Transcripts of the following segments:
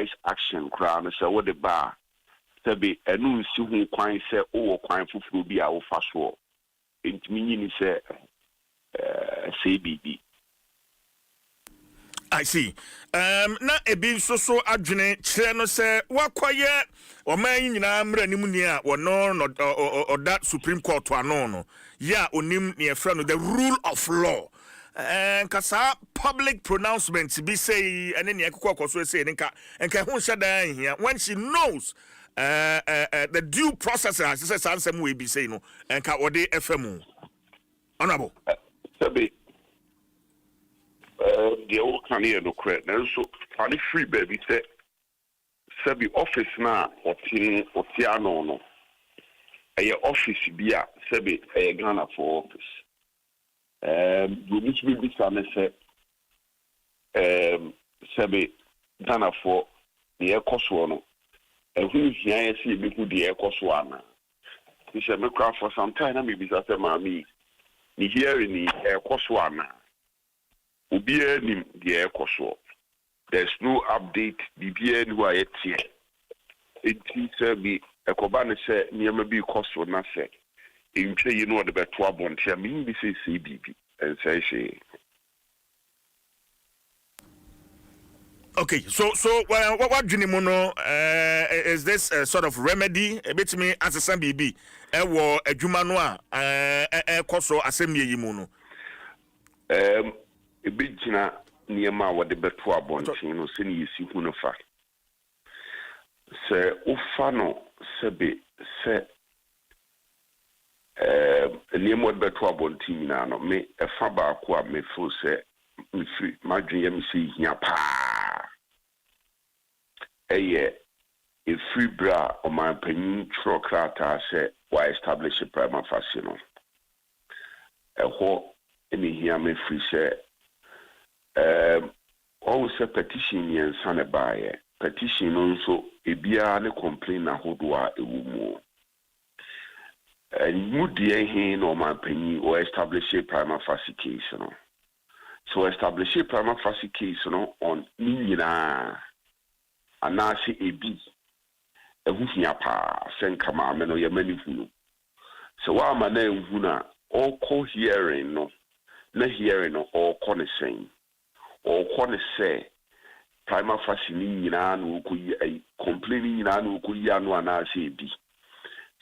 exercise action crown so what the bar sabi enu nsi hu kwan se o kwan fufuru bi a wo fa so ntimi ni se CBD. I see. Na ebi so adwene kire no se wakoye oman nyina mra nimu ni a wono no that Supreme Court ano no ya onim ne efra no the rule of law. Kasa public pronouncements be say ene ne akokɔ say nka hu hyedan here when she knows the due process as say sansem we be say no nka wode FM honorable sabi the old can hear no credit and so can free baby say sabi office na otiano no a office bia sabi a Ghana for office you need to be sana say sabi Ghana for the ekoso no and who here see be who the ekoso ana we say me cry for some time na me be say mami ni here ni ekoso ana Ubia nim the ekoso. There's no update. Bibia ni wa etie. Enti se bi ekoba ne se niam bi koso na se. Intwe yi no de beto abonte a me bi se CBB and say she. Okay, so what Junimono is this sort of remedy? A bit me as a some BB. Ewo adwuma no a koso asemi yimu no. A big jina niema what the beto abonte no se ni yesi hu no fa. Se ufano sebe se niema what beto abonte nyina no me efa ba ko a me fo se mfi madwen ya me se hia pa. Eye a free bra o man panyin trokrata se wa establish a prima facie no. Ho eni hia me free se also petition yen sane baye petition no so ebia ne complain na hodo a ewumu mudie he no man panyin o establish a prima facie case no. So establish a prima facie case no on nyina anase ebi ehuhia pa senkama me no yemani hunu so wa ma na ehuna all call hearing no na hearing no all corner saying all corner say prima facie nyina no ko yi complaining nyina no ko yi anu anase ebi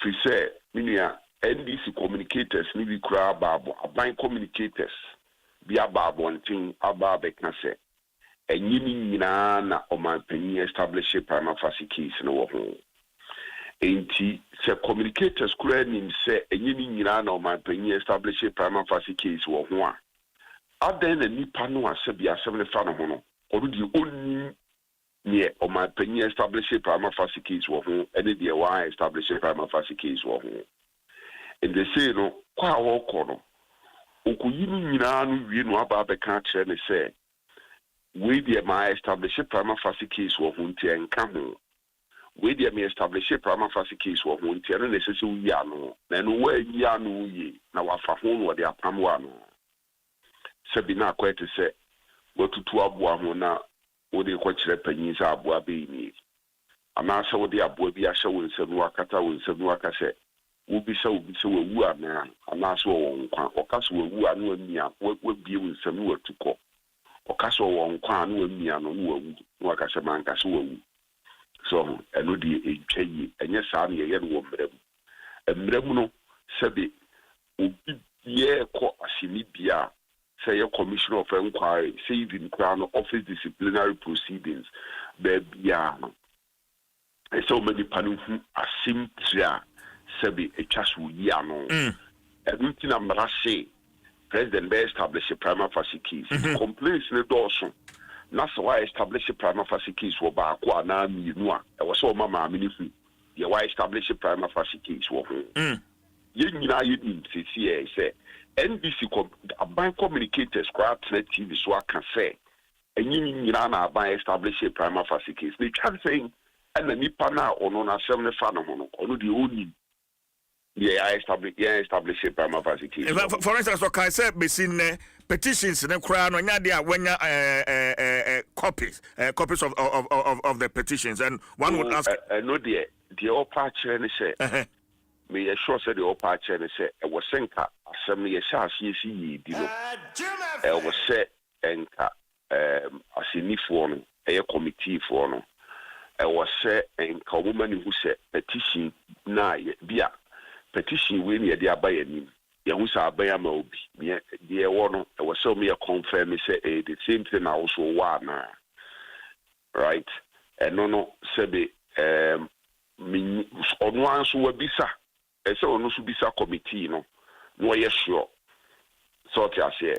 fi say minia NDC communicators ni bi kura babo aban communicators bi ababo ntin ababe ka say enyini nyina na omanpanyi establish a prima facie case no wo ho enti se communicators kura nim se enyini nyina na omanpanyi establish a prima facie case wo ho a adan na nipa no asabi asem ne fa no ho no orudi onni ne omanpanyi establish a prima facie case wo ho ene de wa establish a prima facie case wo ho and they say no kwa wo ko no okuyini nyina no wie no aba be ka kire ne se we dey my establish a prima facie case wo ho ntia nka ho we dey me establish a prima facie case wo ho ntia no nesese wi ano na no wa yi ano yi na wa fa ho no de apam wa no se bi na kwete se watutu aboa ho na wo de ko kire panyin sa aboa be ni ama se wo de aboa bi a hye wo nsam wakata wo nsam wakase wo bi se wo wu ana so wo nkwa okaso wo wu anu amia wo bie wo nsam watuko okaso wo nkwa anu amia no wo wu no akase mankase wo wu so eno de etwayi enye saa na ye no wo mrem no sebe obi ye ko asini bia say a commissioner of inquiry say even crown office disciplinary proceedings bia no so many panu asim tria sebe etwaso yi ano everything amrase president be establish a prima facie case complaints ne doso na so why establish a prima facie case wo ba ko ana mienu a e wo so mama amini fu ye why establish a prima facie case wo ho ye nyina ye nim sisi say NBC aban communicators crowd TV so aka say enyi nyina na aban establish a prima facie case they try saying and the nipa na ono na sem ne fa no ho no ono de oni I establish a prima facie case. For instance, okay, say besin petitions ne kura no nya de a wanya copies of the petitions, and one would ask. I know the upper chain say. Me sure said the upper chain say. I was saying assembly CC dino. I was say enka asini for no. A committee for no. I was say enka woman who said petition na bia petition we near the abayanim. Yahusa abayama obi. Me the one I was so me a confirm me say the same thing I also want right. And no sebe me onwan so wabisa. Ese onu so bisa committee no ye sure. So ti ase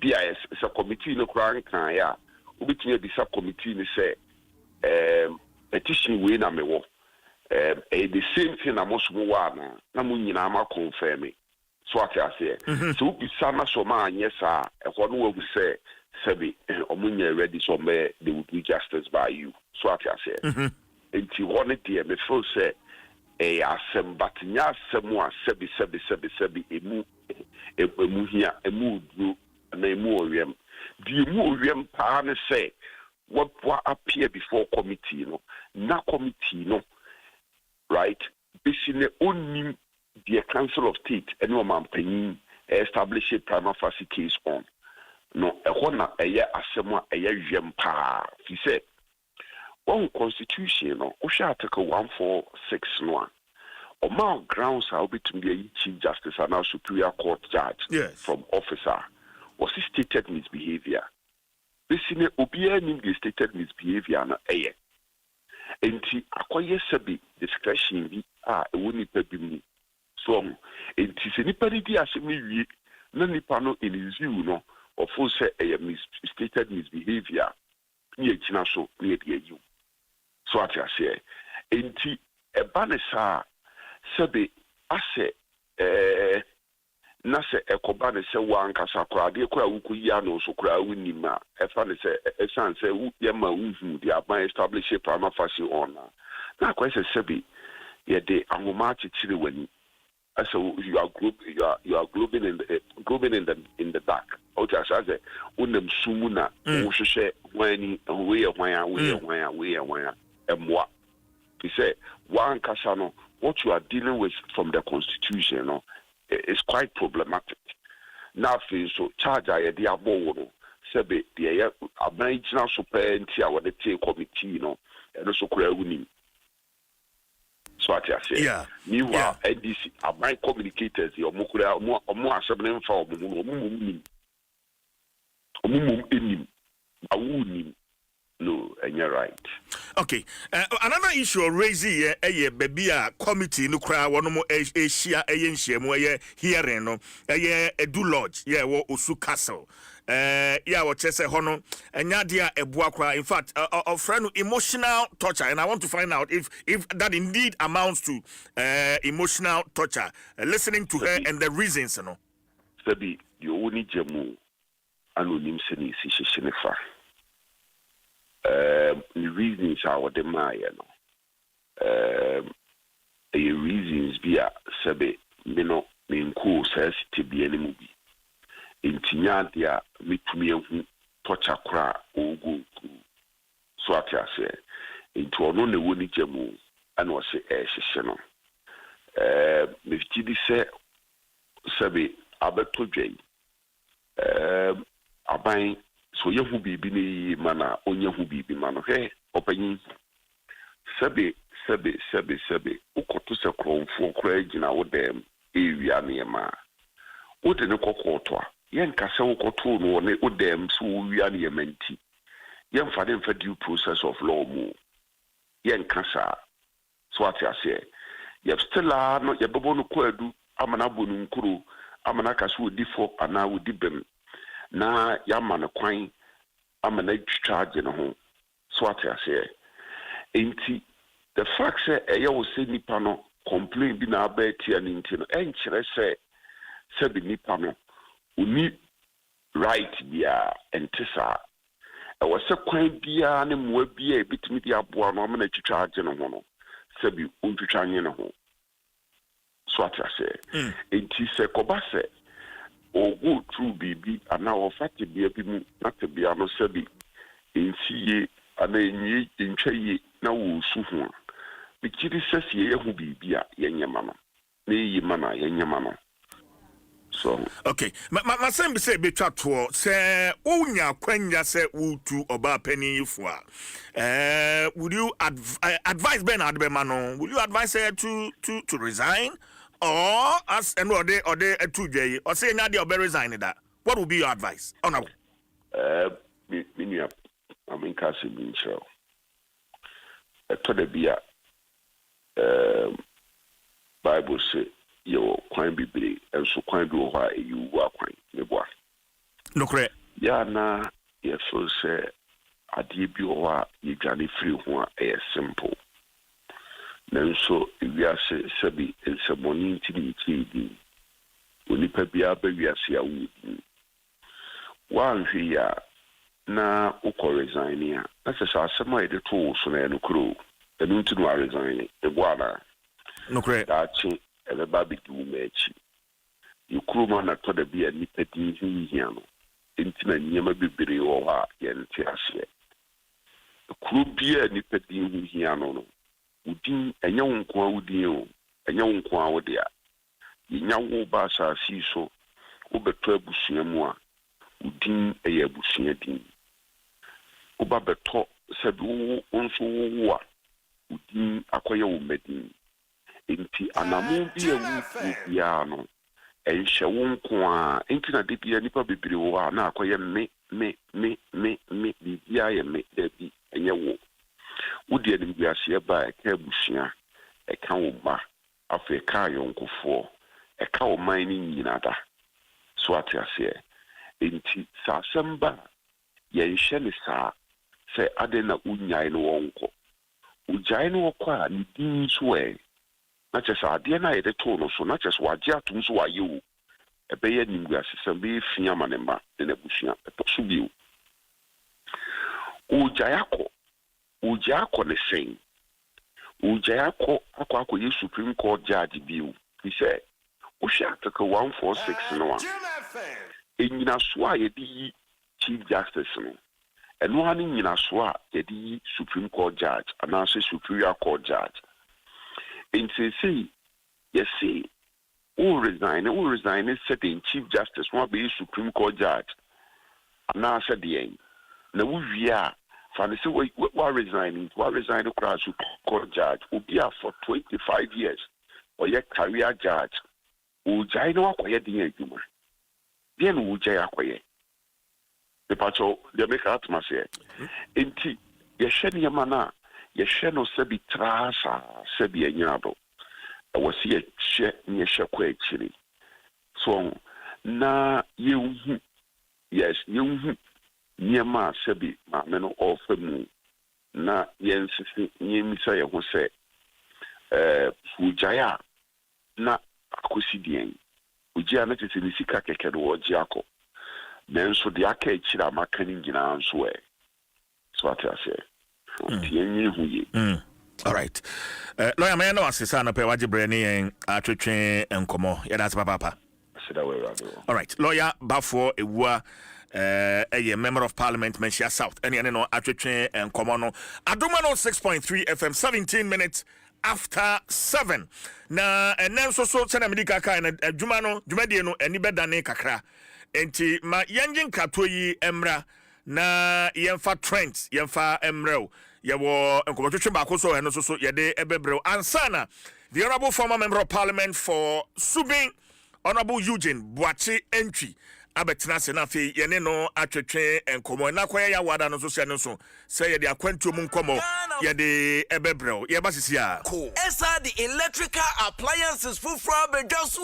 BIS is a committee no kran kan ya obitumi bisa committee ni say petition we na me wo the same thing na mo so wa na mo nyina ma confirm so ati ase so bisa na so ma anye sa e ho no wo say sebi omunya ready so me they would do justice by you so ati ase enti one dey me feel say asem batnya asem sebi emu hia emu dru na emu owiem di emu owiem pa ne say what appear before committee no na committee no right bisine onim the council of state and no man panyin establish a prima facie case on no ehona eye asem a eye wiem pa fi say one constitution no article 146 no among grounds how between the chief justice and our superior court judge from officer was stated misbehavior. This in obia nim the stated misbehavior na eye enti akoye sabi discretion bi woni pabim so enti se nipa di asemi wie na nipa no in his view no of say stated misbehavior ni echina so ni e you so ati ase enti ebanesa sebe ase na se ekoba ne se wankasa kora de kora wukuyi ano so kora wunima efa ne se esan se yema wuhu de aban establish a prima facie on na kwese sebe ye de amoma chichire wani so you are globing in the dark okay as I say unem sumuna wo hwehwe wani we hwan emwa he say one kasano what you are dealing with from the constitution no is quite problematic now so charge I the abo no sebe the abangina so penti a what the committee no and so kura wuni so I say meanwhile NDC abang communicators the omukura omo asebne mfa omumum enim awunim no, and you're right. Okay. Another issue raising here, baby, committee no cry one more Asia, hearing no, Edu Lodge, Osu Castle. What say hono, and Yadia Ebuakra. In fact, a friend emotional torture, and I want to find out if that indeed amounts to emotional torture. Listening to her and the reasons, no. Sabi, you only jamu, anonym seni si shenefa. The reasons are the Maya no. The reasons be a sebe mino minko says to be any movie. In Tinyadia, mitumi torture cra ogu so I say into an only wooden jamu and was a session. If Gidi say sebe abeto jay abain. So you who be bini mana onya who be mano hey open sebe ukoto se kronfo kra gina wo dem area niema wo de ne kokoto a yen kase ukoto no ne wo dem so wia niema nti yen fa dem fa due process of law mu yen kasa so ati ase ye still no ye bebo no kwadu amana bonu nkuru amana kase wo difo ana wo dibem na yama no kwan amana charge no ho so ati ase enti the fact say eye wo se nipa no complain bi na abeti ani nti no enkire se bi nipa no uni right bia entisa e wo se kwan bia ne moa bia e bitimi di aboa no amana charge no ho no se bi untwitwa nye no ho so ati ase enti se koba se o go through bibi ana o fati bia bi mu na te bia no sabi ensiye ana enyi ntwaye na wo su ho me kiri sese ye hu bibia yenyema no na yima na yenyema no so okay ma sem be say betwa to say unya kwanya say wutu oba panifo would you advise Ben Adbemano, would you advise her to resign or as and or they to jay or say na dey resign that? What would be your advice? Oh no. Minia aminka se mincho to the bia Bible say yo kwan bibiri enso kwan bi wo ha eyu wa kwan meboa no correct ya na ye so say ade bi wo ha ye dwane free ho a e simple nanso ewia se sabi ensemoni ntimi kidi onipa bia ba wiase awu wan hwia na ukọ resign ya na se sa asema e de to so na no kro enu nti no resign e boa na no correct dachi eleba bi du mechi yukruma na to da bia ni pedi hia no enti na nyema bibiri wo ha ye nti ase kru bia ni pedi hia no udin enya wonko awudin o enya wonko awode a nya wo ba sa si so wo beto abusua mu a udin eye abusua din wo ba beto sabi wo nso wo a udin akoye wo medin enti anamu bi ewu bia no ehye wonko a enti na de bia nipa bibiri wo a na akoye me bia ye me da bi enye wo wodi ani bia se ba ka abusua e ka wo ba afa ka yonkofo e ka wo man ni nyina da so ate ase enti sa samba ye nhye ne sa se ade na unyai no wonko ujai no kwa ni din so e na chesa ade na ye de to no so na chesa waje atum so waye wo e be ye nimgu asesam be fia manemba de na busua e to so bi ujako ne sen ujako akọ ye Supreme Court judge biu he said o sha article 146 no enyina so a ye di Chief Justice no eno ha ni nyina so a ye di Supreme Court judge ana so Superior Court judge insisi ye see o resign said the Chief Justice one be Supreme Court judge ana said the na wo via fancy we resign across court judge will be for 25 years or your career judge ujai no akoye din adwuma bien ujai akoye the pacho they make out myself enti ye hwe ne mana ye hwe no sabi trasa sabi anyado e wasi ye hwe ne hwe kwa akiri so na yehu yes yehu nyema sabi ma me no ofemu na yensisi nyemisa ye ho se ujaya na akosidien ujia na tete ni sika keke do oji akọ nanso de aka ekira maka ni nyina nso e so atase tienyi huye all right lawyer man no asesa na pe waje bre ne yen atwetwe enkomo ya da papa sida we rado all right lawyer bafo ewua a member of parliament Menchia South any no atwetwe enkomo no adoma no 6.3 FM 17 minutes after 7 na enen so na medika kai na adwuma no dwumadie no eni bedane kakra enti ma yenjin kato yi emra na yemfa trends yemfa emrew yewo enkomo twetwe ba ko so eno so yede ebebrew ansana the honorable former member of parliament for Subin Honorable Eugene Boachi entry abetina se na fe yene no atwetwe enkomo na koya ya wada no so se no so se ye de akwantu mu nkomo ye de ebebrew ye basisi a esa the electrical appliances for bedwaso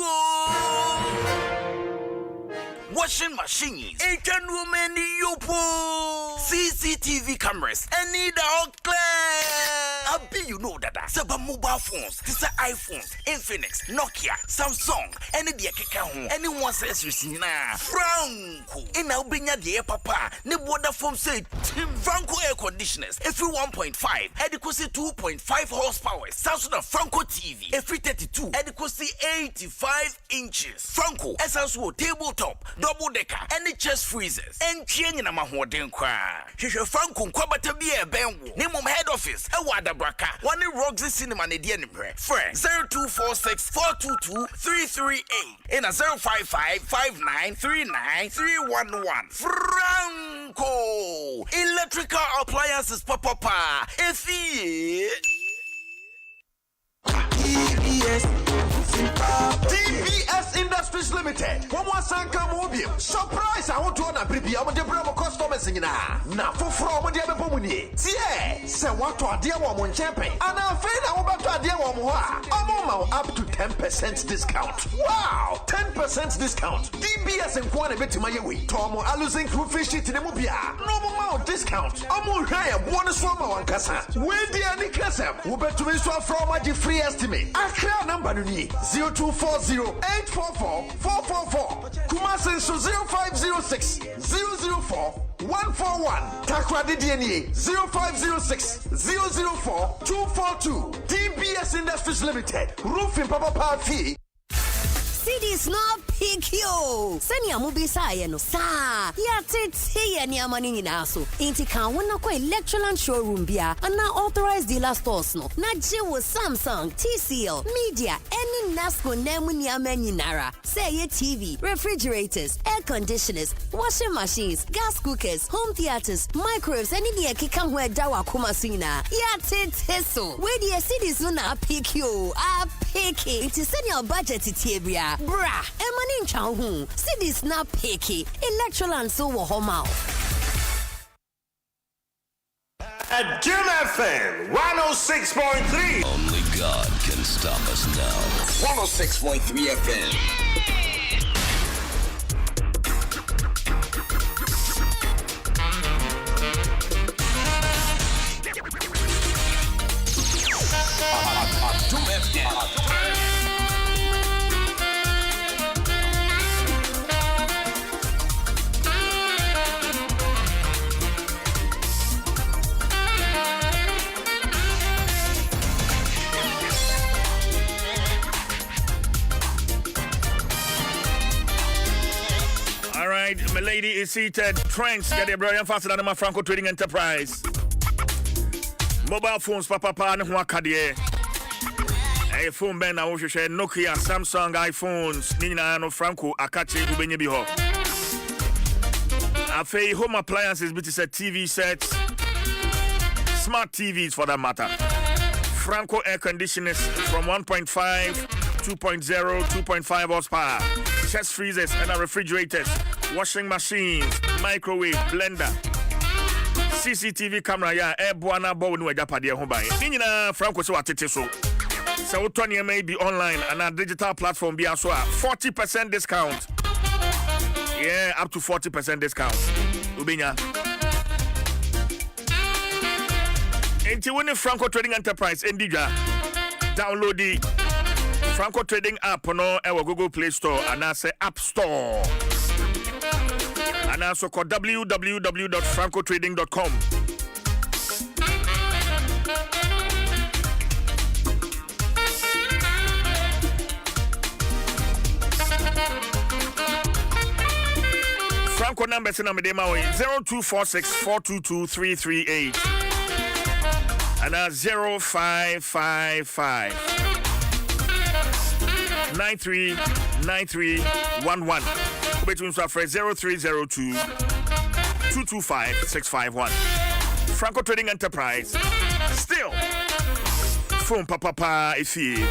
washing machines, woman yopo, CCTV cameras, and need all clear. I be you know that. Saba mobile phones, this are iPhones, Infinix, Nokia, Samsung, any dia keka anyone says you see na Franco. And now bring ya the papa, ne border phone say Tim Franco air conditioners every 1.5 adequacy 2.5 horsepower. Samsung Franco TV every 32 adequacy 85 inches. Franco SSO tabletop double decker any chest freezers and change na mahoden kwa. Hwehwe Franco kwabata bi e benwo. Name head office e wada braka. One Roxy Cinema ne die nimre. Friend 0246 422 338 in a 055 5939 311. Franco Electrical Appliances Papa TBS Industries Limited. One more sanka mobium. Surprise! I want to honor Bribi. I'm the bravo customers in na for from the Abomuni. See, say what to a dear woman champion. And I'm afraid I'm about to a dear woman. I'm up to 10% discount. Wow! 10% discount. TBS and Kwana bit to my way. Tomo Aluzing through fish it in the Mubia. No more discount. I'm on higher bonus from our Casa. Where the Anikasa? Who bet to me so from my free estimate. Accra number 0240-844-444. Kumasin so 0506-004-141. Takra DNA 0506-004-242. TBS Industries Limited. Roofing Papa Party. Cities not pick you. Senya mubisa no sa. Ya tete ni amani ni naso. Inti kan wona ko Electroland showroom bia and na authorized dealer stores no. Na je wo Samsung, TCL, Media, any Nasco nemu ni amani nara. Say ye TV, refrigerators, air conditioners, washing machines, gas cookers, home theaters, microwaves, any ni ekika ho dawa kumasina. Ya tete so. We the cities no na pick you. A picky. Inti senya budget tiebia. Bra, Emanin Chowhu, cities not picky, Electroland so home. At Jim FM 106.3. Only God can stop us now. 106.3 FM. ADOM FM. All right, my lady is seated. Trends get a brilliant faster than my Franco Trading Enterprise. Mobile phones, papa, and Huakadie. A phone ben, I wish you share Nokia, Samsung, iPhones, Nina, no Franco, Akachi, Ubenyebiho. I say home appliances, but it's a TV sets, smart TVs for that matter. Franco air conditioners from 1.5, 2.0, 2.5 horsepower. Chest freezers and refrigerators, washing machines, microwave, blender, CCTV camera, yeah, air buana bo no japadia ho bai. Nina Franco so atete so. So Tony may be online and a digital platform be also 40% discount. Yeah, up to 40% discount. Ubinya. Enti woni Franco Trading Enterprise Endija. Download the Franco Trading app no ewa Google Play Store and say App Store. And also call www.francotrading.com. Franco number is number 0246 422 338 and 0555 939311. Between 0302 225 651. Franco Trading Enterprise. Still. Phone papa if he.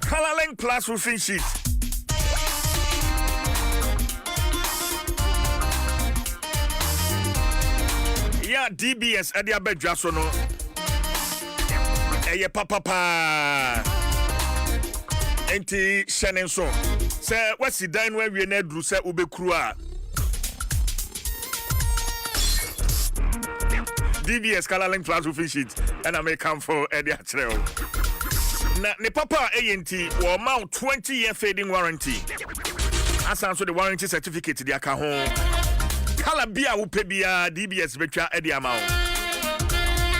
Colorlink Plus roofing sheet. Yeah, DBS Adia Bedrasono. Eye papa. Enti Shanenson. Say what's the dine where we need to say ube crua. DBS Colorlink Plus roofing sheet. And I may come for Eddie Trail. Na ne papa ANT will mount 20-year fading warranty. As answer the warranty certificate the aka ho. Kala bia wo pe bia DBS betwa e di amount.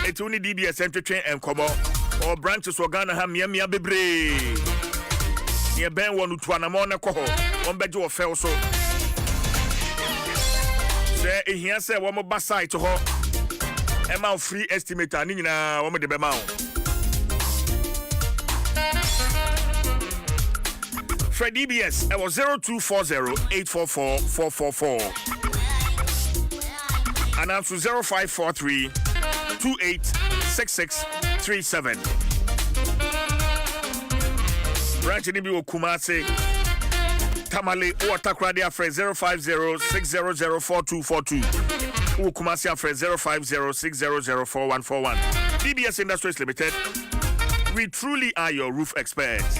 It only DBS entry and come or branches or Ghana ha mia bebre. Near Ben one to anamona koho. One bejo of fell so. Say here say one more basai to ho. Amount free estimate and nina one the amount. For DBS, it was 0240-844-444. And now to 0543-286637. Branch in Ibi Kumase, Tamale, or Takradia Fred 050-600-4242. Kumasi Fred 050-600-4141. DBS Industries Limited, we truly are your roof experts.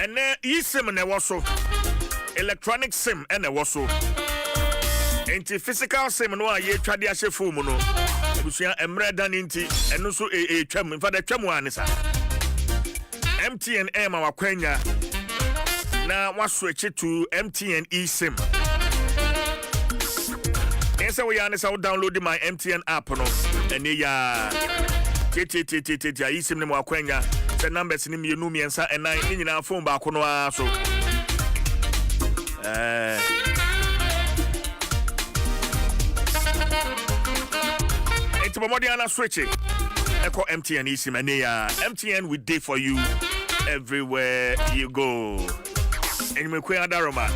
And e-sim and also electronic sim and also anti physical sim no ye traditional phone no busia emre dan inti eno so twam in fact the twam one sa MTN M our kwanya na wa switch to MTN e-sim. And so we are downloading my MTN app no and ya e-sim no wa kwanya. The numbers in me miensa and nine in our phone back on so it's Modiana switching Echo MTN easy mania MTN we day for you everywhere you go. And me Queen Adaroma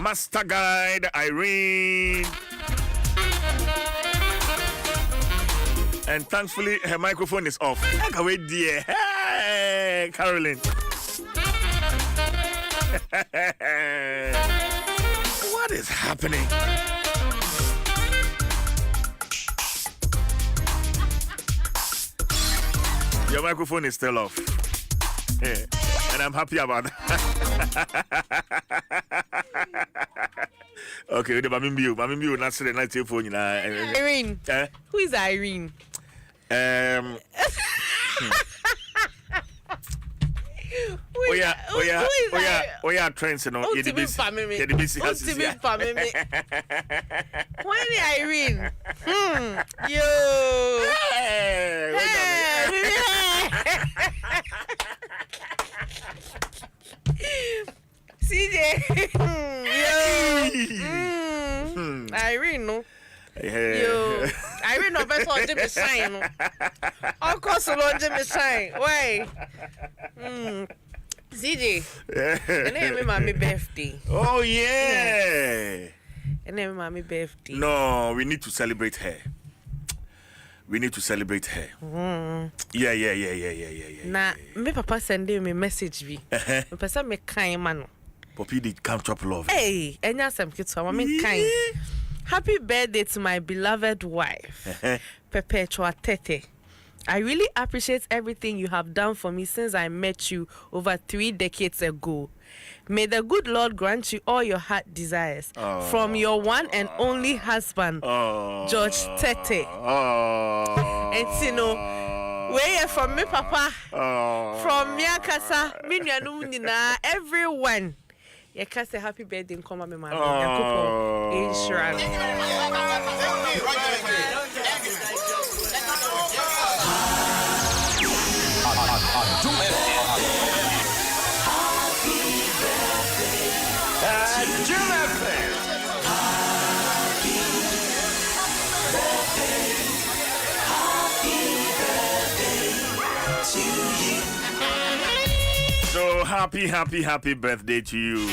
Master Guide Irene. And thankfully her microphone is off. Wait dear. Hey, Caroline. What is happening? Your microphone is still off. Yeah. And I'm happy about that. Okay, the Mamimbu, not the night phone. Irene. Who is Irene? Oh yeah, trends and all. When Irene? Yo. CJ. Irene, no. Yo, Irene, no better on Jimmy Shine. Of course, on Jimmy Shine. Why? CJ. And then my birthday. Oh yeah. And then my birthday. No, we need to celebrate her. We need to celebrate her. Yeah. Nah, me papa sending me message me. Me person me kind man. Poppy did come chop love. Hey, and yes, I'm kids. I mean kind. Happy birthday to my beloved wife, Perpetua Tete. I really appreciate everything you have done for me since I met you over 3 decades ago. May the good Lord grant you all your heart desires. From your one and only husband, George Tete. And you know, where from me, Papa, from Yakasa, Minyanu, everyone. You can say happy birthday and come on, my insurance. So happy birthday to you,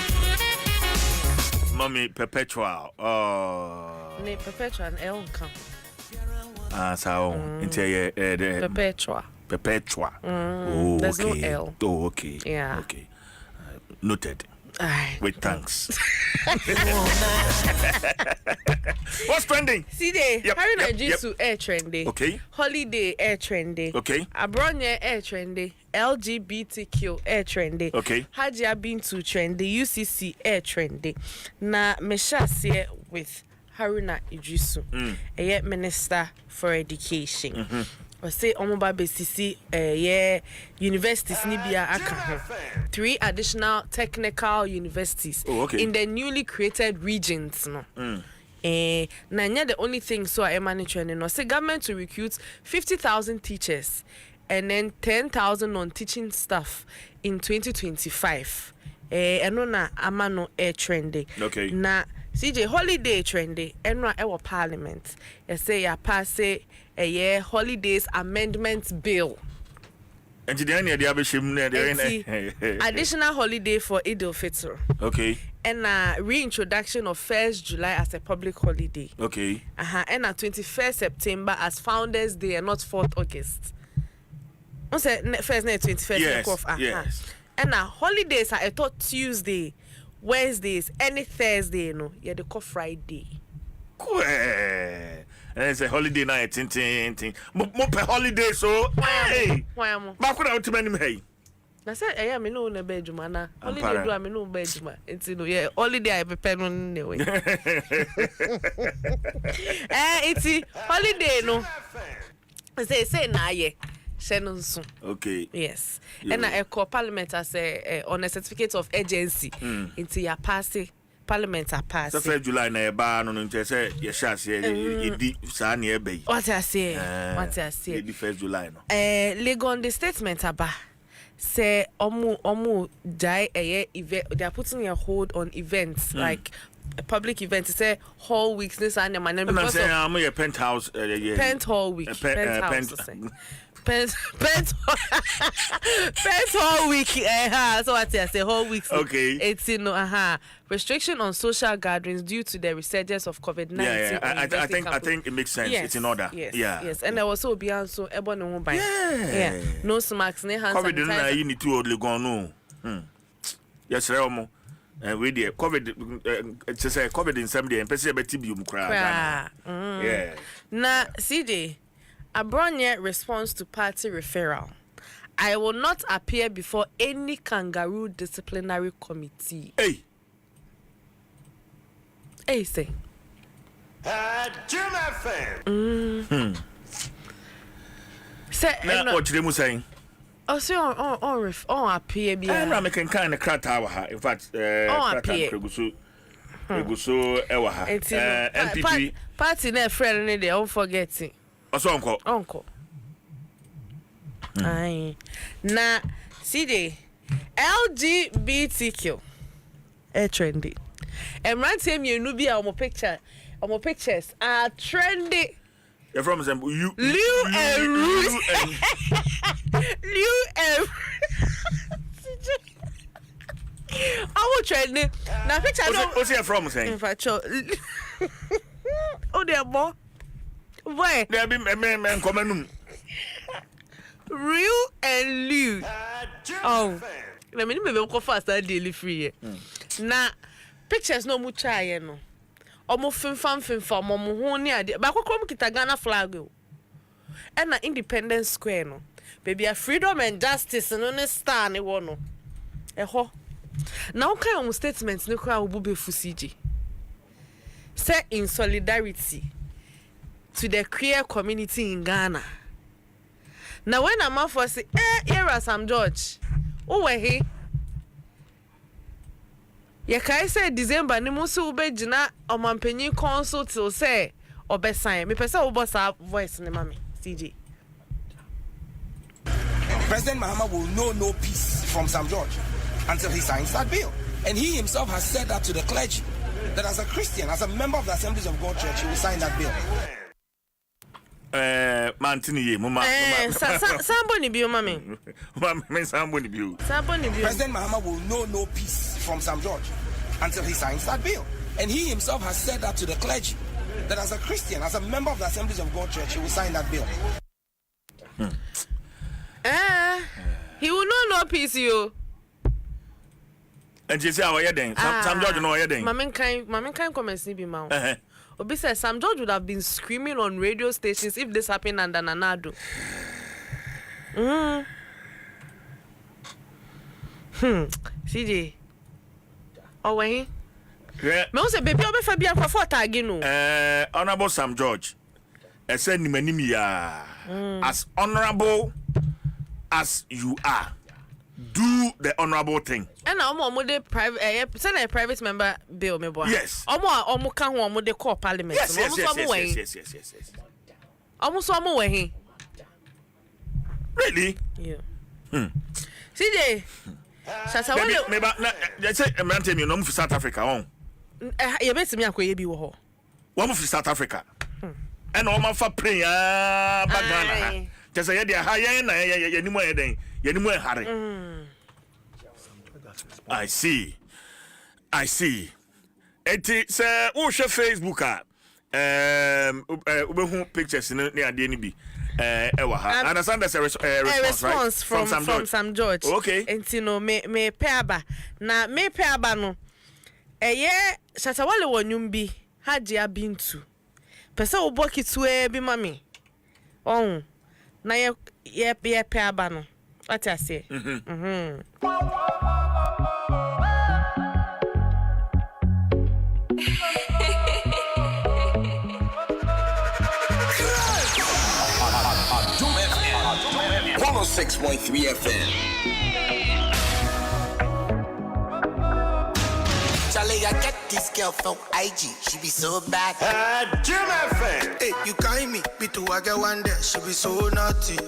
Mommy Perpetual. Ne Perpetual and El come. So Perpetua. Oh, there's okay. no L. Oh, okay. Yeah. Okay. Noted. Aye. With thanks. What's trending? See there, Harry Nigeria air trendy. Okay. Holiday air trendy. Okay. Abronya air trendy. LGBTQ air trendy. Okay. Hajia Bintu trendy. UCC air trendy. Na mesha se with Haruna Idrisu, a Minister for Education. or say omoba besisi universities nibia aka 3 additional technical universities in the newly created regions no. Nanya the only thing so I manage training no say government to recruit 50,000 teachers and then 10,000 non-teaching staff in 2025. Eno na amano trending. Okay. Na CJ holiday trending. Eno ewo parliament. Say ya pass a year holidays amendment bill. And the additional holiday for Eid al-Fitr. Okay. And reintroduction of 1st July as a public holiday. Okay. And 21st September as Founders Day and not 4th August. On say first night 21st. Yes. Yes. And holidays are I thought Tuesday, Wednesdays, any Thursday, no. Yeah, they call Friday. Cool. And it's a holiday night, ting. Mo per holiday so. Hey. Why am I? Ba ko na utimani hey. Na say eh me no na bedjuma na. Holiday do me no bedjuma. Enti no yeah holiday I prepare no anyway. Enti holiday no. Say na ye. Okay. Yes. And I call parliament as on a certificate of agency. Into your passing. Parliament are passed. So 1st July na eba no nte say ye sha say edi sa na ebe. What I say? What I say? The 1st July no. Legon the statement aba say omu jai event they are putting a hold on events like a public event. Say whole weeks this and man because say am your penthouse Pent whole week. Pent whole week. So what I say whole weeks. Okay. It's restriction on social gatherings due to the resurgence of COVID-19. Yeah. I think it makes sense. Yes, it's in order. Yes. And there was also Beyonce Ebon no by. Yeah. No smacks, no hands. COVID na you need to only go no. Yes, Remo. We there COVID it's say COVID in some day and person be tibium cry. Yeah. Na CJ Abronye response to party referral. I will not appear before any kangaroo disciplinary committee. Hey, say. Jim FM. Say, what you saying? Oh, so on appear be. I am making kind of crowd. In fact, MPP. Party na friend they don't forget it. Uncle. Aye. Na CD LGBTQ. Trendy. Right time you know be our pictures are trendy. You're from them. Liu and I will trendy. Now picture what's he from saying? In fact, oh dear boy. Why? There be men coming. Real and Liu. Oh, let me go fast that daily free. Na pictures no mucha ye no. Omo finfam omo ho ni ade. Ba kokrom kita Ghana flag o. And na Independence Square no. Baby a freedom and justice no ne star ne wo no. Eho. Na o kan omo statement ne kra obu be fusiji. Say in solidarity to the queer community in Ghana. Now when I'm for say, here are Sam George. Oh, he. Ya kai say December ni musu ube jina omampenyi council till say obe sign. Me pesa obo sa voice ni mami CJ. President Mahama will know no peace from Sam George until he signs that bill. And he himself has said that to the clergy, that as a Christian, as a member of the Assemblies of God Church, he will sign that bill. Mantini, Mama. Somebody be mommy. Somebody be. President Mahama will know no peace from Sam George until he signs that bill. And he himself has said that to the clergy, that as a Christian, as a member of the Assemblies of God Church, he will sign that bill. He will know no peace, you. And you say, "Oh, yeah, then Sam George, no, yeah, then." Mamin kind comments ni be mouth. Obi says Sam George would have been screaming on radio stations if this happened under Nanado. CJ. Oh, when he? Me say baby, obi fa bia kwa for tag no. Honorable Sam George. ese ni manimi ya as honorable as you are, do the honorable thing. And omo de private send a private member bill me boy. Yes. Omo kan ho omo de call parliament. Yes. Omo so omo we Really? Yeah. CJ. Shata wale me ba na say emrante mi no mu South Africa on. You betimi akoye bi wo ho. Wo mu South Africa. And all my fa pray bagana. Just say dia ha yen na yenimu eden. Yenimu hare. I see. Eti say wo hwe Facebook ubehu pictures ni ade ni bi. Ewa ha. I understand there's a response, right? from Sam George. Okay. Enti no me pe aba. Na me pe aba no. Shata wale wonyum bi Hajia Bintu. Pesa wo boki tuwe bi mami. Oh. Na ye pe aba no. What I say? ADOM FM 106.3 FM. Charlie, I get this girl from IG. She be so bad. ADOM FM. Hey, you carry me too, I get one day. She be so naughty.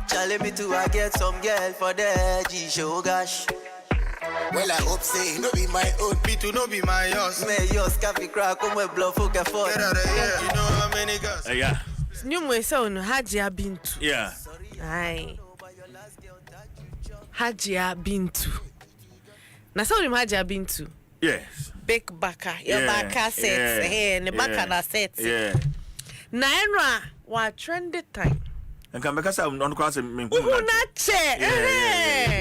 Charlie, me too, I get some girl for the G show, gosh. Well, I hope say, no be my own. Me too, no be my yours. Me yours, coffee crack, come with bluff, okay, for. Get out of here. You know how many girls? Yeah. Nyumwe so no Hajia Bintu. Yeah. Aye. Hajia Bintu. Na so ni Hajia Bintu. Yes. Big baka. Your baka sets. Hey, ne baka na sets. Yeah. Na enra wa trended time. And can because I'm on class me. Na che.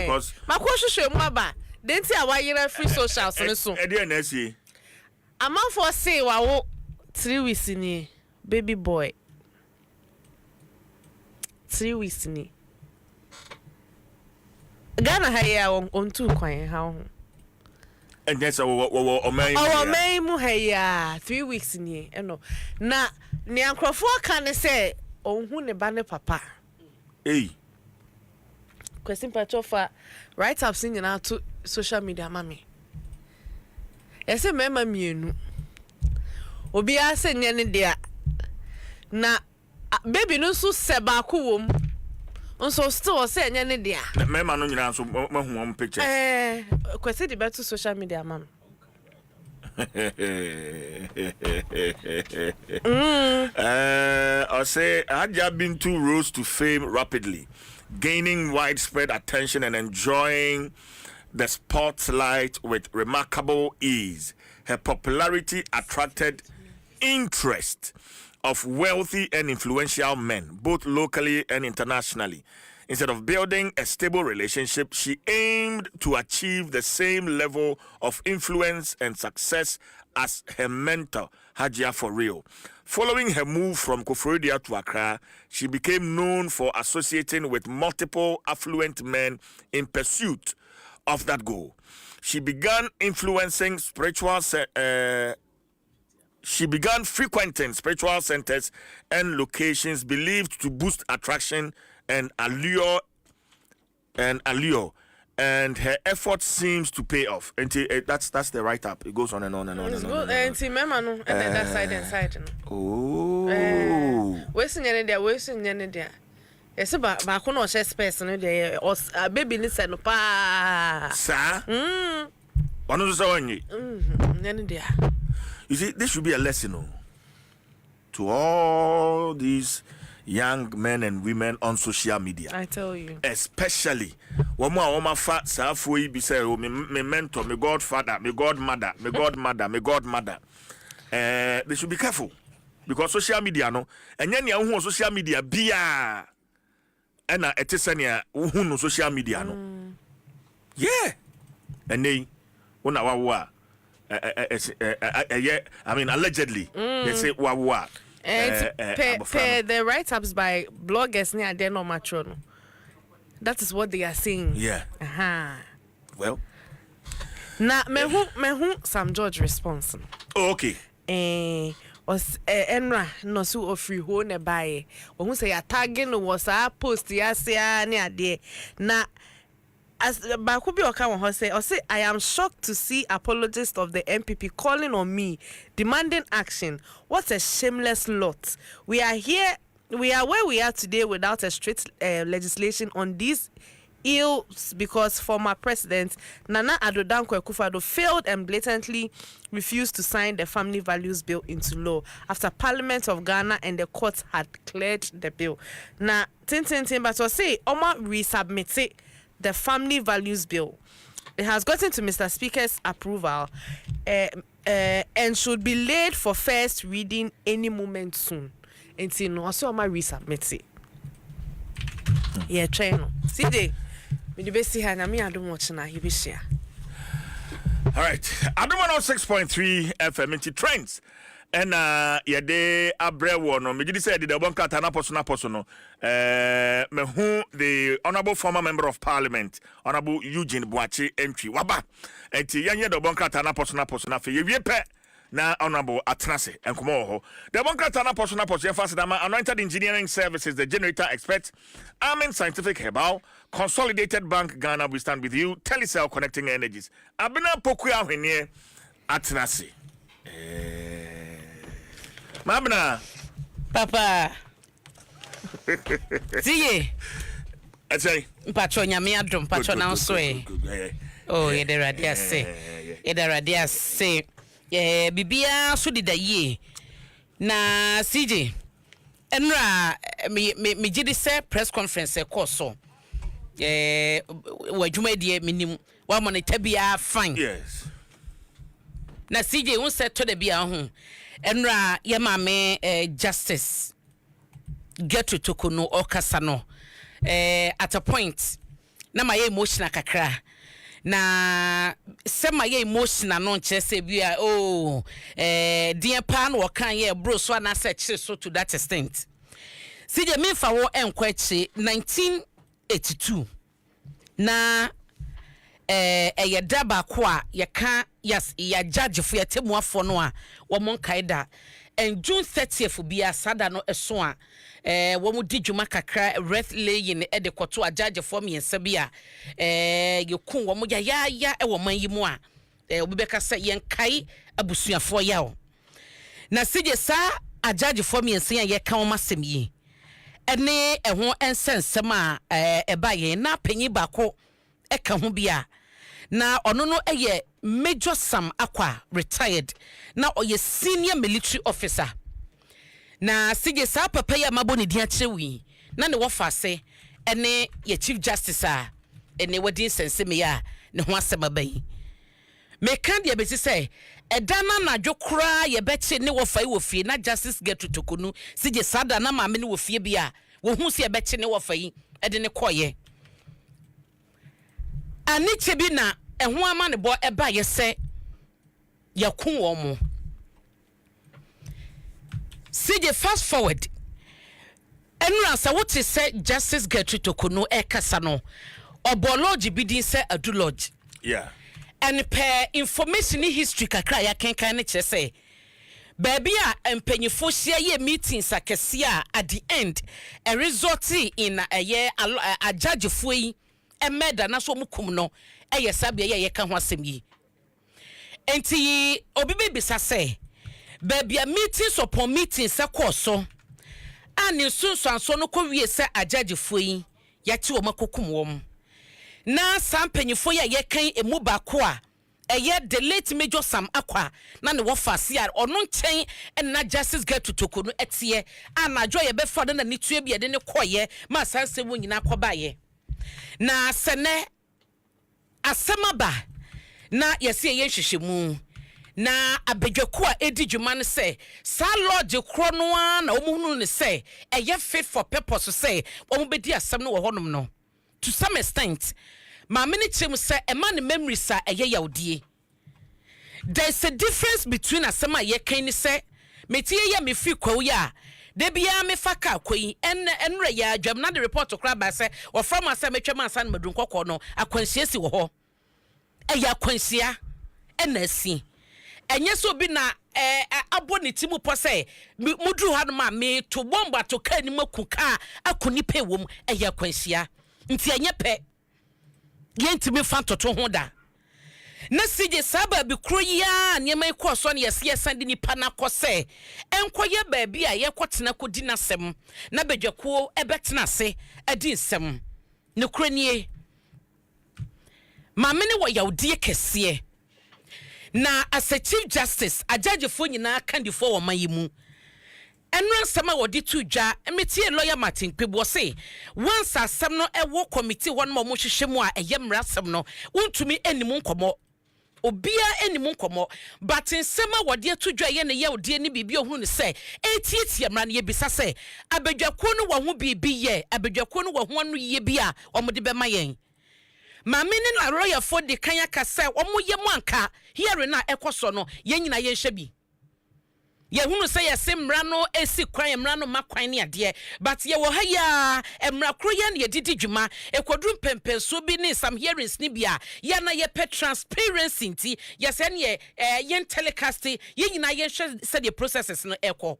Because makwahwehwe mu aba. Denti a wa yera free socials ne so. E dey na sie. Amanfo say wa wo 3 weeks ni baby boy. 3 weeks ni. Ghana ha ya on tu kwan ha ho. And yes, o man mu ha ya 3 weeks ni eno. Na ne ankrofo ka ne say onhu ne ba ne papa. Hey. Question patrofa write up sin na to social media mami. Ese mema mienu. Obi a se nye ne dia. Na baby no so seba ko wom. Onso still say nye ne dia. Mema no nyina so mahu am pictures. Kwese di beto social media mam. I say Hajia Bintu rose to fame rapidly, gaining widespread attention and enjoying the spotlight with remarkable ease. Her popularity attracted interest of wealthy and influential men, both locally and internationally. Instead of building a stable relationship, she aimed to achieve the same level of influence and success as her mentor, Hajia For Real. Following her move from Koforidua to Accra, she became known for associating with multiple affluent men in pursuit of that goal. She began frequenting spiritual centers and locations believed to boost attraction and allure, and her effort seems to pay off. And that's the write up. It goes on and on and on. It's good. And remember no, and then that side and side. Oh. Where's in there? Yes, but I couldn't share space no there. Or baby listen no pa. Sir. One of the you see, this should be a lesson to all these young men and women on social media. I tell you. Especially Woma fat Safui be say, oh, me mentor, me godfather, me godmother, me godmother. They should be careful. Because social media no, and then you on social media bia and etisania who social media no. Yeah. And they when I mean allegedly they say wa. The write-ups by bloggers near they're not mature. No. That is what they are saying. Yeah. Well. Na me who Sam George response. Oh, okay. os enra no so ofri ho ne bae wo hu say attacking was a post yasia ne ade na as Bakubi Oka won say I am shocked to see apologists of the MPP calling on me demanding action. What a shameless lot. We are where we are today without a strict legislation on these ills because former President Nana Addo Dankwa Akufo-Addo failed and blatantly refused to sign the Family Values Bill into law after Parliament of Ghana and the courts had cleared the bill. Now, but to say, Oma resubmitted the Family Values Bill. It has gotten to Mr. Speaker's approval and should be laid for first reading any moment soon. And see, no, so Oma resubmitted. Yeah, train. CJ. Me the best here na me adom watch na you be share. All right. Adom 106.3 FM into trends. And yede abrewo no me gidi say the bonka ta na poso no me hu the honorable former member of parliament honorable Eugene Boachi entry waba enti yanye the bonka ta na poso na fe ye pe na honorable Atrase enkomo ho the bonka ta na poso ye fasidama anointed engineering services the generator expert Amen Scientific Herbal Consolidated Bank Ghana we stand with you Telecel Connecting Energies abena poku ahwene Atrase Mabna Papa Tiye I say Pacho nyame adom pacho na so oh ye the radia say bibia so dida ye na CJ enra me gidi say press conference e course so wadwuma die minim wa monitor bia fine yes na CJ won set to the bia ho enra ye mame justice get to Tokuno or Kasano at a point na my emotional kakra na se my emotional non chese bia oh dear pan or kan ye bro so na set so to that extent CJ me fa wo enkwachi 1982 na ye daba kwa ye kan yes ya judge for yetemu afo no a wo mon kaida and June 30th bia sada no eso a wo mu di dwuma kakra wreath laying e de kwoto a judge for me ensa bia ye kun wo mu ya e wo man yi mu a obibeka se yen kai abusuafo ya o na sije sa a judge for me ensa ye kan wo masem yi ene ho ensensem a ba ye na panyi bako e ka ho bia na ono no eye Major Sam Akwa retired na oye senior military officer na sige sa papa ya maboni dia chewi na ne wofa se ene ye chief justice a ene wadi senseme ya ne ho asemabai me kan dia beti se edana na dwokra ye beche ne wofa yi wofie na justice get to Tokunu sige sada na maame ne wofie bia wo hu se beche ne wofa yi ede ne koye ani chebi na ehun ama ne bo eba ye se yakun wo mo CJ fast forward enura sa what is say justice get to Tokuno e kasa no obology bidin say adulodge yeah and per information history kakra ya kenkan ne che say baby a empanyifo hia ye meetings akese a at the end a result in a ye a judge foi e meda na so mukum no eye sabia ye ka ho asem yi enti obi bebisa say baby a meetings upon meetings se course ani sunso no ko wie se ajagefo yi ya ti o makokum wom na sampanyifo ya ye kan emu ba ko a eye the late Major Sam Akwa na ne wo fase a ono nchen na justice get to Tokuno etie anajo ye be fa na ni tue bia de ne koye ma sansem nyina kobaye na sene asemaba na yesi ye hwehwemu na abedwaku a edi dwuma ne se sa lodge kro no na omuhunu ne se eye fit for purpose say omubedi asem no wo honom no to some extent ma many chem say e man memory sa eye yawdie there's a difference between asema ye kan ni say metie ye me fi kwawu ya de bia me faka kwai enre ya adwam na the report kra ba say wo from asem atwam asan madun kokko no akwansia si wo ho eya akwansia enasi enye so bi na abone timu po say mudru ha no ma me to bomba to ka ni makuka akoni pe wom eye kwansia nti enye pe yentimi fa toto ho da na sije saba bi kroya nyema ikọ so na yesi sande nipa na kose enkoye baabi a yekotena kodi nasem na badwakuo ebetena se adi nsem ne kranie mamene wo yawdie kese na as a chief justice ajajefo nyina kandifo wo mayimu enra sama wodi tu dwa emetie lawyer Martin Kpebo say once asem no ewo committee won mo hwehwe mu a eyemra asem no untumi enimu nkomo obia enimu nkomo but nsema wodi tu dwa ye ne ye odie ne bibi ohunu ne say etietie mra ne ye bisa say abadwako no wo ho bibi ye abadwako no wo ho no ye bia omode be mayen mamene na lawyer for the kanya kase omoye mu anka here na ekoso no ye nyina ye hwe bi ye hunu say yesemra no esi kwan emra no makwan ne ade but ye wo ha ya emra kroya ne didi dwuma ekodrum pempenso bi ne some hearings ni bia ya na ye pet transparency nti ye se ne ye telecast ye nyina ye hwe say the processes no ekọ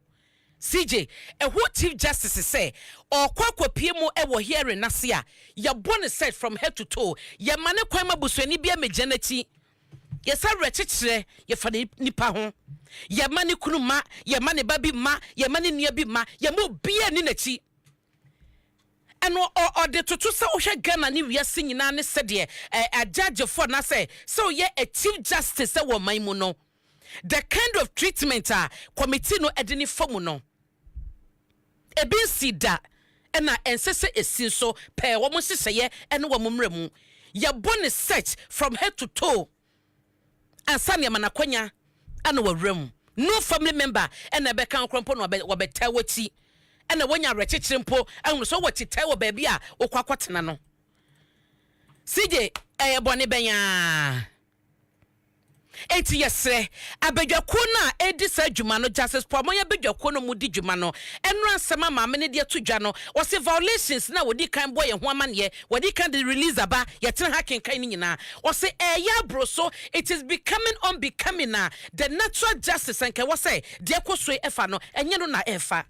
CJ who chief justice say or kwakopie mu ewo hearing na se a ye born set from head to toe ye mane kwan mabusuani bia mejenachi ye sa rechechire ye fa nipa ho ye mane kunu ma ye mane babi ma ye mane nua bi ma ye mo bia ni nachi eno or de tutu sa wo hwe Ghana ni wiase nyina ne se de a judge for na say so ye a chief justice e wo man mu no the kind of treatment a committee no edini form no ebi sida na ensese esin so pe wo mo siseye ene wo mo mremu ye bone search from head to toe ansane manakonya ana wawrem no family member ena be kan krompo no wo beta wati ena wonya rechechire mpo anu so wo tita wo ba bia okwakwatena no CJ bone benya eti yesre abadwako na edi sa dwuma no justice po moya badwako no mudi dwuma no enra nsema maame ne de to dwa no wose violations na wodi kan boy ho amane wodi kan de release aba yetena hacken kan ni nyina wose ya bro so it is becoming unbecoming na the natural justice and can wose de koso efa no enye no na efa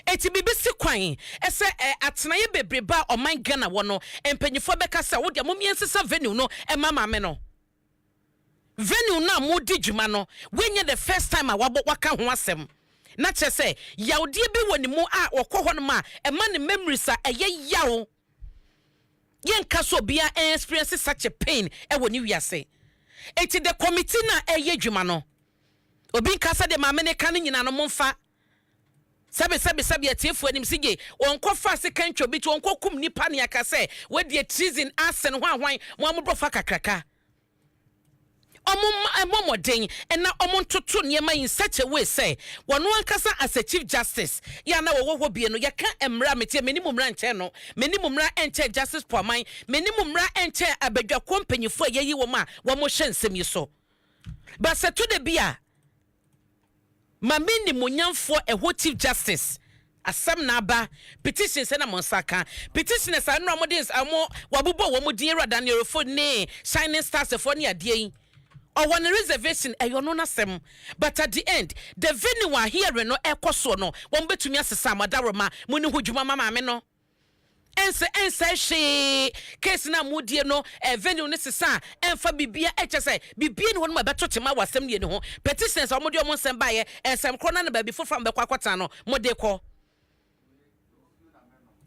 eti bibisi kwan ese atenaye bebreba o man Ghana wo no empanyifo beka sa wo de momiensesa venue no maame no venue na modi dwuma no wenye the first time a waka ho asem na che say yawde bi woni mu a wokọ ho no ma ema ne memories a eye yawo yenka so bia experience such a pain e woni wiase eti the committee na eye dwuma no obi nkasa de maame ne kan nyina no momfa sabe atiefu anim sige wonko fa se kantwo bi to wonko kum nipa ne aka say we de treason asen ho ahwan mo amobrofa kakraka omomodin ena omontoto niema in such a way say wonu ankasa as a chief justice ya na wo bie no yeka emra metie menimum ra nche no menimum ra enche justice poman menimum ra enche abadwa kompanyifo yeyi wo ma wo mo hwensem yi so but se to de bia mameni munyamfo eho chief justice asam na aba petition se na monsaka petition sa no amodins amo wabubo wo mo din rada ne phone ne shining stars for ne ade yi or one reservation no nasem but at the end the venue wa here no ekoso no won betumi asesa madaroma muni hudwuma mama me no ense she case na mudie no venue ne sesa enfa bibia say bibia ne won ma beto tema wasem ne ho petitions omode omon sem baye ensem krona na ba bi fofam be kwakwata no mode ko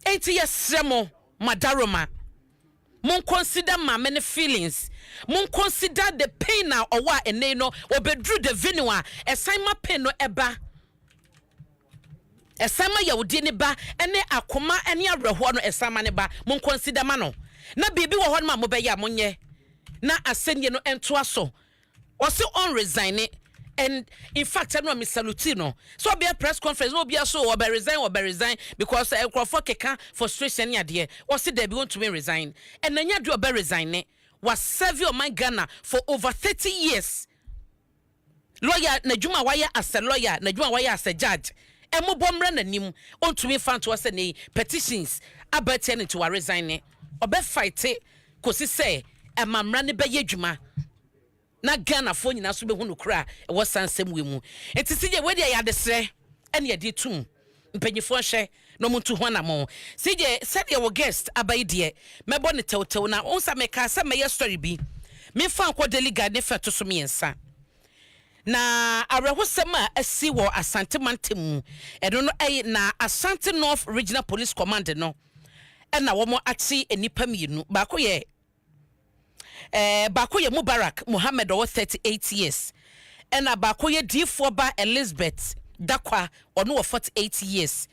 enti yesremo madaroma mon consider my many feelings mon consider the pain now or what and no obedru the venue esima pain no eba esama ya wodi ne ba ene akoma ene awerho no esama ne ba mon consider ma no na bibi wo ho ma mo be ya monye na asenye no ento aso wose on resign it. And in fact, I know Miss Salutino. So be a press conference, no be a so or be resign because Crawford keka frustration ya dear. Was it they want to resign? And then you do a be resign was serving on my Ghana for over 30 years. Lawyer Najuma Waya as a lawyer, Najuma Waya as a judge. And mo bomb na nim on to me fan to us any petitions about turning to a resign or be fight it because he say a mam run be yejuma. na Ghana fo nyina so be hu no kura e wo sansem we mu enti sije we dia ya desre ene ye tum mpanyifo hwe no muntu ho na mo sije said your guest abai de mebo ne tewtew na onsa meka sa me story bi me fa akọ delegate ne feto so miensa na arehosem a asi wo Asante Mantem eno no na Asante North Regional Police Command no na wo mo ati enipa mienu ba ko ye Mubarak Muhammad over 38 years na ba ko ye D4 ba Elizabeth Dakwa ono 48 years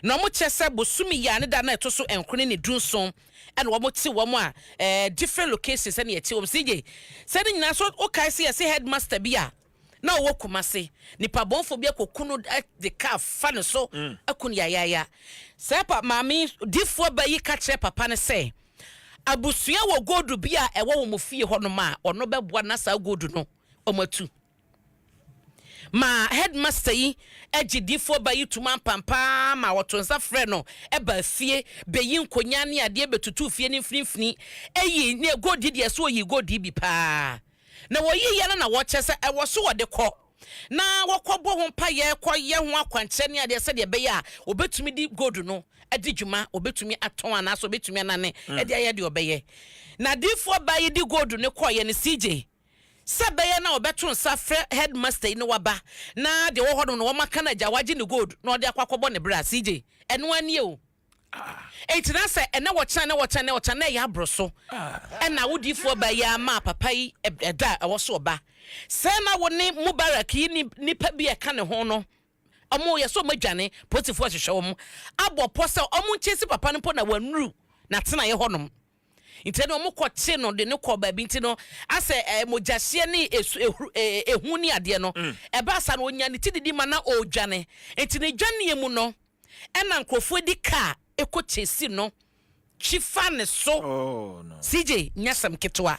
na mo chese bosumi ya ne da na eto so enkone ne dunson and wo mo ti wo mo a different locations and yeti wo sije se ni nyina so o kai se headmaster bia na wo kumase nipa bonfo bia kokunu the car fan so akun ya se pa mami D4 ba yi ka kire papa ne se abusua wo godu bia ewo wo mo fie ho no ma ono beboa na sa godu no omatu ma headmaster yi agidifo ba yituma pampa ma wotonsa frɛ no eba fie beyi nkonya ne ade betutu fie ne mfrinfini eyi ne godi de so yi godi bi pa na woyi ye na wo kyese ewo so wode kɔ na wokɔbɔ ho pa ye kɔ ye ho akwankyɛ ne ade sɛ de be ya obetumi di godu no adi dwuma obetumi aton ana so obetumi anane ade aye de obeye na difo ba yi di godu ne kɔ ye ne CJ Sabaya na obeto nsa frɛ headmaster ni waba na de wo hodo no maka na jawaji ni gold na ode akwakobo ne bra CJ eno ani o etina se ene wo kyan na ya broso na wodifo ba ya ma papa yi eda wo so ba se na wo ne Mubarak yi ni pa bi e ka ne ho no omo ye so madwane potifo hwehwe wo abo posa omo nchesi papa no po na wanuru na tena ye honom Inte no mo kwache no de ne kwa ba bi nti no ase mojahye ne ehu ni ade no eba asa no onya ne tididi ma na odwane enti ne dwane emu no ena nkrofo di ka ekochesi no chifa ne so no CJ nyasam ketwa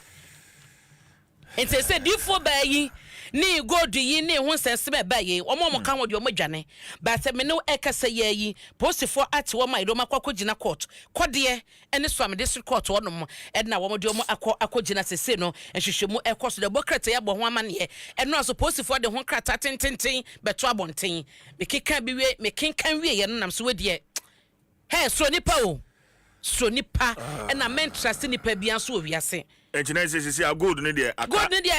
enti se difo ba yi ni godu yi ni hu sensebe ba yi omo ka ho de omo dwane ba se me no ekasa ye yi postifo ati wo mai do makwakwogina court kode ene so am district court wo no edna wo de omo akogina sese no ehwehwemu ekoso de bokrata ya bo ho amane eno so postifo de ho krata tententen beto abonten mekeka bi we mekenkan wie ye no nam so wedie he so nipa o so nipa ena mentrust nipa bia so owiase engineer say gold ne de aka gold ne de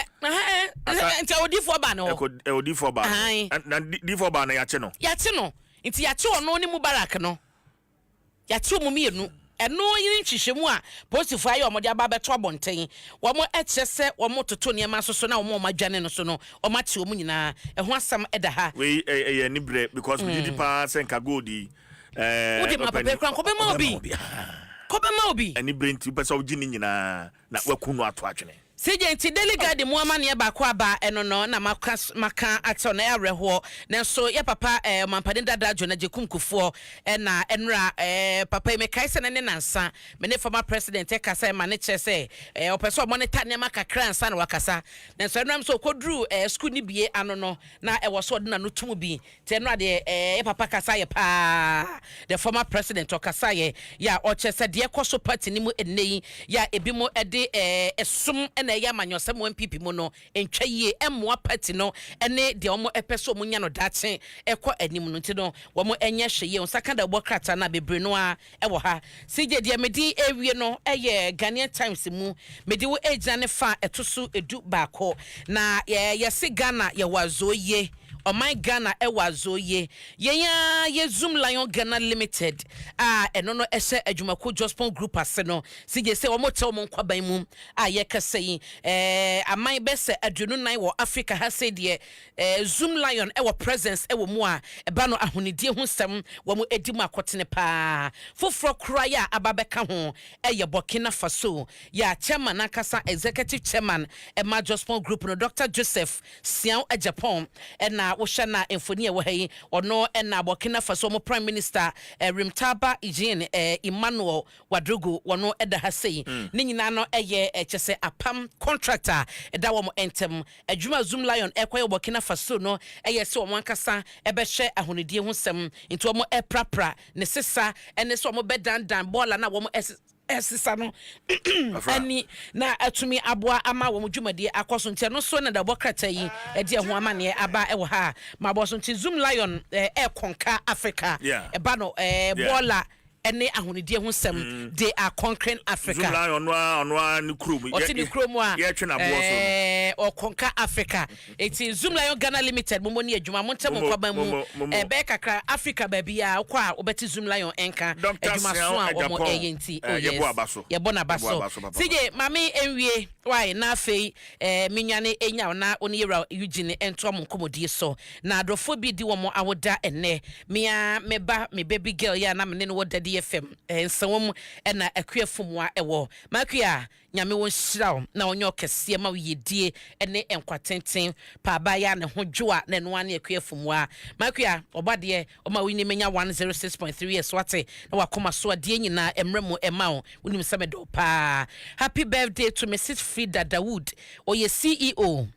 nti odifo ba no odifo ba na difo ba na ya che no nti ya che ono ne Mubarak no ya che mu mienu eno yin nhwehwemu a postifo ayo omode aba beto abonten wo mo ekyese wo mo toto ne ma so na wo mo madwane no so no o ma che wo nyina ho asam eda ha we ni bre because we did pass enka gold yi wo de ma papa kran ko be ma obi ani brenti pesa ogini nyina na wakunu ato atwene CJ nti delegate mu amane ba ko aba eno no na maka ato na yareho na so ye papa mampade dada jo na jekumkufo na enra papa me kaise na ne nansa me ne former president e kasa ma ne chese opeso monitor ne maka kransa na wakasa na so enram so kodru school ni bie ano no na e wo so de na no tum bi te enra de ye papa kasa ye pa the former president o kasa ye ya o chese de ekoso party ni mu enei ya ebi mo ede esum na ya manyosem MPP mu no entwa yie emmoa party no ene de omo epeso mu nya no dache ekọ anim no nti no wo mo enye hweye onsaka da bokrata na bebre no a ewo ha CJ de medi ewie no eye Ghanaian Times mu medi wo ejina ne fa etoso edu baako na ye se Ghana ye wazoye o my Ghana ewazoye ye Zoom Lion Ghana Limited eno no ehye adwumako Jospon Group ase no CJ se wo mo tel mo nkwaban mu ye kase yi amai bese aduonu nan wo Africa ha se de Zoom Lion ewo presence ewo mu a eba no ahonidie ho sem wo mo edi mu akotene pa foforo kura ya ababeka ho eye Burkina Faso ya chairman akasa executive chairman Emma Jospon Group no Dr. Joseph Sian Japan na wo hwana enfoni e wo hayi ono na Burkina Faso mo prime minister Rimtaba Ijin Emmanuel Wadrugu wono eda ha sei ni nyina no eye chese apam contractor eda wo mo entem adwuma Zoom Lion ekwaye Burkina Faso no eye se wo ankasa ebe hwe ahonidie ho sem nti wo mo eprapra ne sesa ene se wo mo bedandan bola na wo mo esisa no ani na atumi aboa ama wo dwumade akoso ntia no so na da bokrata yi e de ho ama ne aba e wo ha ma bo so nti Zoom Lion e konka Africa e ba no bola ene ahonidie ho sem they are conquering Africa. Zoom Lion onwa ni krom o ti ni krom a ye twe na bo so o konka Africa eti Zoom Lion Ghana Limited mo ni adwuma mo ntem kwa ba mu be kakra Africa ba bia kwa obeti Zoom Lion enka adwuma so a omo eyenti ye bo na baso sije mami enwie why na afei menwane enya na oni yera Eugene ento mo nkomodie so na adofo bi di wo mo awoda enne me baby girl ya na me ne wo dadi FM nsawom na akuafumwa ewo makua nyame won hyiraw na onyo kese ma yedie ene enkwatenten pa ba ya ne ho dwoa na no ane akuafumwa makua obade o ma wini menya 106.3 years wate na wakoma so ade nyina emremo ema wonim semedo pa happy birthday to Mrs. Frida Dawood oye CEO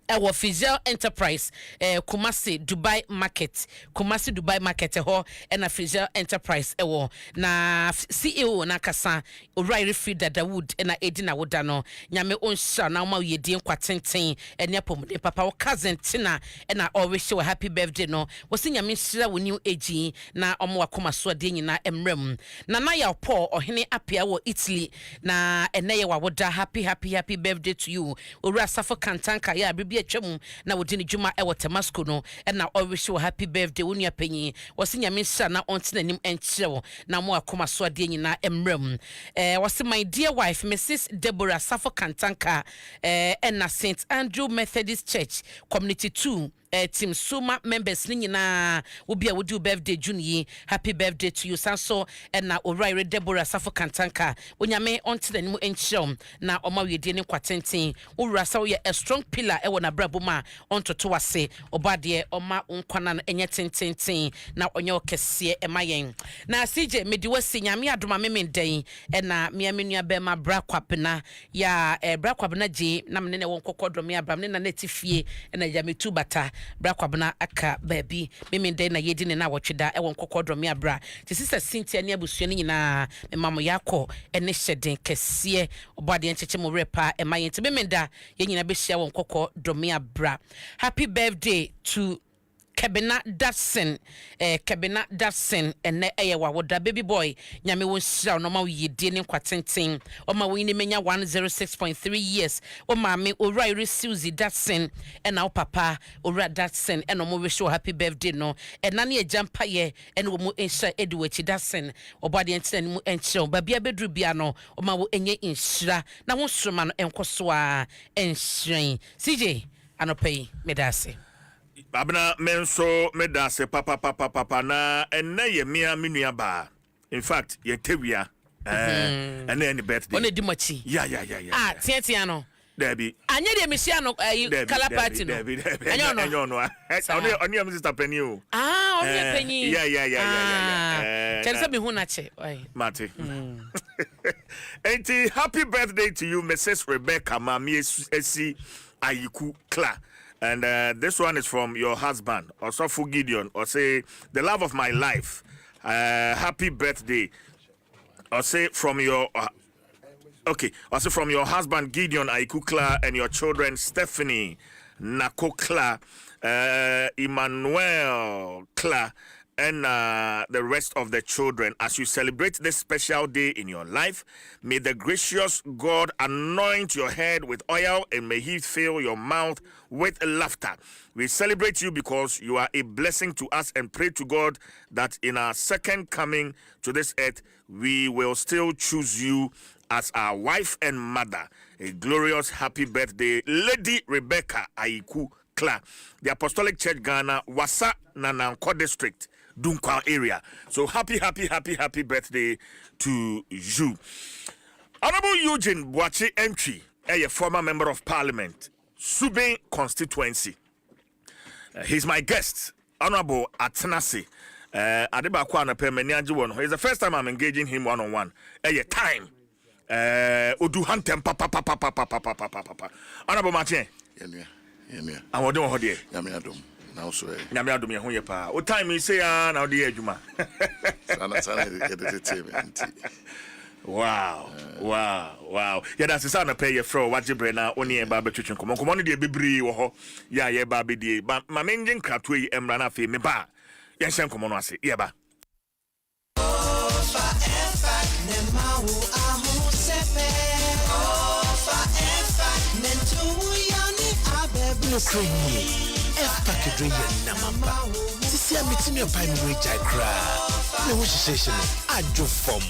Ewo Fizel Enterprise Kumasi Dubai Market ho na Fizel Enterprise ewo na CEO na kasa O'Reilly Frida Dawood na Edina Woda no nyame onsha na ma yedin kwatenten ene pomde papa wo cousin Tina na always show happy birthday no wo si nyame shira wo new age na omo akoma so de nyina emrem na na ya Paul ohene apia wo Italy na ene ye wa woda happy birthday to you Owura Safo Kantanka ya atwam na wodi ne dwuma e Damasco no na always show happy birthday wonu apanyi wose nyame sha na onte nanim enkyerɛ na mo akoma so ade nyina emrem wose my dear wife Mrs. Deborah Safo Kantanka na St. Andrew Methodist Church Community 2 Team Suma members ni nyina obi a wodi birthday June yi happy birthday to you sanso na O'Reilly Deborah Safo Kantanka onyame onte nanim enkyerɛ na oma wedi ne kwatenten Owura sa wo a strong pillar e wona braboma ontoto wase obade oma unkwana no enye tententen na onye okese emayen na CJ medi wasi nyame adoma memenden na miamenua be ma brakwapena ya brakwapena je na mene ne won kokodom ya bram ne na netifie na ya metu bata brakwapena aka baby memenden na yedi ne na wotweda e won kokodom ya bra ti sister Cynthia ne abusua ne nyina memamo yakɔ ene hyeden kese obade encheche mo repa emayen ti memenda ye nyina be hia won kokodom ya bra. Happy birthday to Kebina Datson ene eye wa woda baby boy nyame won hira no ma yedie ne kwatenten o ma woni menya 106.3 years o ma me O'Reilly Susie Datson ena o papa Owura Datson ena mo wish you happy birthday no ena ne ejampa ye ena wo mo ensha Edwachi Datson obade enten mu enche ba bia bedru bia no o ma wo enye inhira na wo sroma no enkoso a enhyen CJ anopai medase abna menso medase papa na enne ye mia menua ba in fact ye tewia enne any birthday one di machi ya tiatia no Debbie anya de mesia no kala party no anya no oni am sister penny o oni penny ya chense me hu na che mate enti happy birthday to you Mrs. Rebecca Mami Esi Ayiku Kla. And this one is from your husband, Osofu Gideon, or say, the love of my life. Happy birthday. Or say from your, also from your husband, Gideon Aikukla, and your children, Stephanie Nakokla, Emmanuel Kla, and the rest of the children. As you celebrate this special day in your life, may the gracious God anoint your head with oil and may he fill your mouth with laughter. We celebrate you because you are a blessing to us and pray to God that in our second coming to this earth, we will still choose you as our wife and mother. A glorious happy birthday, Lady Rebecca Aiku Kla, the Apostolic Church Ghana, Wasa Nananko District, Dunkwa area. So happy birthday to you. Honorable Eugene Boachi Entry, a former member of parliament, Subin constituency. He's my guest, Honorable Atenase. It's the first time I'm engaging him one-on-one. Time. Oduhantem papa. Honorable Martin. Yeah. I want to do it. Now so nyame adom ye ho ye pa o time say na o de adwuma Wow. Yeah, that's the sound of pay your fro. What you bring out only a baby chicken. Come on, the baby wo. Yeah, baby dear. But my main crap we run fe me ba. Yes, come on, I say, yeah, ba. Sisi amitimi opai mi jai kra. Me wo hihye ajo fom.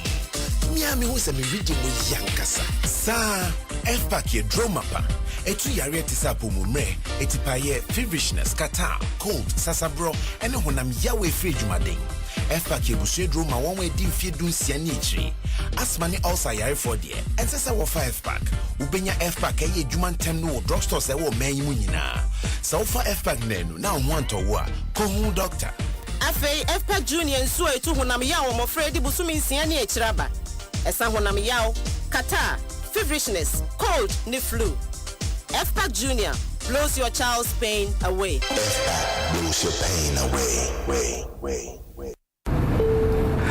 Miami wo se me ridi mo yankasa. Sa F-pack ye dromapa. Etu yare tisa pomumre, etipaye feverishness, kata, cold, sasabro, ene honam yawe free jumaden. F-pack ye busue droma wanwe di mfie dunsia ni ichiri. Asma ni also yare for die. Ensesa wo F-pack. Ubenya F-pack ye juman tem no drugstore se wo men yimu nyina. Sa ufa F-pack nenu na wanto wa. Kohun doctor. Afei F-pack junior nso etu honam yawo mo fredi busumi nsia ni echiraba. Esa honam yawo, kata, feverishness, cold, ni flu. F-pack Junior blows your child's pain away. F-pack blows your pain away.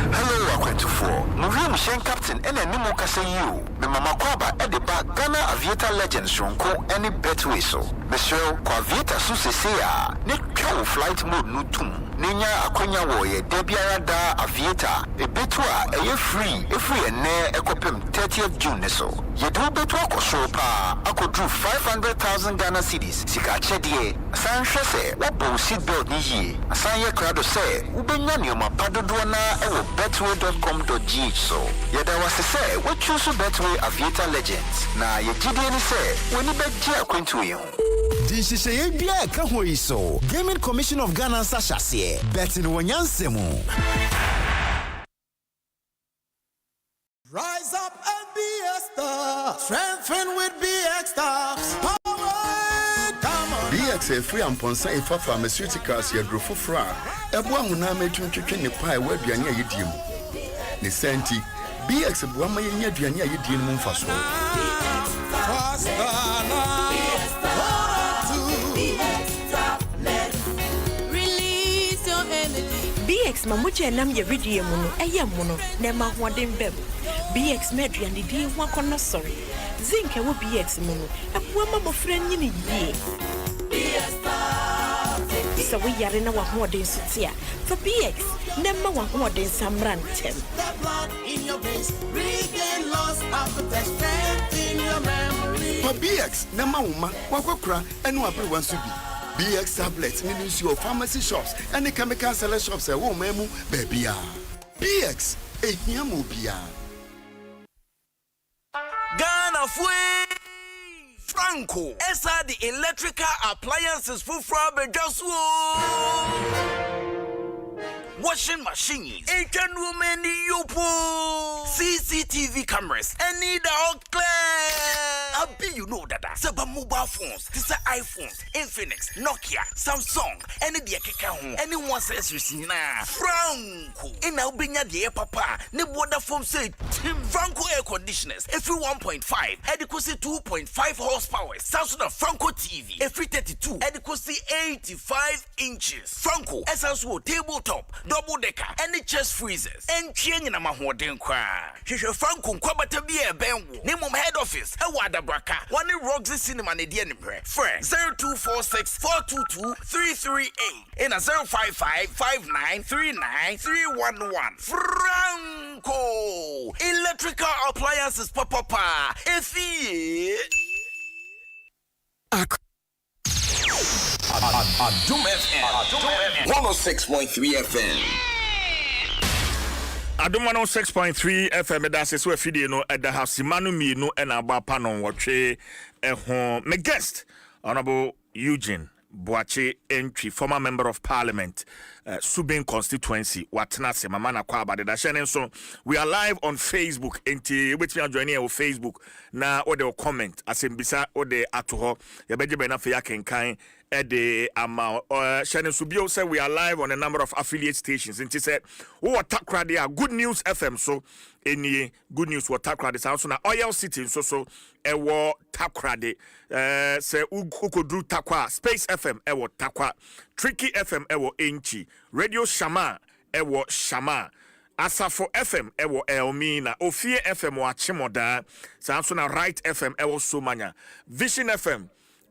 Hello, Aqua24. Movie Machine Captain and a Nemo Casayu. The Mama Kwaba at the back Ghana Aviator Legends Shonko any bet whistle. The show Quaviata Susesea. Nick Cow flight mode nutum. Ninya Aquanya Warrior Debiara da Aviator. A betua a free if we are near Equipim 30th June so. You do betua or so pa. I could do 500,000 Ghana cedis. Sika Chedie. San Shese. What bo seat belt ni ye. Asanya Crado say. Ubenya ma padoduana ewo betway.com.gh so. Yada was to say what choose Betway Aviator Legends. Na ye GDN say when you bet Jia Quintu you. This is a bia kaho iso. Gaming Commission of Ghana Sashase. Betting wanyansemu. Rise up and be a star. Strengthen with BX stars. BX free and ponsa ifa pharmaceuticals ya grofo fra. Ebua huna metwetwe ne pai wa aduane ayediem. Ne senti BX bua ma yenya aduane ayediem mu mfaso. Release your energy. BX mamuche nam ye ridie mu no eye mu no na ma hoden bem. BX meduane di ho akono sorry. Zinc e wo BX mu no ebua ma mofra nyini yie. So we are in our hoden sutia. For BX, never one hoden samran tem. In your veins, regain lost after the strength in your memory. For BX, Nama Uma, Wakokra, and Wabu Wansubi. BX tablets means your pharmacy shops and the chemical seller shops at Womemu, baby. BX, a Yamubia. Ghana Fui Franco. Esa the electrical appliances for Frabe Joshua. Washing machines, Asian women yopo, CCTV cameras, and need all clear. I be you know that. Seba mobile phones, this are iPhones, Infinix, Nokia, Samsung, any dia keka home, anyone says you see na Franco. In our binya the papa, ne water foam say Franco air conditioners, every 1.5, adequacy 2.5 horsepower, Samsung Franco TV, every 32, adequacy 85 inches. Franco, essential tabletop. Double decker, any chest freezers, and change in a mahoden cry. She shall Franco Quabata be a benwo. Name of head office, a wada braka, one in Roxy Cinema Nedian Pre. Friend 0246 422 338 in a 055 5939 311. Franco Electrical Appliances Papa. If he ADOM FM 106.3 FM. ADOM 106.3 FM. That's a sweet video no at the house. Manu mi no and aba panon watche my guest Honorable Eugene Boache Entry, former member of Parliament, Subin constituency. Watnase Mamana Kwaba de Dashen. So we are live on Facebook. Enti which we are joining on Facebook. Na or the comment as in bisa or the atoho. Yabeje bena fe yakenkan. Ede ama Shannon Subio said we are live on a number of affiliate stations. And she said, "Oh, Takra they are Good News FM." So any good news what Takra is also na Oil City so ewo Takra de say ukodru Takwa Space FM ewo Takwa Tricky FM ewo Enchi Radio Shama ewo Shama Asafo FM ewo Elmina, Ofie FM wa Chimoda, Samsona Right FM ewo Somanya, Vision FM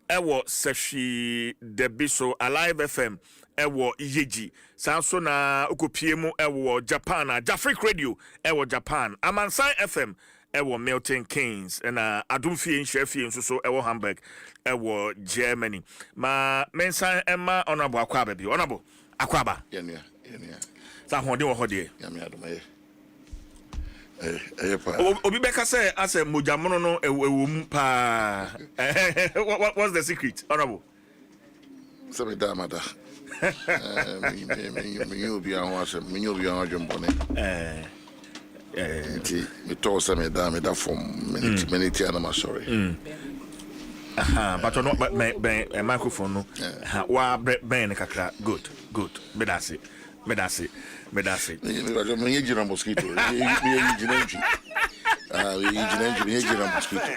ewo Seshi Debiso, Alive FM ewo Yeji, Samsona Ukupiemu ewo Japan, JafriQ Radio ewo Japan, Amansai FM ewo Milton Keynes, and ADOM JafriQ so ewo Hamburg ewo Germany. Ma mensa Emma Honorable Akwaba bi, Honorable Akwaba. Yeah. Sa hode wo hode. Yami adoma Obi beka say as a mojamono no ewum pa. What's the secret, Honorable? Sabe da mada. Me obi an wase, me obi an adwombone. Nti me to say me da from many tiana ma sorry. But no ben microphone no. Wa ben kakra. Good. Bedasi. Me gira mosquito. Me gira mosquito.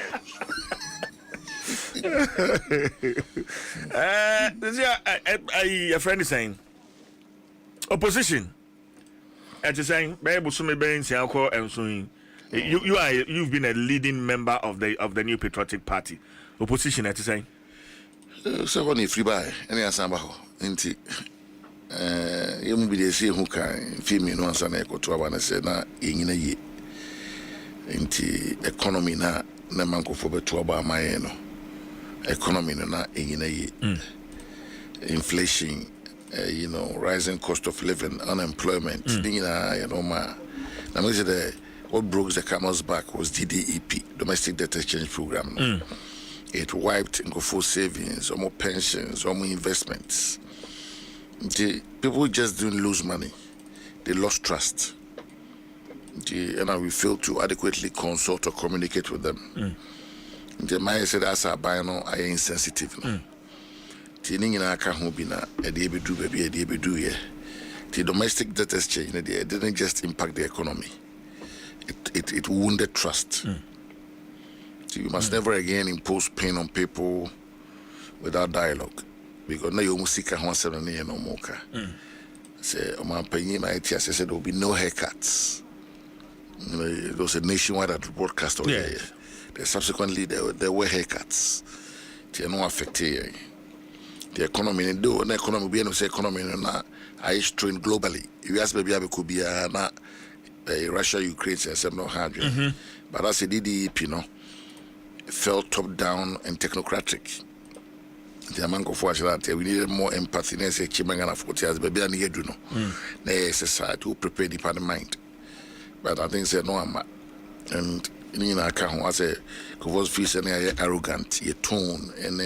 A friend is saying opposition. As you're saying, you've been a leading member of the New Patriotic Party. Opposition, as you're saying. So when you free by any asambaho, inti. You be the same who can feel me no answer na ekoto abana say na yenyina ye nti economy na mankofo beto aba amaye no economy no na yenyina ye inflation rising cost of living, unemployment dingina ma na me say the what broke the camel's back was DDEP, domestic debt exchange program. It wiped ngofo savings, more pensions, more investments. People just didn't lose money. They lost trust. And we failed to adequately consult or communicate with them. The Maya said, as a bino, I am insensitive. The domestic debt exchange it didn't just impact the economy. It wounded trust. You must never again impose pain on people without dialogue. Because now you must seek a no more. Say, my opinion, I said there will be no haircuts. There was a nationwide broadcast over there. Subsequently, there were haircuts. They are not affected. The economy, the economy, we say economy, I strain globally. You ask maybe I could be Russia, Ukraine, says no hard. But as a DDEP, felt top down and technocratic. The amount of watch that we needed more empathy. They say, "Chimangana 40 years, baby, I need to know." They society to prepare the mind. But I think say no, and I can't say because feels arrogant, your tone, and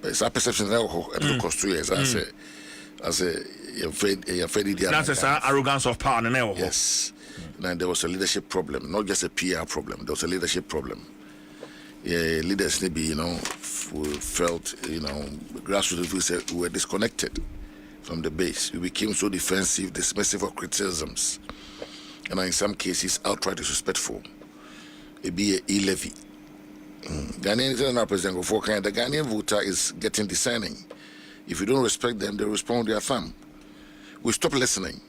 it's a perception that cost 2 years. I say, you're afraid. That's an arrogance of power, yes. And there was a leadership problem, not just a PR problem. There was a leadership problem. Leaders maybe felt grassroots we were disconnected from the base. We became so defensive, dismissive of criticisms, and in some cases outright disrespectful. It be a e-levy. Ghanaians are president for kind. The Ghanaian voter is getting discerning. If you don't respect them, they respond with their thumb. We stop listening.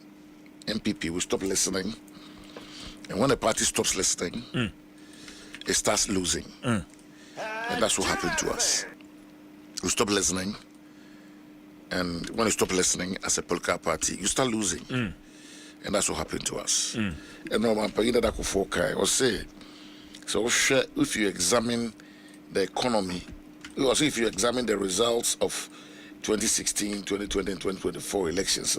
MPP, we stop listening, and when a party stops listening, it starts losing. And that's what happened to us. We stop listening, and when you stop listening as a political party, you start losing. And that's what happened to us. And now I'm paying that I say, so if you examine the economy, also if you examine the results of 2016, 2020, and 2024 elections,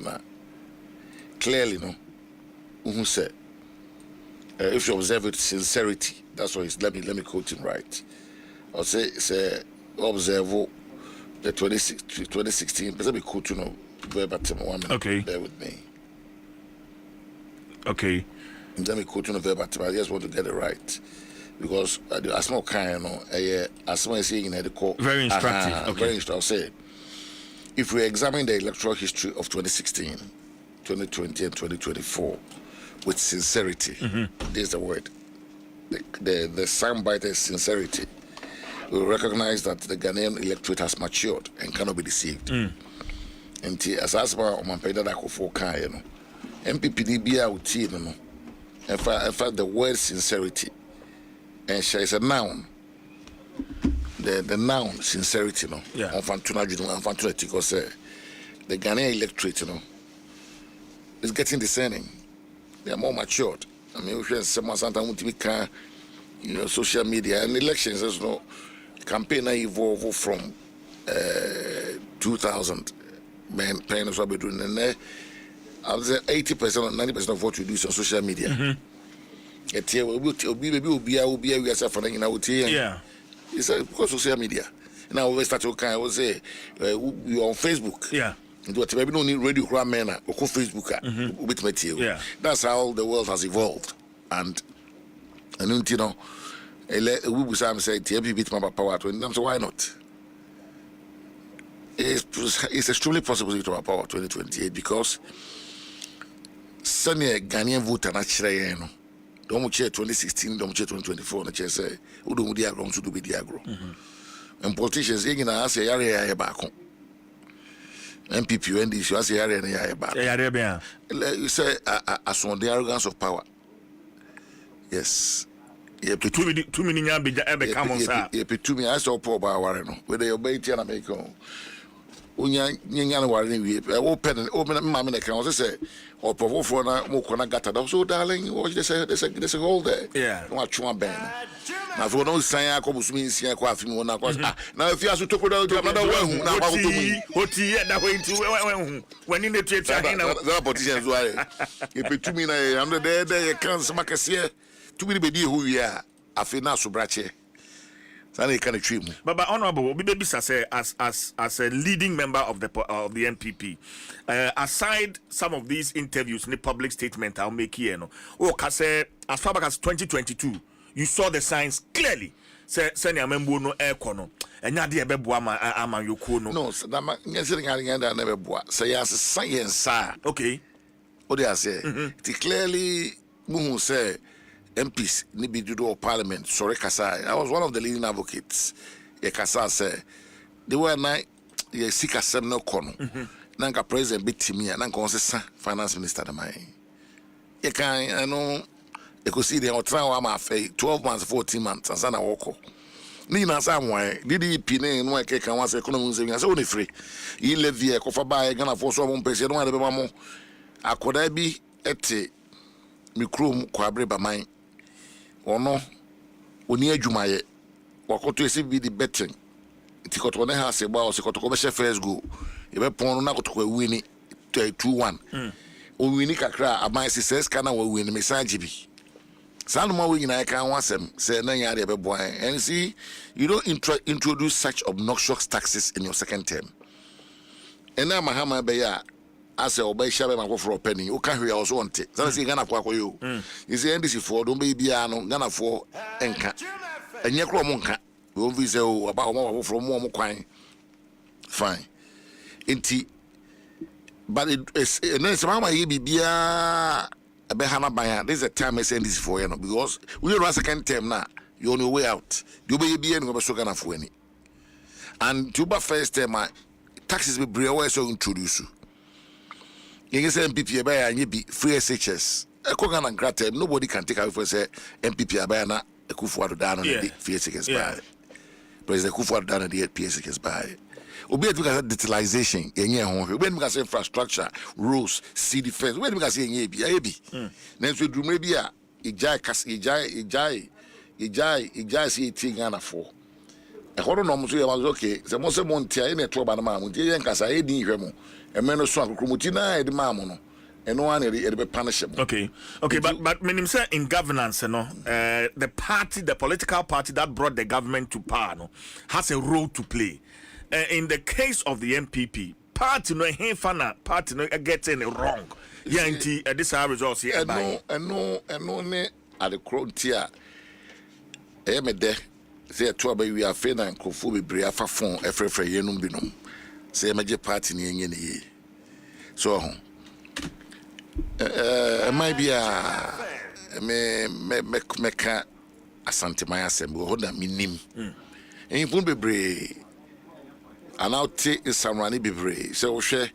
clearly, who said, if you observe it, sincerity. That's what let me quote him right. I'll say observe the 2016. Let me quote verbatim. 1 minute. Okay. Bear with me. Okay. Let me quote verbatim. I just want to get it right because as more kind, as more saying in the court. Very instructive. Okay. Very instructive. I'll say, if we examine the electoral history of 2016, 2020, and 2024 with sincerity, there's the word. The soundbite is sincerity. We recognize that the Ghanaian electorate has matured and cannot be deceived. And as Asma Omampeda Dakofo Kayano, MPP be out here, no. In fact, the word sincerity, and she is a noun. The noun sincerity, no. Yeah. Because the Ghanaian electorate, is getting discerning. They are more matured. I mean, we have someone sometimes social media and elections, as campaign evolve from 2000. Men paying us what we're doing, and I would say 80% or 90% of what we do is on social media. Yeah. It's because social media. Now we start to kind of say we on Facebook. Yeah. Maybe no need radio crowd men or Facebook. Yeah. That's how the world has evolved, and we will say TMP beat my power to them. So why not? It's extremely possible to have power 2028 because senior Ghanaian voter na chire no. Don't chair 2016, don't chair 2024. The chair say, "Who do we agree to do with the agro?" And politicians, you know, say area back. MPP and this, you say area back. Yeah. You say as on the arrogance of power. Yes. Too many young be come on, sir. To me, I saw poor power. Whether you're Baiti and America. Open mammy can say, or provoke for Mokona Gata. So, darling, watch this. There's a hole there. Yeah. Watch one band. Now, if you don't say I come to me, see a coffee. Now, if you have to talk about another one, what that way to when in the church, the politicians were. If you to me, I'm there, can't smack us here. To be the baby who we are, I feel now so brache. But honorable, baby say as a leading member of the MPP, aside some of these interviews in the public statement I'll make here, say as far back as 2022, you saw the signs clearly. Say senior member no air kono, and ya dear bebuama ama yokono. No, that never boa. Say as science, okay. What do I say? It clearly Muhu say. MPs need to do parliament. Sorry, Kasai. I was one of the leading advocates. Kasai said they were not seek a seminal corner. Nanka president beat me and Nanka finance minister. You can, I know, you could see the trial. I'm 12 months, 14 months, and Sana Woko. Nina somewhere, did he pin in one cake and once economy saving us only free. He live here, cover by, gonna force one person. Don't want to be more. I could be at me chrome, quabre by mine. Or no, when you Jumaye, or to be the betting. Tikotone has a boss, a commercial first go. If a pon not to win it 2-1. O Winnica cry, a my says, can I win Messiah GB? Some more win I can want them, say Nayari boy. And see, you don't introduce such obnoxious taxes in your second term. And now Mahama Beya. I say, obey Shabby and go for a penny. You can't hear also want it. So I say, Gana for you. You see, NDC for don't be piano, Gana for Enka. And Yakro Monka. We won't visit about more from more coin. Fine. Inti. But it's Mama Yibia a Behana Baya. This is a time I send this for you because we are a second term now. You're on your way out. You may be in so Gana for any. And Tuba first term, taxes will be always so introduce you. You say MPP by and you be free SHS. A Kogan and Gratem, nobody can take out for say MPP by na a Kufuado down on the free SHS by. President Kufuado down on the PSHS by. Obey because digitalization, when we can say infrastructure, rules, city defense, when we can say ABI. Next we do maybe a Ijai see Tingana for. A horror normal was okay. The most of Montia in a trouble, Mamma, Casa, Edi Remo. A man of Swamp, Kumutina, the Mamono, and no one be punishable. Okay, but meaning say in governance, the political party that brought the government to power, has a role to play. In the case of the MPP, party no party no getting it wrong. Yeah, indeed, this are results here. And no, at the frontier. There. Say a tour by we are fair and Kofu be Briafa phone, every Yenum Binum. Say a major party in ye. So, might be a meka Asante Maya Sembo, hold that minim. And you won't be brave. And I'll take some runny be brave. So, share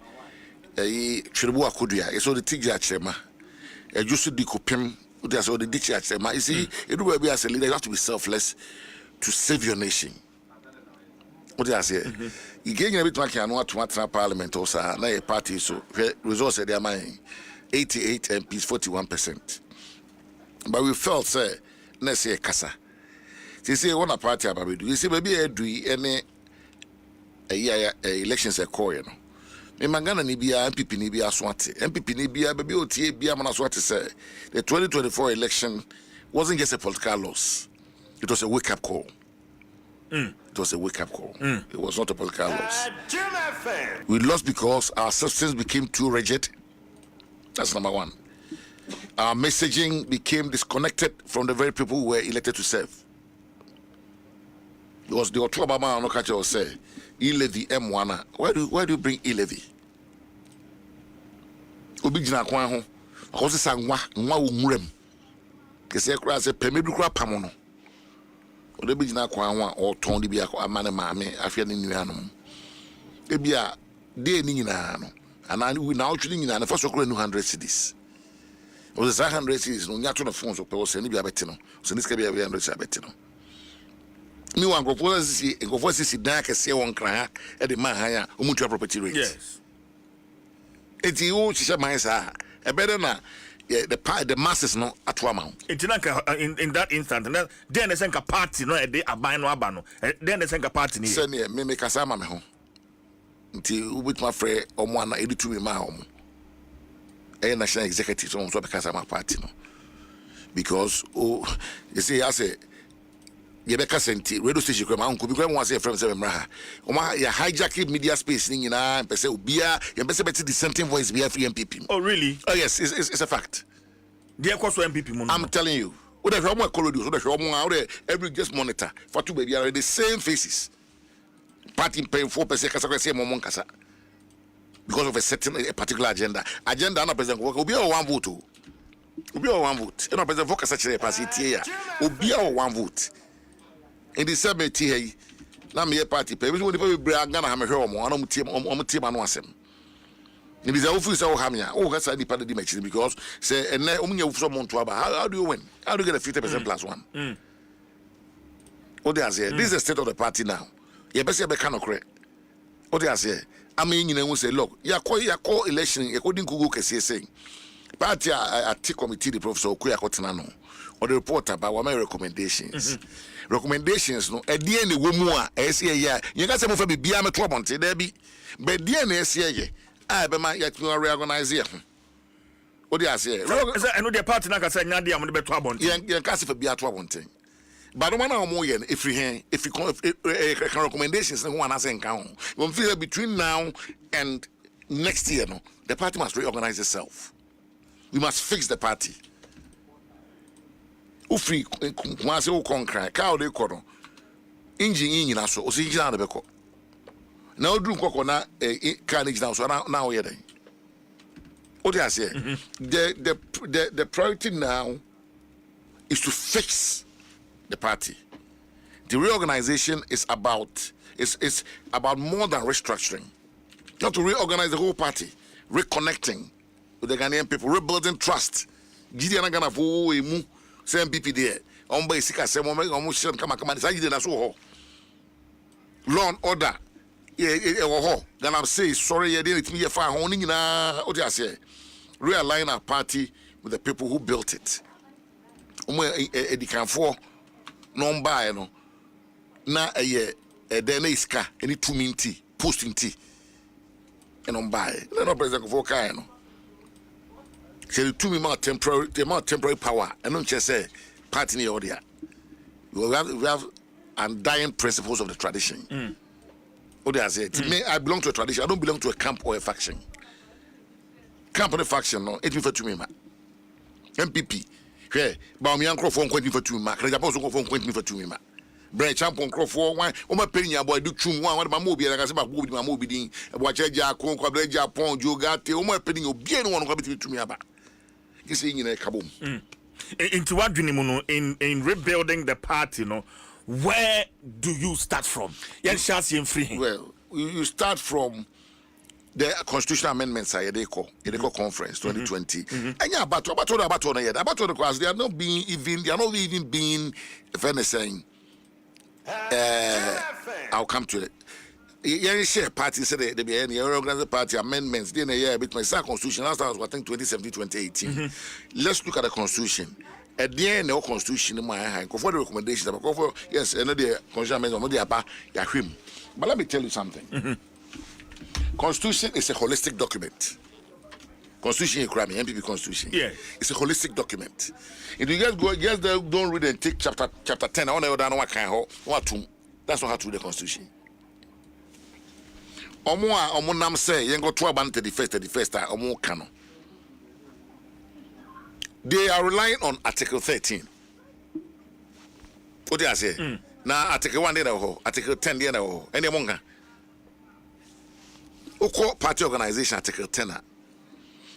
Tribu Akudia, so the Tigia Chema, a Jusu di Kupim, there's all the Dichia Chema. You see, it will be as a leader, you have to be selfless to save your nation. What do I say? You get a bit like I know to parliament also, now a party, so resources they are mine 88 MPs, 41%. But we felt, say, let's say, Casa. They say, one a party about you see, maybe I do any elections a call, you know. Mangana Nibia, MPP Nibia Swati, MPP Nibia, baby, OTA, Biamana Swati say the 2024 election wasn't just a political loss, it was a wake up call. It was a wake up call. It was not a political loss. We lost because our substance became too rigid. That's number one. Our messaging became disconnected from the very people who were elected to serve. Because the Otobama Anokacho say, E-levy M1. Why do you bring E-levy? Obijina Kwanho. Because Sangwa, Nwa Umrem. Kese Kra se Pemedukra Pamono. Obijina Kwanwa or Tony Biako Amane Mame, Afia Nianum. Ebia, de Ninano. And we now shooting in the first of 200 cities. Was the 100 cities, no natural phones of Pos and Biabetino. So this can be a 100 Sabetino. Me one go for see dark as one cry at the Mahaya, Umutua property rates. Yes. It's you, Shisha Maisa, a better na the masses no at one amount. It's in that instant, then the Senka party, no, a day a bino abano, then the Senka party. Send me make a sama home. Until with my friend on 182 in my home. A national executive on so because I'm a party. No. Because, you see, I say, Yebeka senti radio station kwa uncle because one say from seven raha oma ya hijacking media space ni nyina pese obia ya pese beti dissenting voice be free MPP. Oh really? Oh yes, it's a fact. Dey kwaso MPP mo. I'm telling you. We dey show colody so dey show every just monitor for two baby are the same faces. Party paying 4% kasa say mo kasa because of a certain a particular agenda na president obia one vote. Obia one vote. No president focus actually pass it here. Obia one vote. In the same tea, na me party pay. We want to be Ghana ha me hwe omo. Ana omo team anu asem. Ni bi say ofu say o ha me a. O ga say di party match because say ene omo nya ofu so monto aba. How do you win? How do you get a 50% plus one? What they are saying? This is the state of the party now. You best be can okre. What they are saying? I mean, you say, look, you call election according to Google saying. Party a committee the professor Okuya Kotinano or the report about what my recommendations. Recommendations no at the end the woman SCA you got some of a be am trouble there be but the SCA I be my yet reorganize here. What do I say? I know the party na say nya dey am be trouble. You can say be trouble thing. But the one I'm more if you recommendations no one has encounter. We feel between now and next year no the party must reorganize itself. We must fix the party. Ufri kwase o konkra ka o de kono engine nyina so o se engine na be ko na o dru kokko na ka na engine so na o ye den o de ase the priority now is to fix the party. The reorganization is about more than restructuring. Not to reorganize the whole party, reconnecting with the Ghanaian people, rebuilding trust. Gideon Ghana for emu same MPP there. Omba isika same omo kama ni saji na so ho. Law and order. Ho. Ghana say sorry ye dey me fa ho ni nyina o dey say. Realign our party with the people who built it. Omo edikanfo no buy no. Na eye den na iska any 2 minti posting tea. And on buy. No president for kai no. Say the 2 minute temporary power. I don't just say party in order. We have undying principles of the tradition. What do I say? To me, I belong to a tradition. I don't belong to a camp or a faction. Camp or a faction, no. It's for 2 minutes. MPP. Hey, but me uncle for 20 for 2 minutes. Can I also go for 20 for 2 minutes? Branch champion Crawford one. Oh my penny boy do chum one. My movie like I said, my movie ding. Watch a Japan, Japan, Jogate. Oh my penny, you be one come to me about. You see in a kaboom. Into what do you know in rebuilding the party? You know, where do you start from? Yes, free. Well, you start from the constitutional amendments are they call conference 2020. And yeah, about because they are not even being if anything. I'll come to it. Yeah, share party said they be any organized party amendments. Then a year bit my constitution. Last time was I think 2017, 2018. Let's look at the constitution. At the end, the constitution in my hand. For the recommendations, yes, another constitution amendment. But let me tell you something. Constitution is a holistic document. Constitution is crime, MPP Constitution. Yeah. It's a holistic document. If you guys don't read and take chapter 10, I want to know what to. That's not how to read the Constitution. Omo nam say you go 12 and 31st omo kano. They are relying on Article 13. What do I say? Now Article 1 there Article 10 there any monga. Oko party organization Article 10.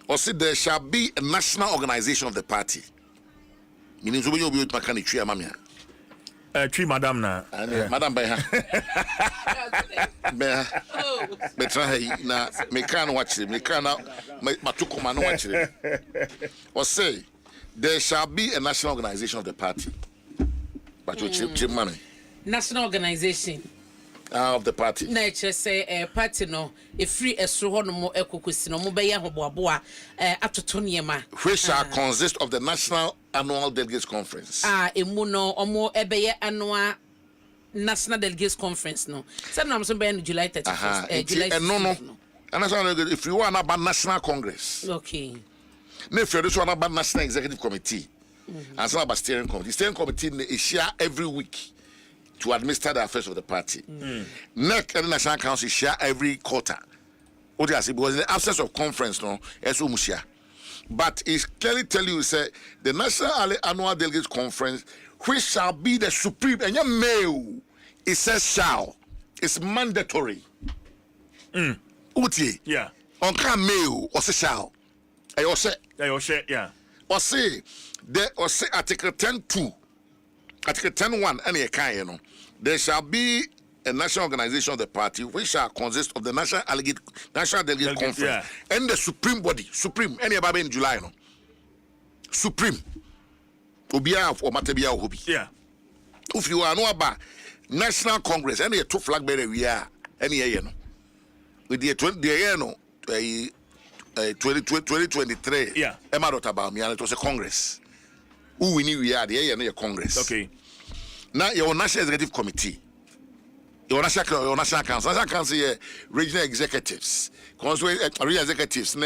Or say there shall be a national organization of the party. Meaning so you be with makani tree amamia. Tree madam na. Madam by her. Betra na me can watch it. Me can matuko man watch it. Or say there shall be a national organization of the party. But you cheap money. National organization. Of the party. Na say party no e free esro ho no mo ekokosi no mo be ye hoboaboa atoto niema which shall consist of the national annual delegates conference. Emu no omo ebe ye annual national delegates conference no. Say no am so be July 31st. July. No. And that's if you want about national congress. Okay. No, if you just want about national executive committee. And some about steering committee. Steering committee is share every week to administer the affairs of the party. NEC and the National Council share every quarter. What I say, because in the absence of conference, no, but it clearly tell you, say, the National Annual Delegates Conference, which shall be the supreme, and your mail, it says shall. It's mandatory. Uti. Yeah. On can mail, or say shall. I say. Yeah. Or say, Article 10.2. Article 10.1, any kind, no. There shall be a national organization of the party which shall consist of the national delegate conference and the supreme body, any about in July, no. Supreme. Obia or Matabia Hobi. Yeah. If you are no about National Congress, any two flag bearer we are, any year, no. With the year, no, 2023. Yeah. Emma wrote about me, and it was a Congress. Who we knew we are the year Congress. Okay. Now your National Executive Committee, your National Council, National Council, regional executives, regional executives,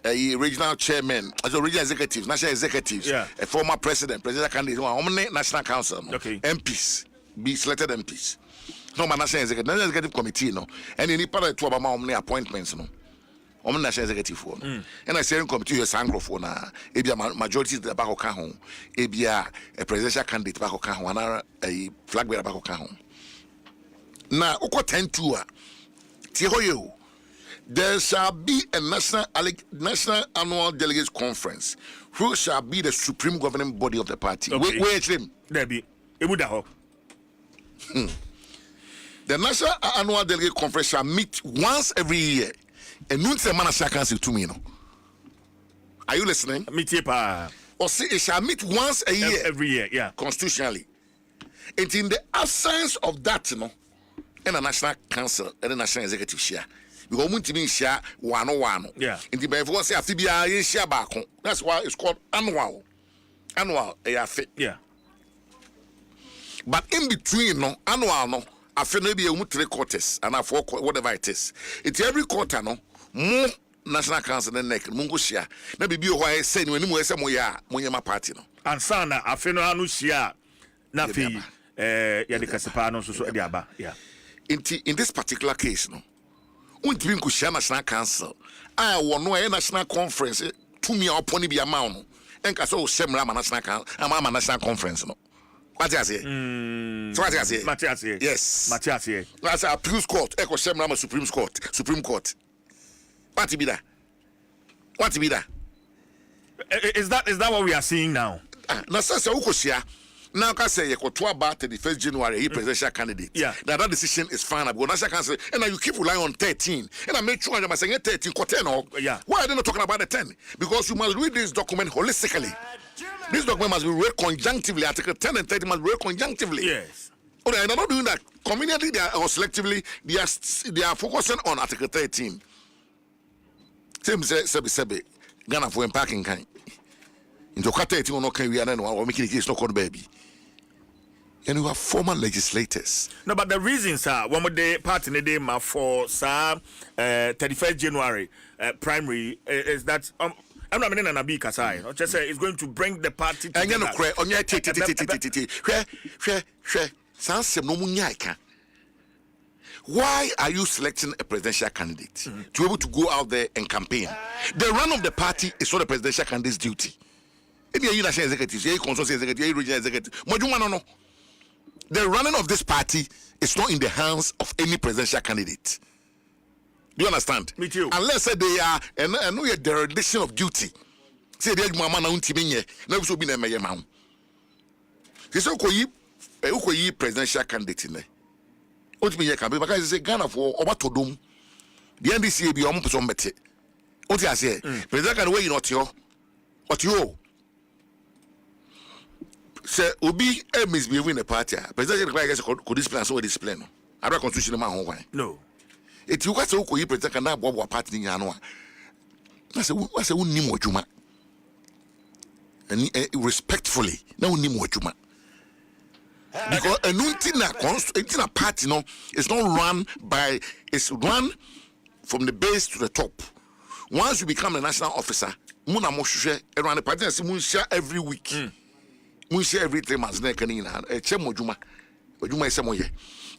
regional chairman, also regional executives, national executives, a former presidential candidate, National Council, MPs, be selected MPs. No, my National Executive Committee, no, and any part of two of my appointments, no. On national executive for and I say committee is anglo for na ebia majority the back of home ebia a presidential candidate back of home a flag bearer back of home na uko 10-2 ti hoyo there shall be a national annual delegates conference who shall be the supreme governing body of the party. Wait him there be ebuda ho the national annual delegate conference shall meet once every year. And noon say man shall cancel to me, no. Are you listening? Meet pa. Or say it shall meet once a year. Every year, yeah. Constitutionally. And in the absence of that, you know, in a national council and a national executive share. Because we to share 101. Yeah. In the before say after share back. That's why it's called annual. Annual, yeah. But in between, no, annual, no. I feel maybe 3 quarters and 4 whatever it is. It's every quarter, no. More National Council than neck, Mungo share. Maybe be why I say when you say Moya party, no. And Sana, I feel no share. Nafi, Yadikasapano, so Diaba, yeah. In this particular case, no. When you share National Council, I want no national conference to me upon the amount. And Casso Semra National Council, I'm a national conference, no. Matthias here. So Matthias here. Matthias here. Yes. Matthias here. That's a Appeals Court. Echo Semrama Supreme Court. What to be that? Is that what we are seeing now? Na sasa uko sia. Now, I say, you go about the 1st January, he presidential candidate. Yeah. Now, that decision is final. Because National Council, and now you keep relying on 13. And I make sure I'm saying 13, 10. Yeah. Why are they not talking about the 10? Because you must read this document holistically. This document must be read conjunctively. Article 10 and 30 must be read conjunctively. Yes. Okay, they're not doing that. Conveniently, or selectively, they are focusing on Article 13. Same say, Ghana for unpacking kind. Into Kata, you know, can we are making a case no called baby. And you have former legislators. No, but the reasons are one more day part in the day for 31st January primary is that I'm not meaning an Abi Kasai. Just say it's going to bring the party together. And you know, on your why are you selecting a presidential candidate to be able to go out there and campaign? The run of the party is not the presidential candidate's duty. You national executives, you consulting executive, you regional executive. The running of this party is not in the hands of any presidential candidate. Do you understand? Me too. Unless they are and know your dereliction of duty. Say they mama na untimenye, na so bi na meye ma. Say ukoyi presidential candidate ne. Otimenye campaign because say Ghana for obatodom. The NDC bi omo person mete. Oti ase president can wey not yo. But yo say obi misbehaving in the party. President require could discipline so discipline. Abra constitution ma ho wan. No. It you got to go president can now bobo party ni anu. I say unnim odwuma. And respectfully, na unnim odwuma. Because a Nuntina party no is not run by, it's run from the base to the top. Once you become a national officer, muna moshushe around the party and share every week. We share every 3 months. Nekanina, a chemojuma, ojuma is moye.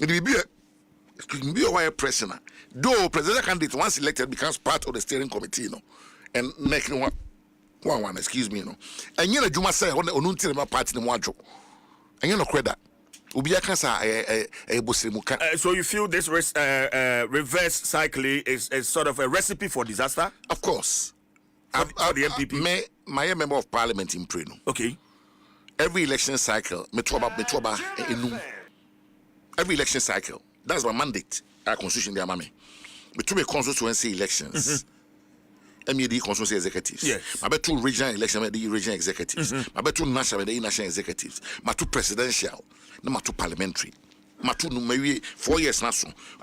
It will be a wire president. Though presidential candidate once elected becomes part of the steering committee, and making one, excuse me, And you know, Juma say on Nuntina party in Wajo. And you know, credit. So you feel this reverse cycling is sort of a recipe for disaster? Of course. For the MPP? My member of parliament in Preno. Okay. Every election cycle, every election cycle, that's my mandate. Our constitution, dear mammy. Between constituency elections. MED constituency executives. Yes. My bet 2 regional election, the regional executives. My bet 2 national, the national executives. My 2 presidential, my 2 parliamentary. My 2 maybe 4 years now.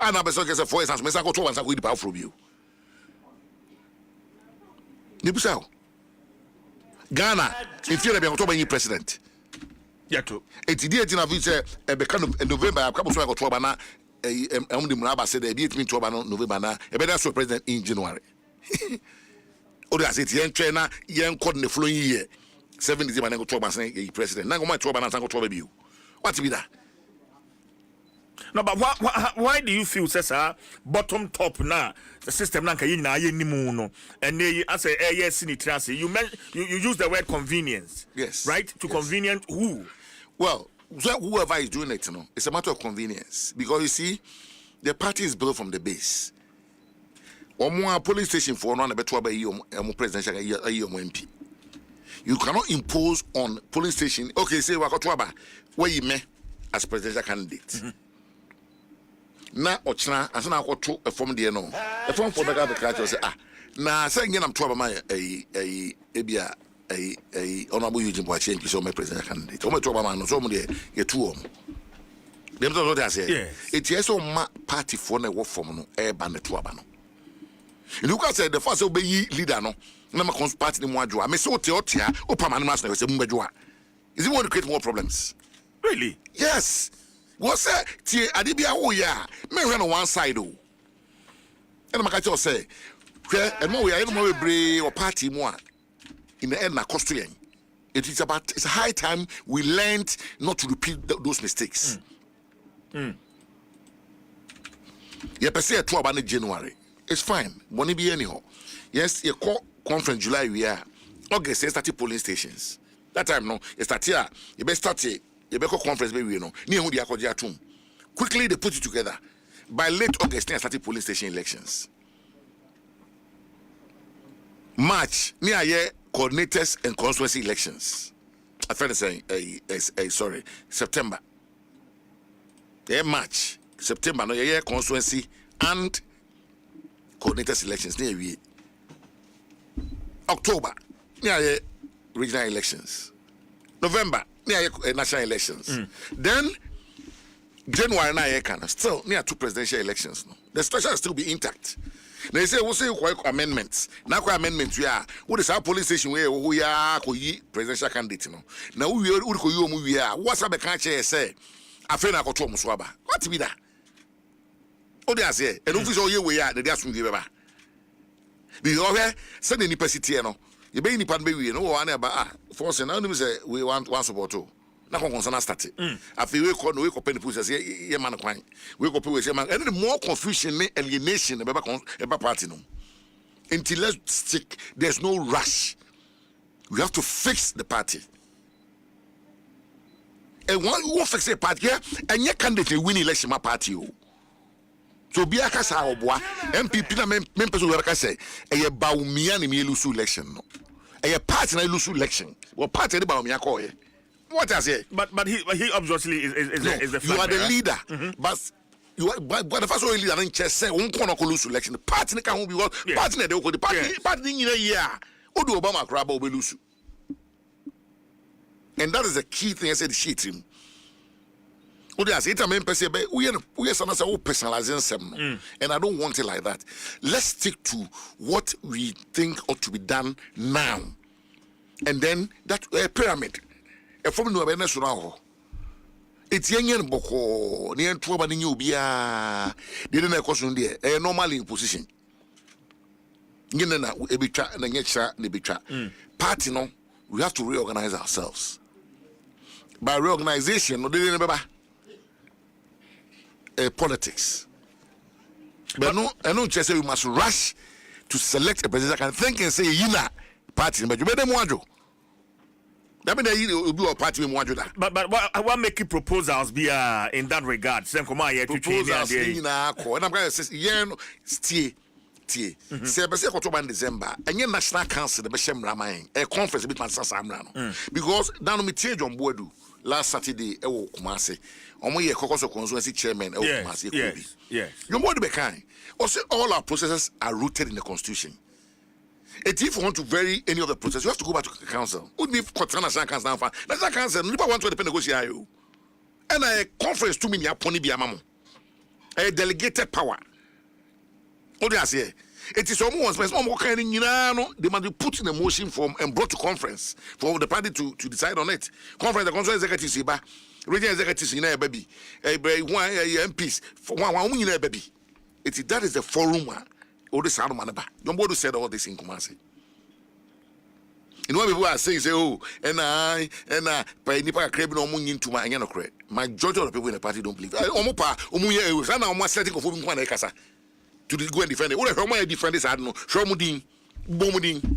I know better get 4 years now. I go to once I go the power from you. Nibusao. Ghana, if you're a October new president. Yeah, too. It's the 18th of November. I've come to October now. I'm the Muraba said the 18th of November now. A better president in January. Or as it young trainer, young caught in the following year. 70 man go to saying president. Now go my trouble and go to you. What's be that? No, but why do you feel, sir, bottom top now? The system now can you and they as a yes in it. You use the word convenience. Yes. Right? To convenient who? Well, whoever is doing it, it's a matter of convenience. Because you see, the party is built from the base. Or more police station for one better by presidential MP. You cannot impose on police station. Okay, say Wakotwaba, where you may as presidential candidate. Na ochna asana akoto a form de no. A form for the culture say na say ngena mtoba ma ebia honorable Eugene Boache nki so my presidential candidate. O metoba ma no so mo de ye two om. Dem to what I say. It is so ma party for na work form no e ba na toba no. You can say the first obey leader no na ma cons party ni mo adwo. I me say otia o permanent na say mbadwo. Is it want to create more problems? Really? Yes. What say? Tie adibia wo ya. Me run on one side o. And I can say, and more we are no bebre or party more in the end na cost yen. It's high time we learned not to repeat those mistakes. You per se 2 January. It's fine. Money be anyhow. Yes, you call conference July we are. August they started polling stations. That time no, you start here. You best start here. You better conference baby, you know. Quickly they put it together. By late August, they started polling station elections. March, near year coordinators and constituency elections. I felt saying sorry, September. Yeah, March, September, no, yeah, constituency and coordinated elections near we. October, near regional elections. November, near national elections. Then January na can still near 2 presidential elections. No, the structure will still be intact. Now you say we say amendments. Now amendments we are. What is our police station where we are presidential candidate? No. Now we are. What's up? Can't say. I feel like I got to what be that? Oh, they say. And official year we are. The day soon give back. Because send any person no. You be any pan baby no one about force now. Say we want one support too. Na concern start afi we ko pen push say ye man kwan we ko pe man and the more confusion and alienation eba party no until let's stick. There's no rush. We have to fix the party, and one fix a party and your candidate win election my party so be akasa oboa MPP na members we ka say e ba umia na me lose election no e party na lose election what party dey ba umia call ye. What I say? But he obviously is the you are the leader, but you are but the first leader in chess say one corner lose election. The party can be what party they go the party in a year. Odu Obama crab will lose. And that is the key thing I said shit him. Odu I say it main person we are some personalizing some and I don't want it like that. Let's stick to what we think ought to be done now. And then that pyramid. From no awareness now. It's young boko near trouble in you be didn't a question there a normally in position. Yinna ebitra and yetcha nebitra. Party no, we have to reorganize ourselves. By reorganization, no didn't remember politics. But no, I don't just say we must rush to select a president. I can think and say yina party, but you better want that mean you do a party we want to that. But what make you proposals be in that regard? Same come here to change and I'm going to say stay. Say be say October and December and your national council the Beshem Ramain a conference bit man Samrano. Because down me change on board last Saturday Kumasi. Omo ye Kokoso constituency chairman Kumasi. Yes. You more be kind. Also all our processes are rooted in the constitution. If you want to vary any of the process, you have to go back to the council. Would be national council now. National council, you want to negotiate you. And a conference to me, Yaponi Biamamo. A delegated power. What do I say? It is almost more kind of they must be put in a motion form and brought to conference for the party to decide on it. Conference, the council executive, regional executives in a baby, a MPs for one in a baby. That is the forum. All this Manaba. Don't bother said all this in Kumasi. You know, people are saying, oh, and I, by Nipa Crabin or Moon into my Yanocre. Majority of the people in the party don't believe. Omopa, Omuya, was now setting of one Casa to go and defend it. What if I defend this? I don't know. Shomudin, Bomudin.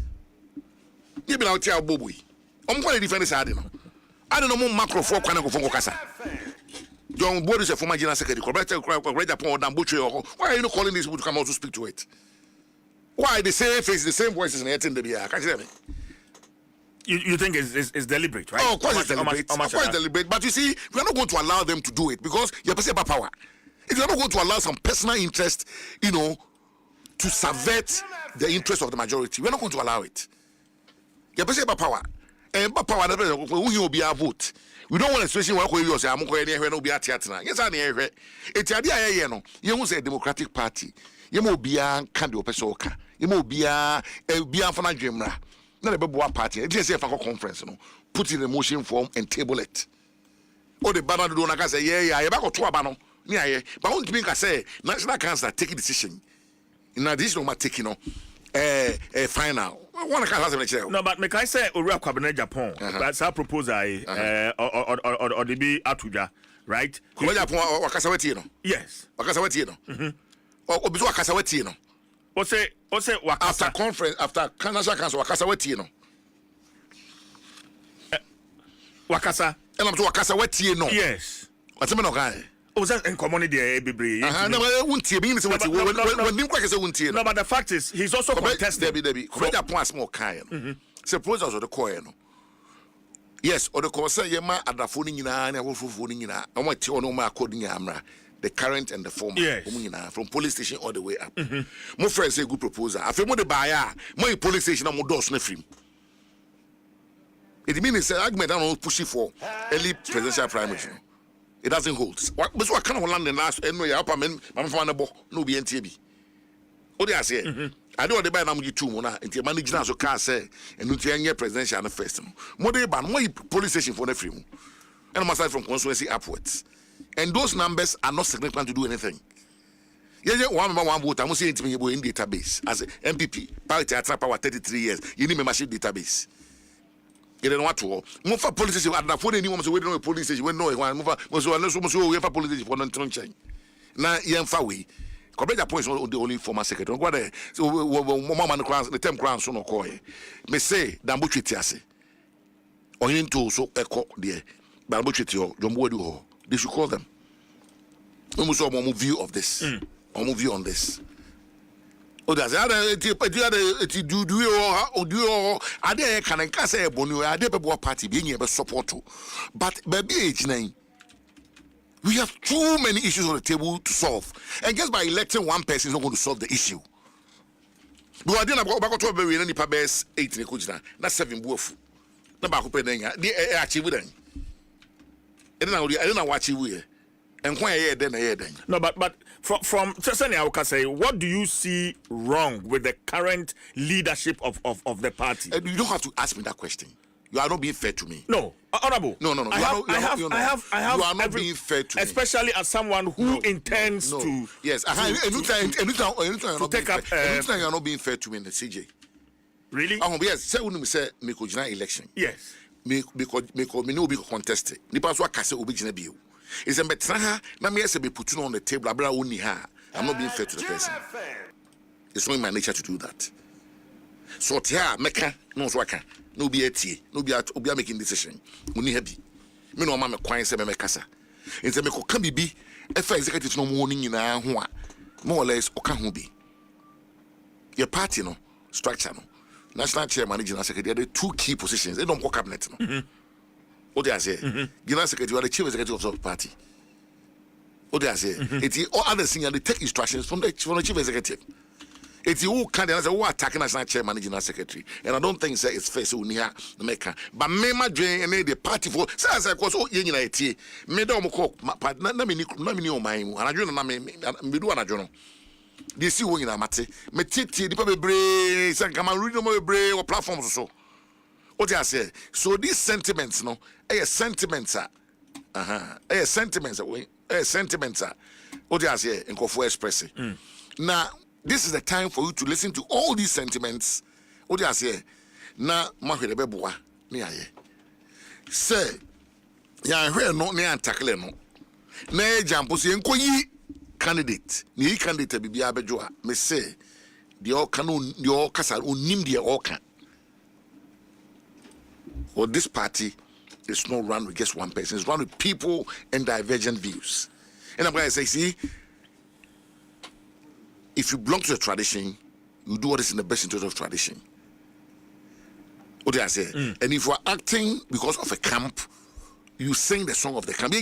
You been out here, Bobby. I'm going to defend this. I don't know more macro for Kanako Casa. John Boyd is a former general secretary. Why are you not calling these people to come out to speak to it? Why the same face, the same voices, and in the beer? Can't you tell me? You think it's deliberate, right? Oh, of course it's deliberate. Of course it's deliberate. But you see, we are not going to allow them to do it because you're passing about power. If you're not going to allow some personal interest, to subvert the interest of the majority, we're not going to allow it. You're passing about power. And power, who will be our vote. We don't want a situation where you say, I'm going to be a theatre. Yes, I know. It's the idea, you say Democratic Party. You will be a candidate Pesoka. You will be a Fana Jimra. Not a Babu party. It's just a conference, put in a motion form and table it. Or the banner do not say, yeah, you're back to a banner. Yeah, but only think I say, national council take a decision. In addition, to taking a final. No, but make I say Ura Cabinet Japan. That's our proposal. Or the be Atuja, right? Yes. Or Wakasawetino. Or say after conference, after National Council, Wakasawetino. Wakasa. And I'm to Wakasawetino. Yes. What's the guy? Oh, that's in community, baby. No, but the fact is, he's also contesting. Debbie, small kind. Suppose also the coin. Yes, or the concern yema adafoni nyina na wofofoni nyina. Omo ti ono ma according amra. The current and the former. Yes. From police station all the way up. Mo friend say good proposal. Afi mo de buyer, mo police station na mo doors na free. It means argument don't push it for early presidential primary. It doesn't hold. What so I can't land the last no ya upper men no be NTB. What they say? I don't the buy na mo two mo na nti manage na so car say and nti anye presidential na first. Mo dey ban mo police station for na free mo. And I'm aside from constituency upwards. And those numbers are not significant to do anything. Yeah, one vote. I'm saying to me in database as a MPP. Party attract power 33 years. You need membership database. You don't want to. Move for police station. At phone anyone so we don't know police station. We know one. Move for unless we for police station for non change. Now you far away. Complete point is the only former secretary. Go there. So mama the term crown so no call. Me say dambu twetiase. Oyin to so eko there. Dambu twetio. Jombo do ho. They should call them. We must have a view of this. A view on this. Oh, that's do you are there? Can I say a bonu? Are there people party being able to support to? But baby age 9, we have too many issues on the table to solve, and just by electing one person is not going to solve the issue. But I didn't about to be any pabes 8 in the that's 7 wolf. The back open they achieve it. I don't know what you will. And why then. No, but from Chesani Auka say, what do you see wrong with the current leadership of the party? You don't have to ask me that question. You are not being fair to me. No, honorable. No. I have. You are not being fair to me. Especially as someone who intends to. Yes, anytime take up. Anytime you are not being fair to me in the CJ. Really? Yes. Say when we say me election. Yes. Because me no be contested. Nipa so akase obi gina bio. Is a betra na me say be put on the table abra woni ha. I'm not being fair to the person. It's not in my nature to do that. So tia meka no so aka. No be etie. No be obi making decision. Muni happy. Me no ma me kwan say me kasa. Nse me ko ka bibi e fa executive no mo ni nyina ho a. More or less o ka ho bi. Your party no structure no. National chairman, general secretary, there are 2 key positions. They don't go cabinet. No? What they say? General secretary, are the chief executive of the party. What they say? It's all other senior. They take instructions from the chief executive. It's who can who attacking national chairman, general secretary, and I don't think say it's fair. So near the maker, but me ma join and the party for. Say as I cause oh you know it. Me don't call partner. Na me ni o my. And I join na me do an adjourn. They see when you are mate. Me titi the people brave. Say come and read no brave or platforms so. What I say? So these sentiments, no, sentiments are, sentiments are, sentiments are. What I say? In Kofu express it. Now this is the time for you to listen to all these sentiments. What I say? Now, mahwe be boa ni aye. Say, ya hwe no ne antakle no. Na jampo se enkoyi candidate ni candidate bibia abejo a me say the all canon the all kasa onim the all can. Well, this party is not run with just one person, it's run with people and divergent views. And I'm going to say, see, if you belong to the tradition, you do what is in the best interest of tradition. What do I say? And if you are acting because of a camp, you sing the song of the camp.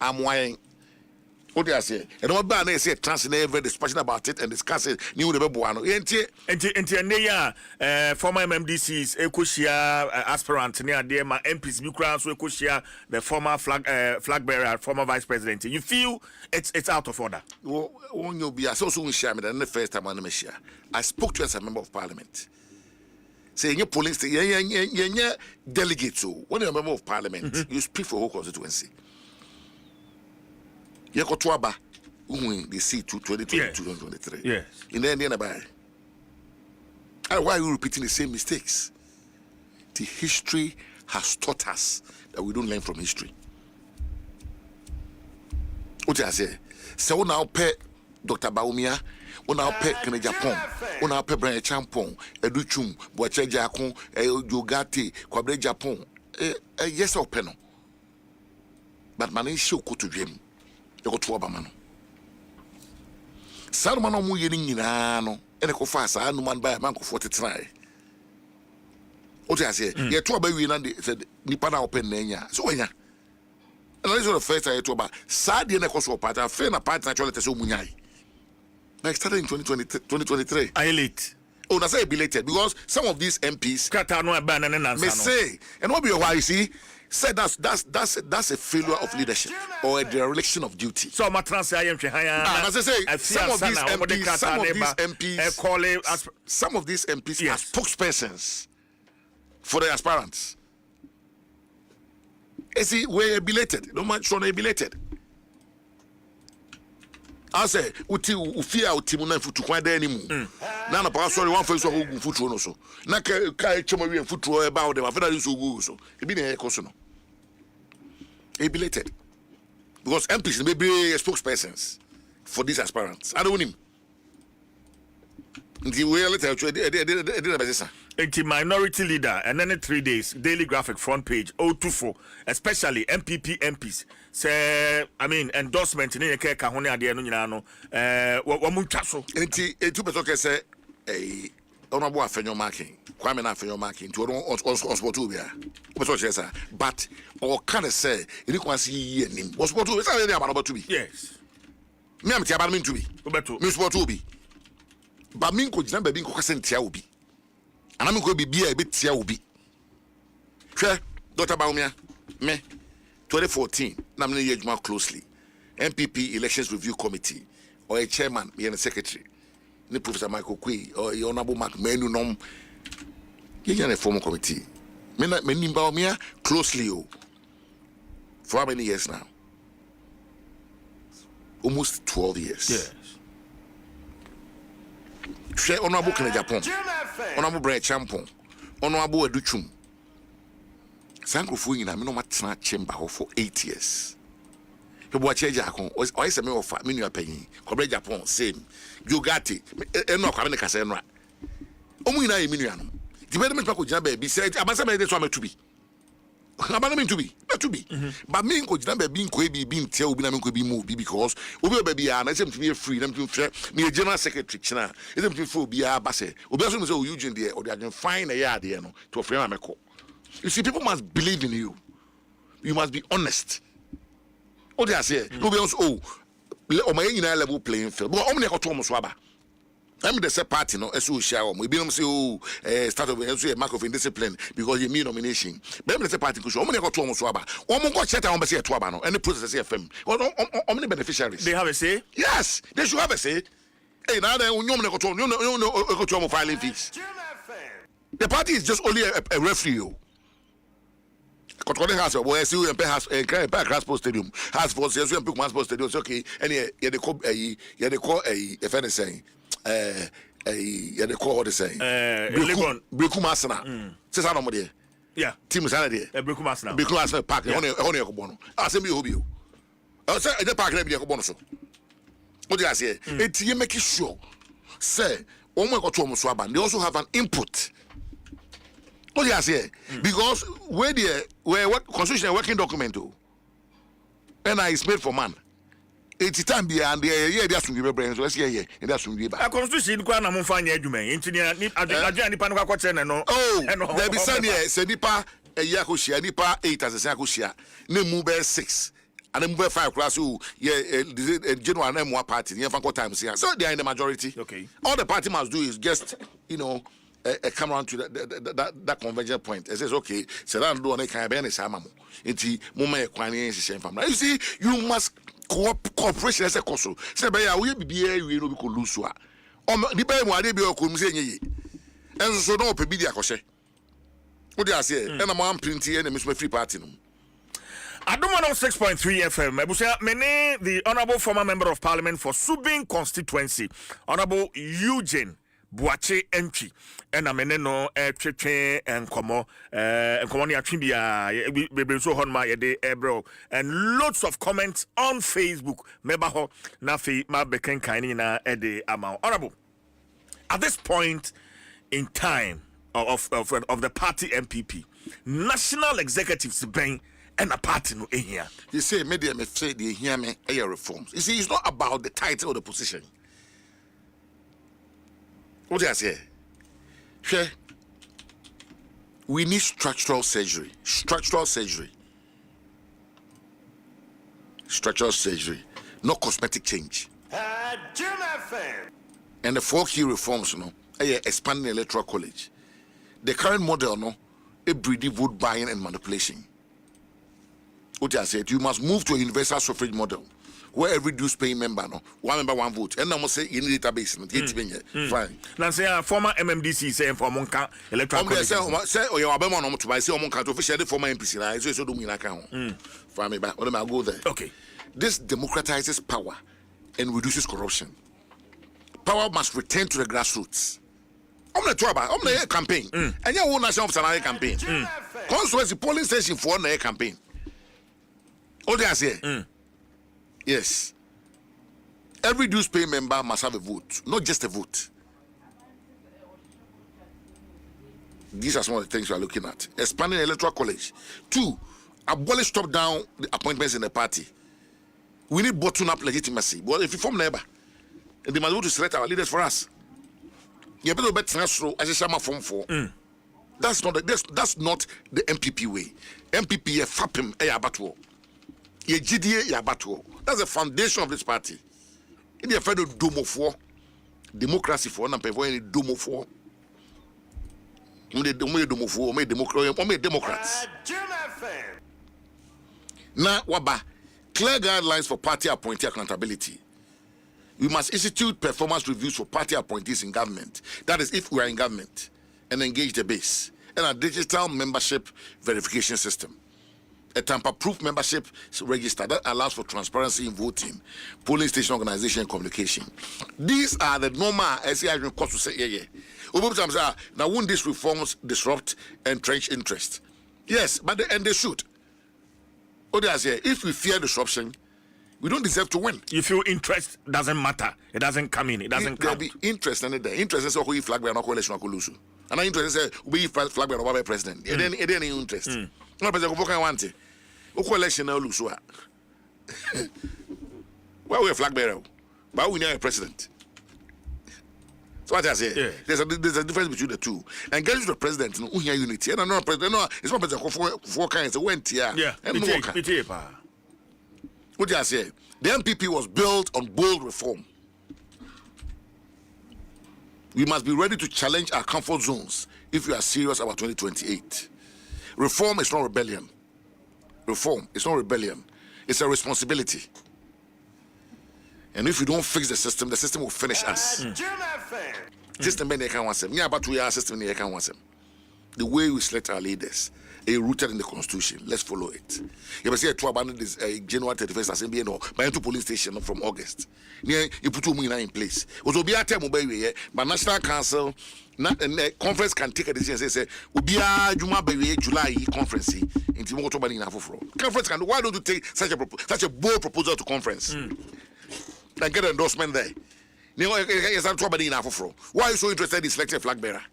I'm whining. What do I say? And all bad they say transfer discussion about it and discuss it. New the Bebuano. Former MMDCs, Ekoshia aspirant near Dema MPs, Bukran, so Ekoshia, the former flag bearer, former vice president. You feel it's out of order? Well, when you be so share me the first time on the share. I spoke to you as a member of parliament. Saying your police, yeah, delegate to when you're a member of parliament, you speak for whole constituency. Yekotuaba, they see 2022-2023. Yes. In the end, why are you repeating the same mistakes? The history has taught us that we don't learn from history. What I say? So now pay Dr. Baumia, now pay Kene Japan, now pay Brian Champon, Educhum, Boache Jakon, Yogati, Kwabre Japan. Yes, or penal. But man is show to dream. You go to Obama. Salmano mu yeni nyina no ene ko fa sa anu man ba man ko 43. What I say, yeah, 2 about we said Nipana open Nanya. So when ya. And this was the first I told about Sadi and a cost of part. I feel a part naturally to so munyai. I started in 2023. I late. Oh, that's belated because some of these MPs may say, and what be why you see, said that's a failure of leadership or a dereliction of duty. So my transfer as I say, some of these MPs are spokespersons for the aspirants. You see, we're belated. No man should be belated. I say, Ufia Utimuna Futuquan anymore. Nana Pastor, one face of Futu so. Naka Chamari and Futu about them. I've heard so. It been a cosono. He belated. Because MPs may be spokespersons for these aspirants. I don't want him. The minority leader and then 3 days daily graphic front page 024 especially MPP MPs say endorsement in the kahone ade no nyina no wamuntwa so enti etu beto say honorable afenyo marking kwame na afenyo marking to on sport bia beto say but or can say iri kwasi yi anim was sport be say dey about to be yes me am ti about me to be beto me sport be ba min ko gina ba bi ko sentia obi ana min ko bibia e betia obi hwe Dr. Baumia me 2014 na me ye adwuma closely MPP Elections Review Committee or a chairman me and a secretary ni Professor Michael Kwe or honorable Mark Menu nom ye a formal committee me nim Baumia closely for how many years now? Almost 12 years. Yes. Share honorable Kene Japan, honorable Brian Champon, honorable Educhum. Sanko Fuin, I'm not chamber for 8 years. You watch a jackon, or I say, me of minimum paying, Cobre Japan, same. You got it, and no Cabana Cassandra. Omina Emiliano. Development Paco Jambe, said, I must have made this one to be. I'm to be, not to be. But me could never being tell me could be moved because we baby and I seem to be a freedom to share me a general secretary. Isn't to be a basse. Obeson so Eugene there or they can find a yard to a frame. You see, people must believe in you. You must be honest. Oh, they are saying, no, be also, my level playing field. But only a Thomas Waba. I'm the same party, no, as we share. We be say, start of a mark of indiscipline because you mean nomination. But I'm the party, because only got Thomas Waba. One more got on Bessia Twabano and the process of FM. Well, only beneficiaries. They have a say? Yes, they should have a say. Hey, now they no filing fees. The party is just only a referee. Controlling has a boy, you and has a Graspo Stadium, has for sales and Pukman Sports Stadium. Okay, and they call a if anything. They call what they say. Brekumasana. Says I don't know. Yeah. Team is out there. Brekumasana. Brekumasana Park. Only a bono. Assembly Hobio. I say the park. Let me go bonus. What do I say? It's you make it sure. Say, oh my God, Swaba. They also have an input. What do I say? Because where what constitution working document to, and is made for man. It's time behind the year that's to give brains. Let's hear and that's to give a constitution. Quana Mufanya, engineer, Nipanuka Quaten, no. Oh, there be Sunday, Senipa, a Yakushia, Nipa 8 as a Sakushia, Nemube 6, and then move 5 class who, general and more party, near Fanco times here. So they are in the majority. Okay. All the party must do is just, come around to that convergence point. It says, okay, so that do on a kind of any Samamu. It's moment equine from. You see, you must. Cooperation as a consul. Say, by we be a we will lose. The bay one day be a community. And so no be a coshe. What do I say? And I'm on printing and Miss Free Party. I don't want 6.3 FM. Ebusia Mene, the Honorable former Member of Parliament for Subin constituency, Honorable Eugene Boache entry and amene no twetwe enkomo ni atwibia be so hon ma yede ebro and lots of comments on Facebook meba ho na fe ma bekenkan ni na ede amount. Honorable, at this point in time of the party MPP, national executives ben and a party no here. You say media me say they hear me reforms. You see, it's not about the title or the position. What do I say? Sure. we need structural surgery. Structural surgery. Structural surgery. No cosmetic change. And the 4 key reforms, expanding the electoral college. The current model, it breeds vote buying and manipulation. What I said, you must move to a universal suffrage model where every dues paying member, one member, one vote. And I'm say in the database, fine. Now say former MMDC say for Monka electoral college. Say or you are to buy say Monka to officially former MPC. I so do me like fine me back. I'll go there. Okay. This democratizes power and reduces corruption. Power must return to the grassroots. I'm the campaign. And your own national officer campaign. Constituency polling station for the campaign. All they say. Yes. Every dues paying member must have a vote, not just a vote. These are some of the things we are looking at. Expanding the electoral college. 2, abolish top-down appointments in the party. We need bottom-up legitimacy. But if you form neighbor, they must go to select our leaders for us. You better bet transfer as a Shama form 4. That's not the MPP way. MPP FAPM abatuo. Ye GDA abatuo. That's the foundation of this party. In the federal domo for democracy for na pevo any domo for. Made Democrats. Now waba clear guidelines for party appointee accountability. We must institute performance reviews for party appointees in government. That is, if we are in government, and engage the base. And a digital membership verification system. A tamper-proof membership register that allows for transparency in voting, polling station organization, and communication. These are the normal, as I cost to say, now won't these reforms disrupt entrenched interest? Yes, but and they should. What they say, if we fear disruption, we don't deserve to win. You feel interest doesn't matter. It doesn't come in. It doesn't count. There'll be interest in it. Interest is who flag by no coalition or lose. And interest is we flag by no president. It ain't any interest. No president go want it. O coalition now lose. Why we flag bearer? But we need a president. So what I say, there's a difference between the two. And getting to the president, no unity. And no president, no, it's not president for kinds of went here. Yeah, and what I say, the MPP was built on bold reform. We must be ready to challenge our comfort zones if we are serious about 2028. Reform is not rebellion. Reform is not rebellion. It's a responsibility. And if we don't fix the system will finish us. System they can want them. Yeah, but we are system they can want them. The way we select our leaders is rooted in the constitution. Let's follow it. You must say to abandon this January 31st assembly by into police station from August. You put two in place. Also be a time but National Council conference can take a decision say Ubia Juma July conference in Timoto Bani Conference can why don't you take such a bold proposal to conference? And get an endorsement there. Why are you so interested in selecting a flag bearer?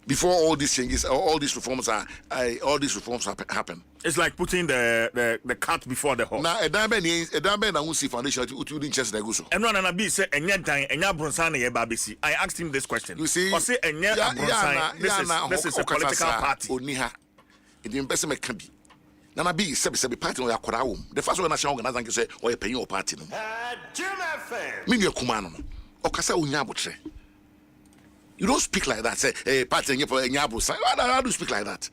Before all these changes, all these reforms happen. It's like putting the cart before the horse. Now, a diamond and see foundation to the chest de guso. And one be say enya bronsan ye babisi. I asked him this question. You see, or say enya bronsan. This is a political party. Oniha. It invest me can be. Nana be sebi party no yakora wo. The first one national organizer say o ye penyin o party no. Me nua kuma no. Okasa onya abotre. You don't speak like that. Say, hey, party enya how do you speak like that?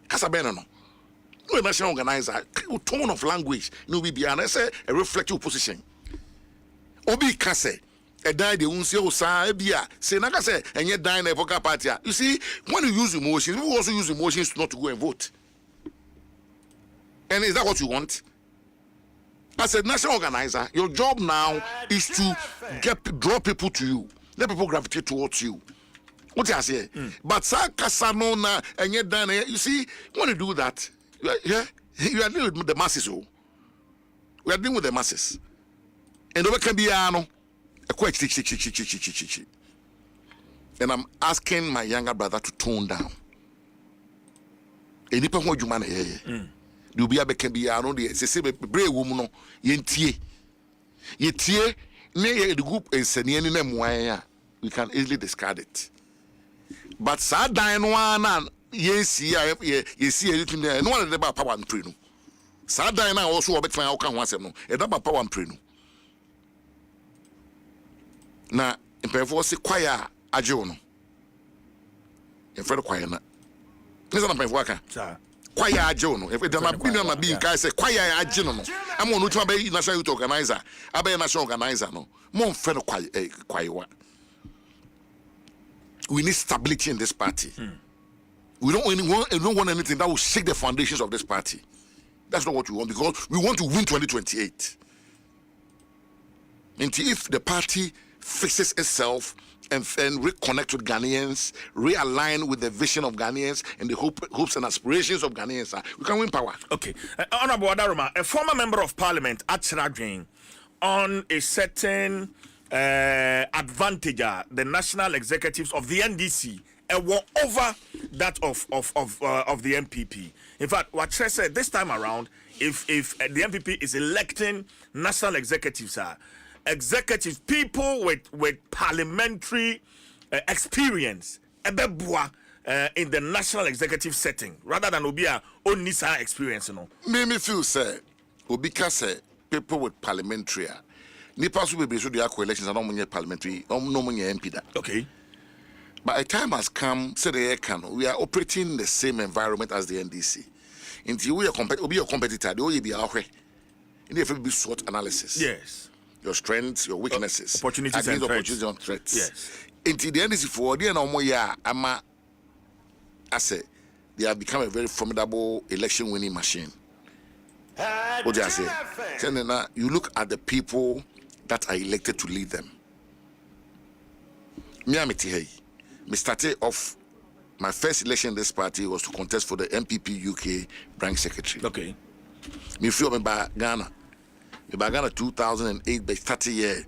Kasa ben no. No national organizer, tone of language, no be and I say a reflective position. Obi kase a die the unse o sa bia say na kase enye die na evoca party. You see, when you use emotions, you also use emotions not to go and vote. And is that what you want? As a national organizer, your job now is to draw people to you. Let people gravitate towards you. What I say? But Kasano na and yet done. You see, when you do that, you are dealing with the masses. We are dealing with the masses. And over can be a question. And I'm asking my younger brother to tone down. And if you man here, you be able to be a say brave woman. Yentie near the group and sending them we can easily discard it. but sad Diana, yes, you see anything there, no one about power and prenu. Sad Diana also a bit my outcome once, no, a double power and prenu. Now, in Perforce, choir, a journal. In front of choir, listen to my worker, sir. Choir, journal. If it not been on a being, I say choir, a journal. I'm on to be national youth organizer, I be a national organizer, no more friend of choir. We need stability in this party. We don't want anything that will shake the foundations of this party. That's not what we want, because we want to win 2028. And if the party fixes itself and reconnect with Ghanaians, realign with the vision of Ghanaians and the hopes and aspirations of Ghanaians, we can win power. Okay. Honorable Adaruma, a former member of parliament at Chiragwin on a certain advantage, the national executives of the NDC were over that of the MPP. In fact, what Tre said this time around, if the MPP is electing national executives, people with parliamentary experience in the national executive setting, rather than Obia only experience, you know. Me feel say Obika say people with parliamentary. Nipa so be so the elections and no parliamentary, no MP that. Okay. But a time has come, say the can we are operating in the same environment as the NDC. Until we are competitor, the be our way. In the be SWOT analysis. Yes. Your strengths, your weaknesses, opportunities and threats. Yes. Until the NDC for the no more year, I say they have become a very formidable election winning machine. What do I say? You look at the people that are elected to lead them. Me started off. My first election in this party was to contest for the MPP UK branch secretary. Okay. Me feel me by Ghana. Me by Ghana 2008, by 30 years.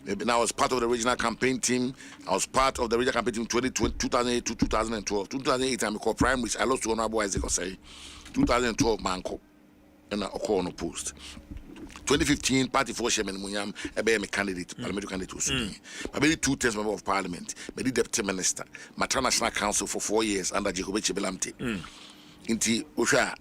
I was part of the regional campaign team. I was part of the regional campaign team 2008 to 2012. 2008, I'm called primaries. I lost to Honorable Isaac Osei. 2012, Manko. And I call on a post. 2015, Party for Chairman Munyam, a candidate, parliamentary candidate was maybe 2 terms member of parliament, maybe deputy minister, Matra National Council for 4 years under Jacob Chibelamte. Inti Usha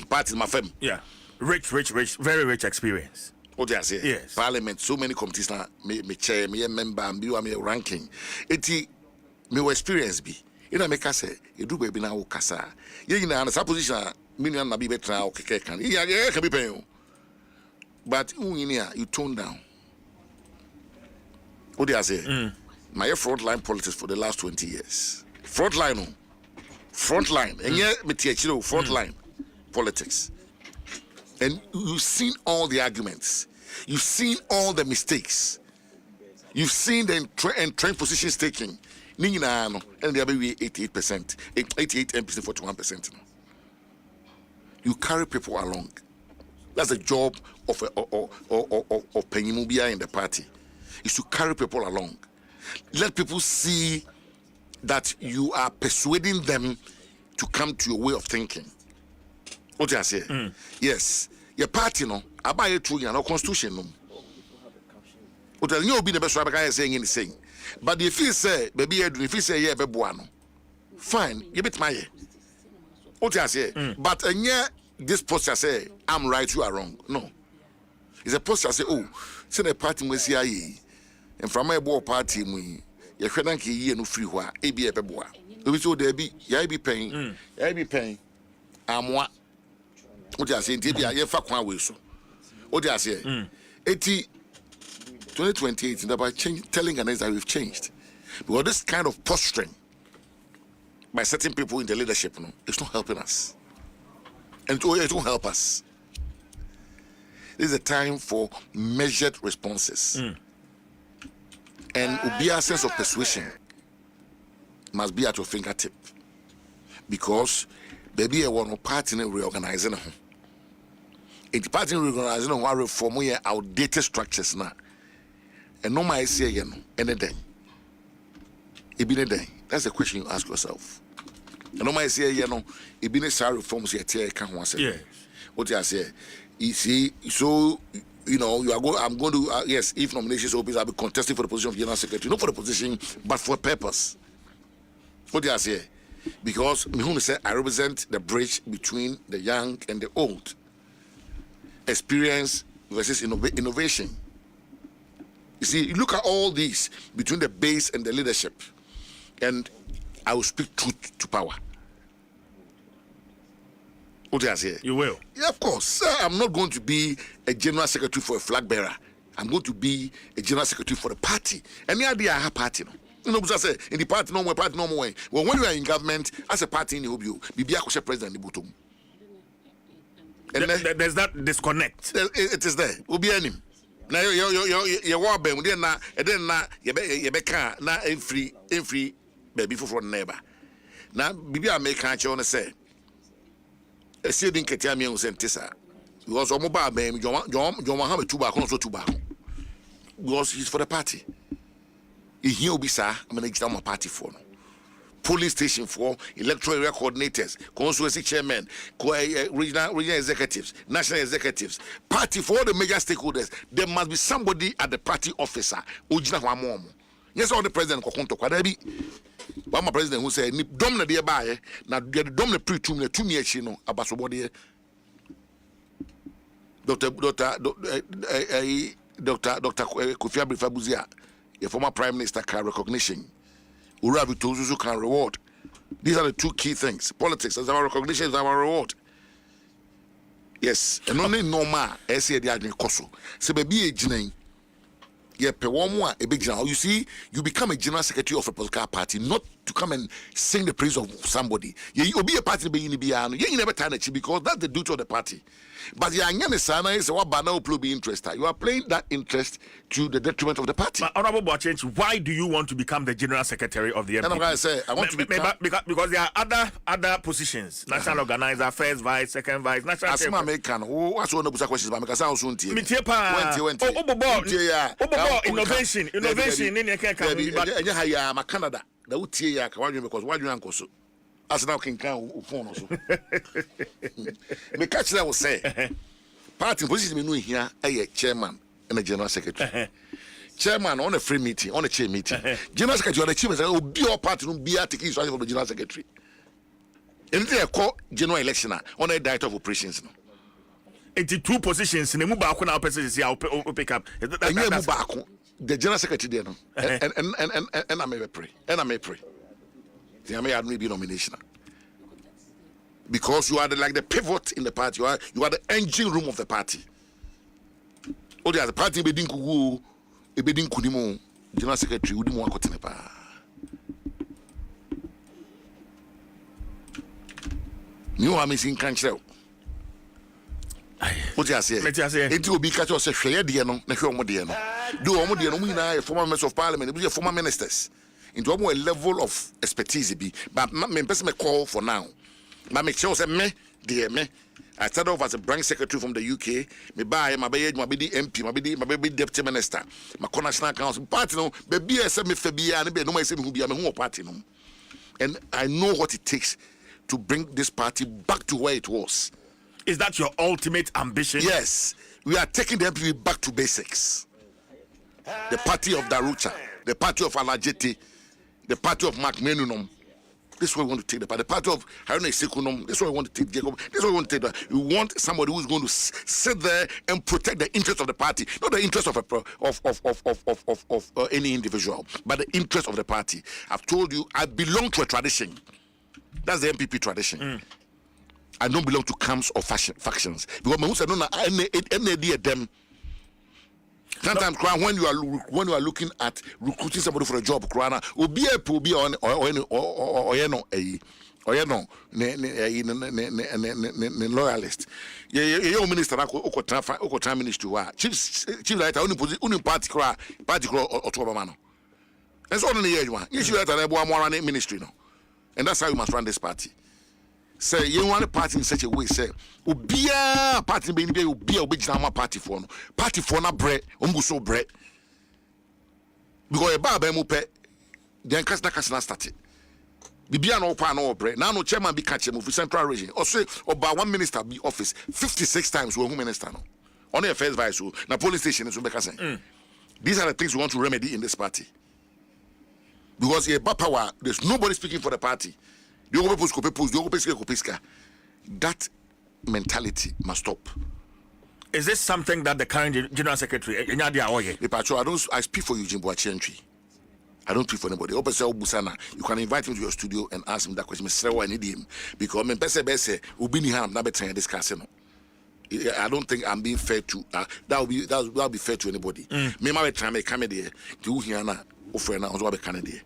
party my firm. Yeah. Rich, very rich experience. What do I say? Yes. Parliament, so many committees now, me chair, me a member, and be a ranking. Eti me experience be. You know, make us say, you do baby now, Kasa. You know, a position, million na be better now, okay, can. Yeah, can be paying. But you tone down. What do I say? My frontline politics for the last 20 years. Frontline. And yeah, me frontline politics. And you've seen all the arguments. You've seen all the mistakes. You've seen the entrenched positions taken. And they are 88%, 88 MPs, 41%. You carry people along. That's the job of Penyimubia in the party, is to carry people along. Let people see that you are persuading them to come to your way of thinking. What do I say? Yes, your party no, about it through your constitution no. What I know be the best rabbi saying anything. But if you say, baby, if you say yeah, bebuano, fine, you bit my. What do I say? But yeah. This poster say, I'm right, you are wrong. No. It's a poster say, oh, say the party was here, and from my board party, you can't get no free wa, a be a beboa. We told there be, ya be paying, I'm what I say, Tibia, you fuck one way so. What I say, 2028, and about telling us that we've changed. Because this kind of posturing by certain people in the leadership, no, it's not helping us. And it won't help us. This is a time for measured responses. And Ubia's sense of persuasion must be at your fingertip. Because baby, I want to party in reorganizing. It's party in reorganizing and reform outdated structures now. And no my say again, anything. It be anything. That's the question you ask yourself. And no my say, it be necessary reforms here. Yes. What I say, you see, so you are going. I'm going to yes. If nominations open, I'll be contesting for the position of general secretary, not for the position, but for a purpose. What do I say? Because me say I represent the bridge between the young and the old. Experience versus innovation. You see, you look at all these between the base and the leadership, and I will speak truth to power. What do I say? You will? Yeah, of course. Sir, I'm not going to be a general secretary for a flag bearer. I'm going to be a general secretary for the party. Any idea I have party? No? You know, because I say, in the party, no more party, no more way. Well, when you are in government, as a party in the Hobio, Bibia Koshe president in the Butum. And there's that disconnect. It is there. Ubi anim. Now you war ben then na you be na free baby for neighbor. Now Bibia make can you say. E see din ketia me say ntisa. Because omo ba ben John have 2 back no so 2 back. Because he's for the party. He will be sir, I'm going to my party for no. Polling station for electoral area coordinators, constituency chairmen, regional executives, national executives, party for all the major stakeholders. There must be somebody at the party officer. Yes, all the president be. But my president who said, "Domina dear buy now the domina pre-2 2 no abasobody." Dr. Kofi Abifabuzia, a former prime minister, can recognition. Urabi Tozuzu can reward. These are the 2 key things. Politics is our recognition, is our reward. Yes, and only normal. I say the idea koso. So baby a jine. Yeah, pe one more a big general. You see, you become a general secretary of a political party, not to come and sing the praise of somebody. You'll be a party be in the piano. You never turn it because that's the duty of the party. But you be interested. You are playing that interest to the detriment of the party. But Honorable Boachench, why do you want to become the general secretary of the MPP? And I'm going to say, I want to become... because there are other positions. National organizer, first vice, second vice, national... As my American, what's one of the questions? Because I was soon to innovation in Canada. The Utia, because why you uncle so? As now can phone also. Me catch that will say, party position me here, a chairman and a general secretary. Chairman on a free meeting, on a chair meeting. General secretary on the chief will be your party, no be a ticket for the general secretary. And they call general election on a diet of operations. 82 positions in the Mubako now persons here pick up. The general secretary there, and I may pray, and I may pray. I may have maybe nomination because you are like the pivot in the party. You are the engine room of the party. Oh, the party bedin kugu, bedin kunimo. General secretary, we didn't want to continue. You are missing country. What you say? It will be catch us a share diano, Nahumo. Do Omo former members of parliament, be former ministers. Into a level of expertise be, but my person call for now. My make sure say me, dear me. I started off as a branch secretary from the UK. Me buy my baby, my baby MP, my baby deputy minister, my national council party. No, baby, I said me Fabia, and no, I say me who be a home party. No, and I know what it takes to bring this party back to where it was. Is that your ultimate ambition? Yes. We are taking the MPP back to basics. The party of Darucha, the party of Alajete, the party of Mark Menunum. This is what we want to take the party of Haruna Sekunum. This is what we want to take Jacob. This is what we want to take. We want somebody who is going to sit there and protect the interest of the party, not the interest of any individual, but the interest of the party. I've told you, I belong to a tradition. That's the MPP tradition. I don't belong to camps or factions because my said no any them. Sometimes when you are looking at recruiting somebody for a job, Krana will be on loyalist. Your minister time ministry chief writer only party or Tobamano. That's all in the year one. You should have a ministry no, and that's how you must run this party. Say you want a party in such a way, say Ubia party being be a big party for no bread, umbuso bread. Because a bar mupe, then Casna started. Bibia no pan or bread. Now no chairman be catching for central region. Or say about one minister be office 56 times with minister no. Only a first vice na police station is These are the things we want to remedy in this party. Because power, there's nobody speaking for the party. That mentality must stop. Is this something that the current General Secretary, I speak for Eugene Boachientry. I don't speak for anybody. You can invite him to your studio and ask him that question. I need him because I don't think I'm being fair to that will be fair to anybody. Me my try me come there to hear na offer na also be Canada.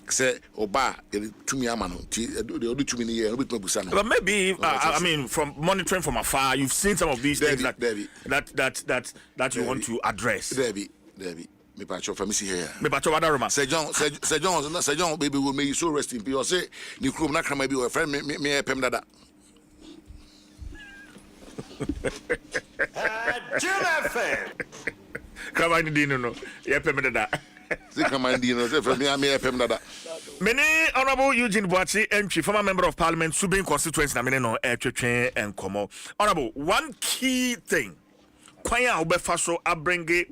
Say oba to me amano the 2 minutes here bit busa no. But maybe I mean from monitoring from afar you've seen some of these things that you want to address. Debbie. Me patch of family here. Me patch of Adaroma. Say John baby will make you so rest in peace. Or say ni krum na kram be your friend me pem dada. Jim FM. Kramani dino no. Ye pem dada. Many Honorable Eugene Boachi Entry, former member of Parliament, Subin constituency, no Etwetwe and Komo. Honorable, one key thing. Kwaya Obefaso Abrenge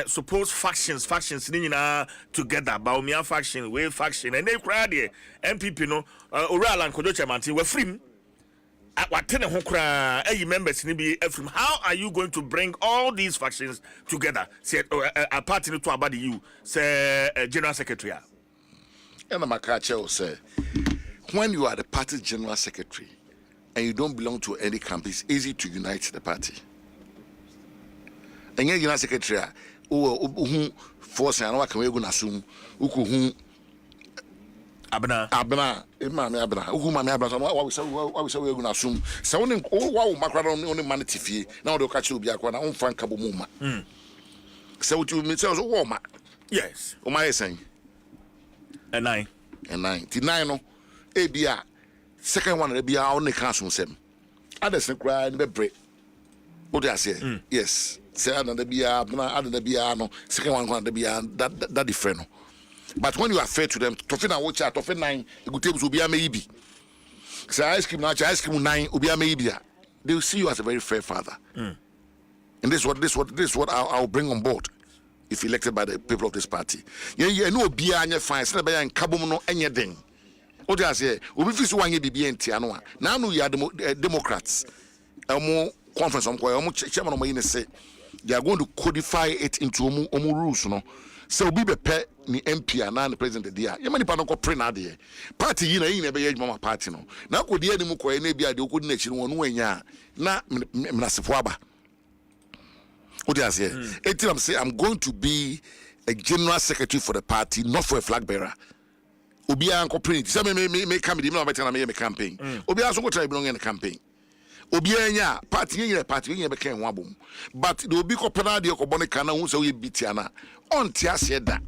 suppose factions together. Baumia faction, Wave faction, and they cried here. MPP no Oral and Kodocha Manti were free. How are you going to bring all these factions together? Say a party to about you, say General Secretary. And Makache say, when you are the party General Secretary and you don't belong to any camp, it's easy to unite the party. And General Secretary, who force and what can we go assume who Abna, Abna, who my Abna, what we say we're going to assume. So, wow, Macron only manity now the catch will be a own Frank Kabumuma. So, what you mean, so warm. Yes, oh, my saying. And 9. No, ABR, second one, the BR only council them. Others cry in the break. What do I say? Yes, say, other the BR, other the BR, no, second one, the BR, that different. But when you are fair to them, Tofina watch out, Tofina 9, the good tables will be a maybe. So ice cream 9 will be a maybe. They will see you as a very fair father. And this is what I'll bring on board if elected by the people of this party. Yeah, no be anya fine, it's not by and Kabomo anything. What I say, we will fix one BB and Tianoa. Now you are Democrats. More conference on chairman of my say they are going to codify it into Omu rules, no. So be pet ni MP and the president there. You many panel pray na there. Party in a be mama party no. Now could the enemy ko ene bia de ko nation won wanya na mnasefo what do I say? I'm saying I'm going to be a general secretary for the party, not for a flag bearer. Obi anko print. Say me come me better me campaign. Obi also go try belong in the campaign. Obi anya party be can one boom. But the obi ko pena de ko bonika na hu say we bitiana. On tia said that.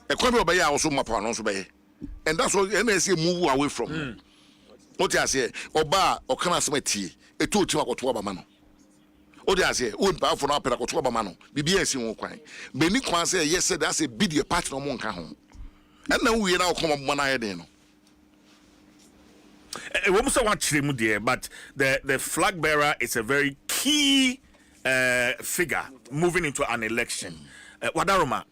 A kwame obey also mapa no so be. And that's what NSA move away from. What I say, oba o kana asmati e to ti akoto obama no. What I say, o pa for no apela akoto obama no. BBS won kwan. Beni kwan say yes said that's a bid your party no mo nka ho. And now we now come up na yede no. But the flag bearer is a very key figure moving into an election. Wadaroma,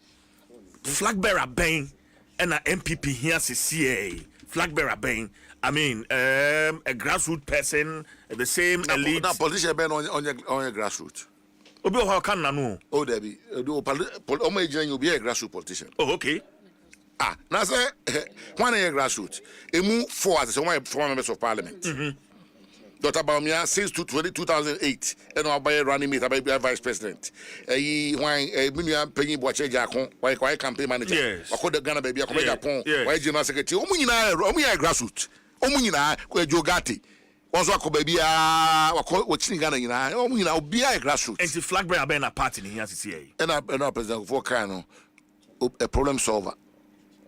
flag bearer bang and an MPP here CCA. Flag bearer bang. I mean, a grassroots person, the same elite. Now, politician bang on your grassroots. Obi how can no? Oh, Debbie, you'll be a grassroots politician. Oh, okay. Now say one year grassroots. A move forward as one former members of parliament. Dr. Baumia since 2008, and I'll buy a running mate, I'll be a vice president. A million penny watch a jackon, why campaign manager. Yes. I call the Ghana baby, I come Japan, why general secretary, Omuna grassroots, Omuna, Jogati. Also, I could be watching Ghana, Omuna, be a grassroots. And the flag bearer been a party in the CCA. And I present for Kano, a problem solver.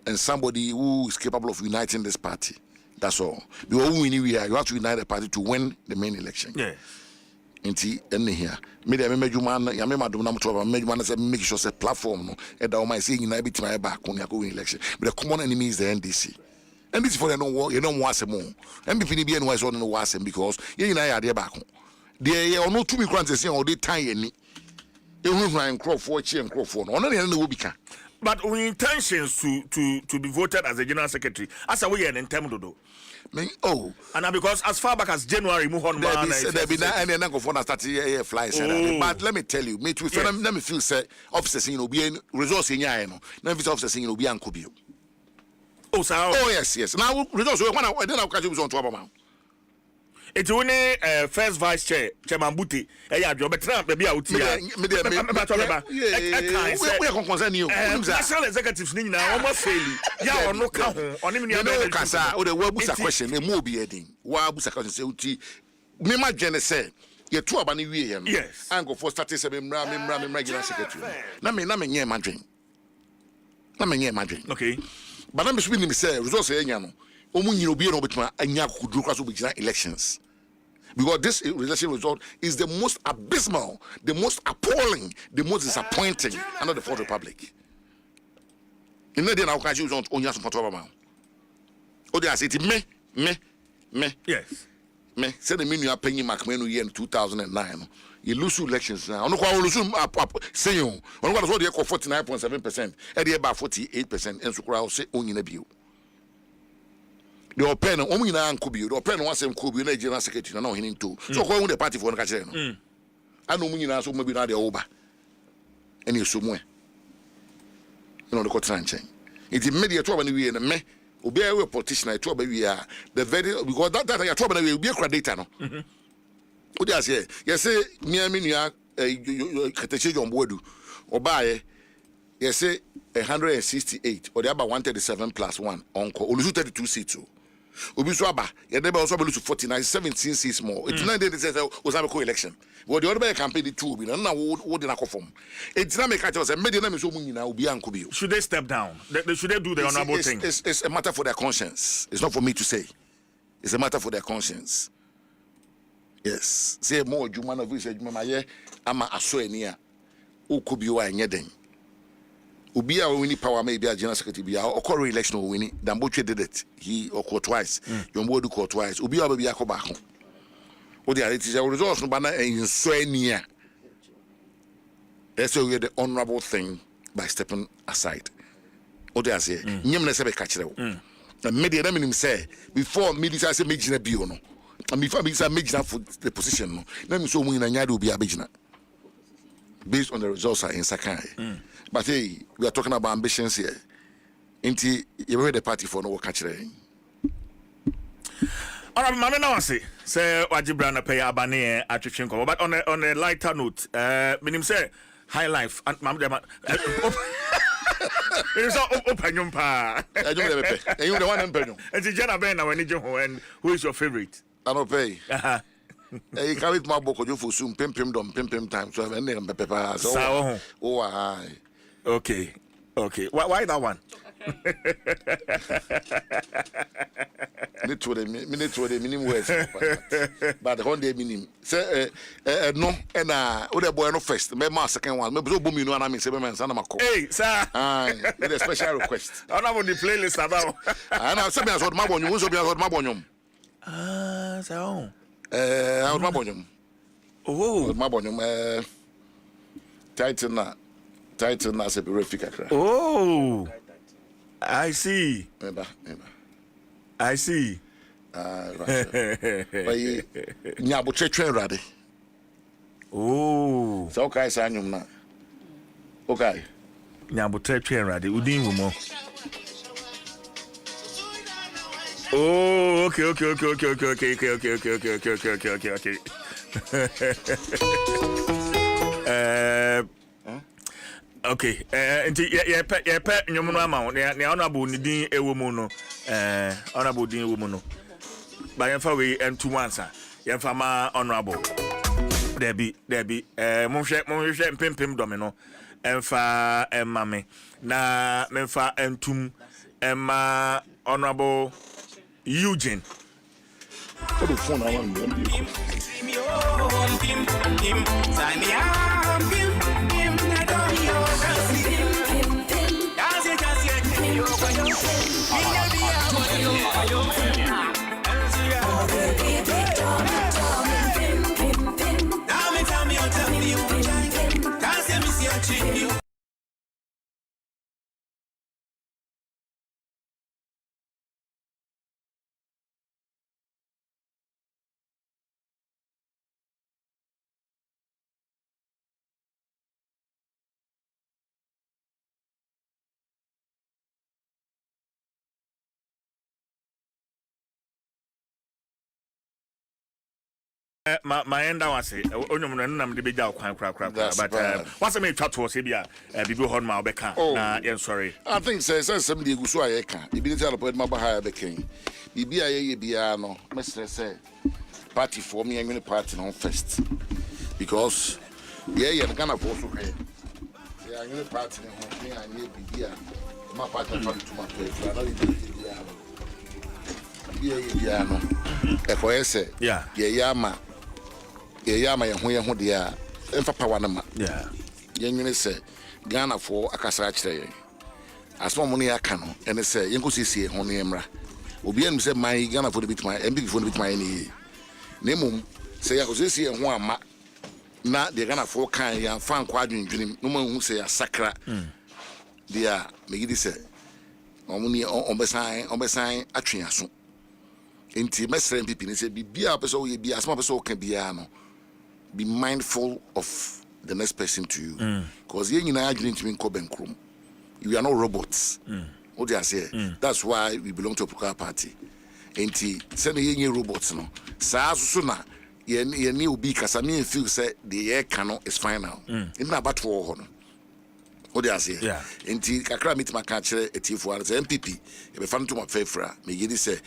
And somebody who is capable of uniting this party. That's all. Because you have to unite the party to win the main election. Yeah. And here, maybe I made you man, I remember the number 12, I made one say make sure it's a platform, no, and I might say unite my back when you go in election. But the common enemy is the NDC. NDC for you don't want some more. MPP be NY on the wasm because you are their back. They are not 2 weeks to say all the time. You will find crop for and crop for. Only will be. But with intentions to be voted as a general secretary, as a way an interim do. And because as far back as January, move on. There be and then go for start flies. But let me tell you, me too. Let me feel say officers in be resource in ya no. Now officers in be ankubio. Oh yes. Now resource when I then I'll catch you on to about. It's only first vice chair, Chairman Buti. Yeah, job Trump, maybe out here. We are concerned you. National executives need now almost failing. Yeah, or no count on him. Kasa, or the Wabusa question, a movie heading. Wabusa question, say, Mima Jenna said, you're two about yes. And go for starting 7 regular secretary. Namin, yeah, my dream. Okay. But I'm speaking to say, resource, you'll be able to elections. Because this election result is the most abysmal, the most appalling, the most disappointing under the Fourth Republic. In the day now, can you on your support of amount? Oh, they are saying me. Yes. Me. Said the minimum paying Macmenu year in 2009. You lose elections now. No, I lose say you. On what was the 49.7%, and the about 48%, and so crowd say only in a view. The open only na Kubi, the open once and Kubi, the general secretary, no hinting too. So call the party for the catcher. I know me now, so maybe not the over. And you somewhere. You know the court chain. It's immediate trouble in the way and me. Obey a politician, I trouble we are the very because that I trouble will be a credit. No, what does say? Yes, me, I mean, you are a catechism on board or buy. Yes, 168 or the about 137 plus 1 uncle. Olusu 32 seats. Ubiswaba, you never also lose to 49, 17 seats more. It's not that it was a co-election. Well, the other campaign, the two, and now what did I perform? It's not make us a medium so now be uncle. Should they step down? Should they do the honorable thing? It's a matter for their conscience. It's not for me to say. It's a matter for their conscience. Yes. Say more, Juman of which I'm a soenia. Ukubio and Yedden. Ubia winning power maybe a general secretary or core election or winning. Damboche did it. He occurred twice. Your do call twice. Ubia baby Akobaho. What the it is a resource no banner and so near. That's the honorable thing by stepping aside. What they say, Yamna Sebe catcher. And media them say before media say major biono. And before media major for the position. Let me so win and Yadu be a bigina. Based on the results are in Sakai. But hey, we are talking about ambitions here. Inti, you read the party for no catcher. All right, Mamma, now I say Wajibrana pay Abane at Chichinko. But on a lighter note, meaning say high life and Mamma. It's all open your pa. I don't have a pay. And you the one in Penum. And it's Jenna Ben, when you and who is your favorite? I don't pay. You carry my book you for soon, pim time. So I have a paper. Oh, aye. Okay. Why that one? Minute to the minimum words. But the one day minimum. Say, no, and other boy no first. Maybe my second one. Maybe boom, you know, and I mean, 7 months. Hey, sir. With a special request. I know what the playlist about. I know something about my bonum. Also, be about my bonum. So. I my bonum. Oh, my bonum. Titan as a berefika. Oh, I see. I see. Nyabuche train ready. Oh, so okay, Sanyum na. Okay. Nyabuche train ready. Udin wumo. Oh, okay. Okay, yeah, pet Yomuno amount, the honorable Nidin Ewomono, honorable Din Womono. By Yamfa and 2 months, Yamfama honorable. Debbie, Monshe, Pim Domino, Emfa and Mammy, na Memfa and Tum, Emma honorable Eugene. What the phone I Tell me, my end I say only be jaw kwan but what's a me chat to say bia bibi hon ma obeka na yen sorry I think say somebody go so ayeka e bi tell point ma ba ha bekan bibi aye bia no mesre say party for me and party no first because yeah Ghana for so here yeah any party no me and bibi my partner come to my place I know bia no e ko ese yeah yama ho dia emfa power na ma yeah yenwene se Ghana for akasa akire asmo mo ne aka no ene se yenko sisi ho ne emra obi anu se man Ghana for the bit man MB for the bit man ni nemum se ya ko sisi ho ama na de Ghana for kan ya fan kwa adwendwenim no man hu se ya sakra dia megidi se omuni ombesan atwen aso enti mesre MPP ni se bibia person we bia asma person kan bia no be mindful of the next person to you because you nyina adwene ntimi nko benkrom you are not robots what do I say that's why we belong to a political party enti say ye robots no saa so na ye ni obi kasa me feel say the air canon is final in na batwo ho no what do I say enti kakra mitima ka kire etifo an say MPP e be fan to my favor me yedi say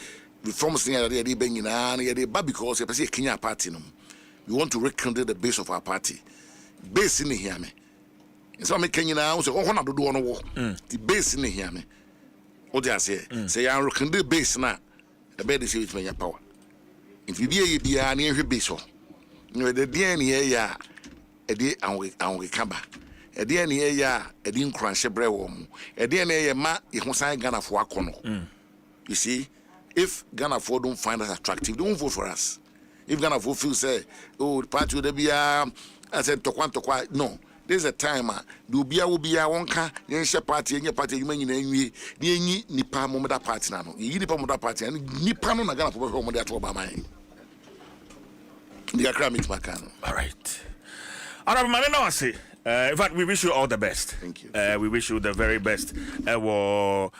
reforms thing dey be nyina na ye dey ba because e person Kenya party no we want to rekindle the base of our party base in here me so me Kenya na so ho na dodo no wo the base in here me what do I say say ya rekindle base na the bed is with me power if you be bia na ehwe base ho no the dey na ya e dey anwe kaba e dey na ya e dey nkranhye bre wo mu e dey na ya ma e ho san Ghana for akono you see if Ghana for don't find us attractive don't vote for us. If Ghana for feel say, oh, the party will be I said tokwa. No, there's a time do be a will be a wonka, yen party, and party, you mean ni nipa momoda party now. You nipa momoda party, and nipa no Ghana for home that over mine. The Accra meet Macano. All right. Honorable Maneno, I say. In fact, we wish you all the best. Thank you. We wish you the very best. Anamoa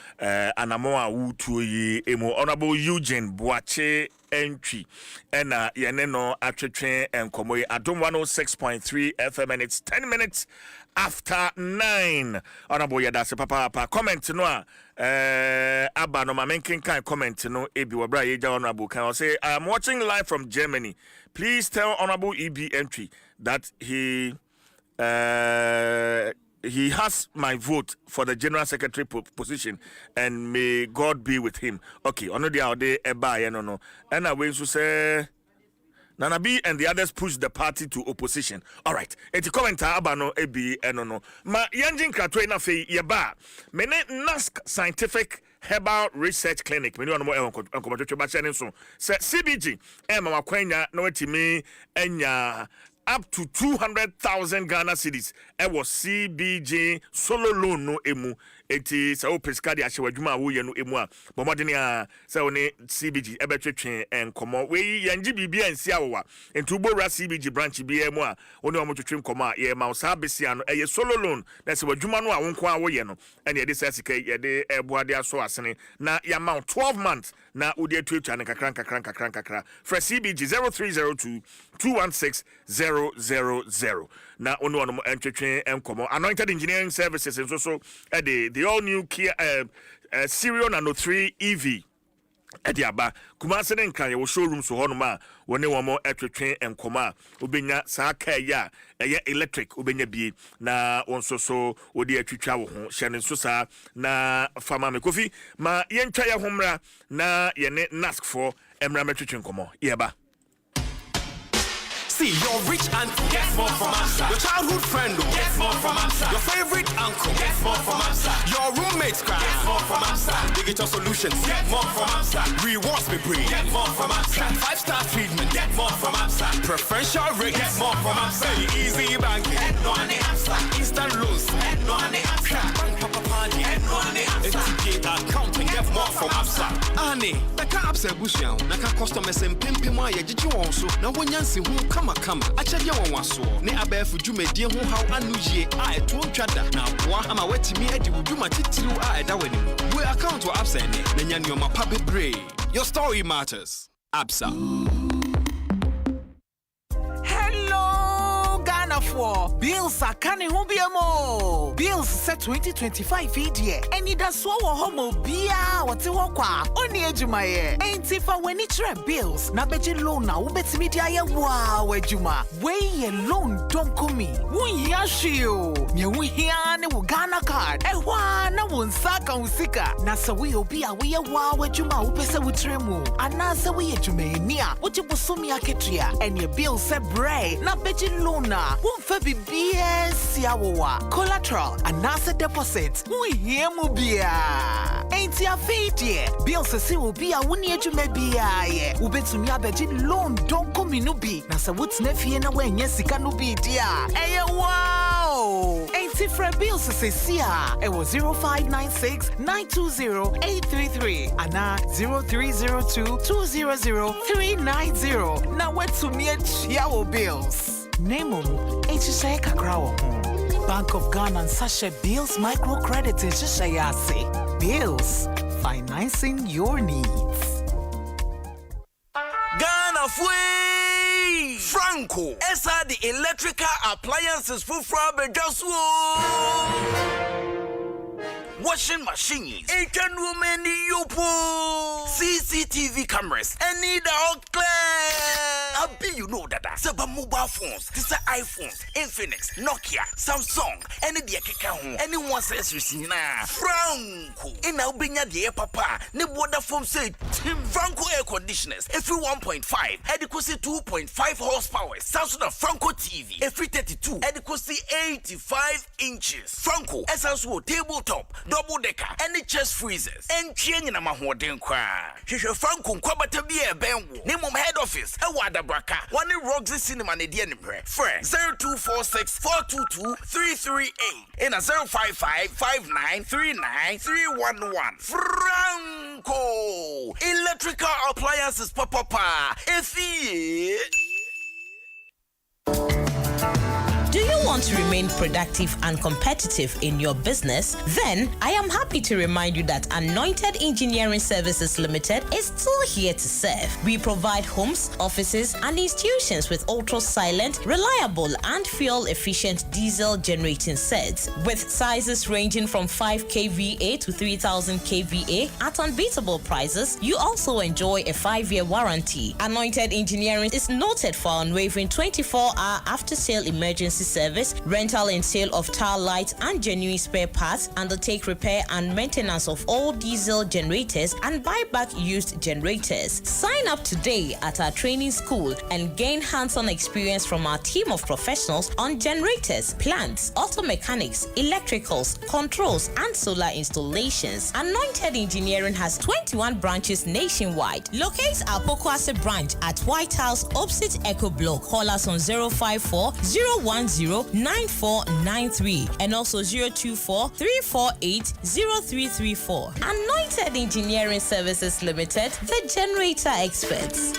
Wutuyi, Honorable Eugene Boache entry. And Yaneno Atretren and Komoy ADOM 106.3 FM, and it's 10 minutes after 9. Honorable Yadase Papa comment no Abba no Mamenkin can comment no Ebi Wabra Yeja Honorable can say I am watching live from Germany. Please tell Honorable EB entry that he has my vote for the general secretary position, and may God be with him. Okay, on the other day, no. And I will say Nana B and the others push the party to opposition. All right. Eti commenter abano ebi no. Ma yanjin kratwe na fe yeba. Mene NASC Scientific Herbal Research Clinic. Mene wano mo enkomatotwe ba chane so. Se CBG mama kwenya no etimi enya up to 200,000 Ghana cedis. Was CBG solo loan no emu. Eti sa o prescribe ya shewadwuma wo ye no emu a. Bomodene a sa one CBG ebetwetwe enkomo. We yanji bibia nsia wo wa. Entu bora CBG branch bia emu a one omotwetwe enkomo a ye ma sa besia no eye solo loan. Na se wadwuma no a wonko a wo ye no. Ene ye de sa sika ye de eboade aso asene na ya ma 12 months na udi etwetwa ne kakran. For CBG 0302 216 000. Na ono entwetwe enkomo. Anointed Engineering Services and so the all new Kia Sirion Nano 3 EV Ediaba Kumase nkan ye showroom so honoma woni womo etwetwe enkoma obenya saa car ya eye electric obenya bie na wonso so odi atwitwa wo ho hye so saa na fama me kofi ma yentwa ya homra na ye ne NASC for emra metwetwe enkomo yeba. See, your rich auntie gets more from us. Your childhood friend gets more from us. Your favorite uncle gets more from us. Your roommates cry gets more from us. Digital solutions get more from us. Rewards we bring get more from us. 5-star treatment get more from us. Preferential rate get more from us. Easy banking get no any answer. Instant loans get no any answer. Bank papa party get no any answer. Accounting get more from us. Annie, the caps are bushing. Naka customers and pimpima ya jiji wonso. Na wonyansi hu kama achade won waso ne abafu dwumadi ho haw anuye a eto ntwada na aboa ama watimi adi wudwuma titiru a eda wani we account to absa ne na nya nioma pa bebre. Your story matters. Absa. for bills are canning hubiamo. Bills set 2025 idea. Any da so homo bia wati wakwa. Oni ejumaye. Ain't if I when it bills. Na beji loan na ubeti media ya wow ejuma. Way ye loan don't come me. Wun yashio. Nye wun hiane wu Ghana card. Ewa na wun saka usika. Na sa we obia we ya wow ejuma upese wutremu. Anasa we ejume niya. Uji busumi ya ketria. And your bill se bray. Na beji lona. Wun febi BS yawa. Collateral. Anasa deposit. Wun hiemu bia. Ain't ya fate bill se si ubia wuni ejume bia ye. Ubetumi abeji loan don't come inubi. Na sa wut's nefie na wenye sika nubi dia. Eye wow. Ain't it for bills se siya. It was 0596-920-833. Ana 0302-200-390. Na wetumi echiawo bills. Nemo echiche kakrawo. Bank of Ghana and Sasha Bills Microcredit Echiche Bills, financing your needs. Ghana Fui Franco Esa the electrical appliances for washing machines, Asian women yopo, CCTV cameras, and need all clear. I be you know that. Seba mobile phones, this are iPhones, Infinix, Nokia, Samsung, any the home, anyone says you see na Franco. In our binya the papa, ne water foam say Franco air conditioners, every 1.5, adequacy 2.5 horsepower, Samsung Franco TV, every 32, adequacy 85 inches. Franco, essential tabletop, double decker, any chest freezers, and chain in a mahoden cry. Franco, Kwabata be a benwo, name of head office, a wada braka, one in Roxy Cinema, and the enemy, friend 0246 422 338, in a 055 5939 311. Franco, electrical appliances, papa, if he. Do you want to remain productive and competitive in your business? Then I am happy to remind you that Anointed Engineering Services Limited is still here to serve. We provide homes, offices, and institutions with ultra-silent, reliable, and fuel-efficient diesel generating sets with sizes ranging from 5 kVA to 3000 kVA at unbeatable prices. You also enjoy a 5-year warranty. Anointed Engineering is noted for unwavering 24-hour after-sale emergency service, rental and sale of tile lights and genuine spare parts, undertake repair and maintenance of all diesel generators and buy back used generators. Sign up today at our training school and gain hands-on experience from our team of professionals on generators, plants, auto mechanics, electricals, controls, and solar installations. Anointed Engineering has 21 branches nationwide. Locate our Pokwase branch at White House opposite Echo Block. Call us on 054 010-9493 and also 024-348-0334. Anointed Engineering Services Limited, the generator experts.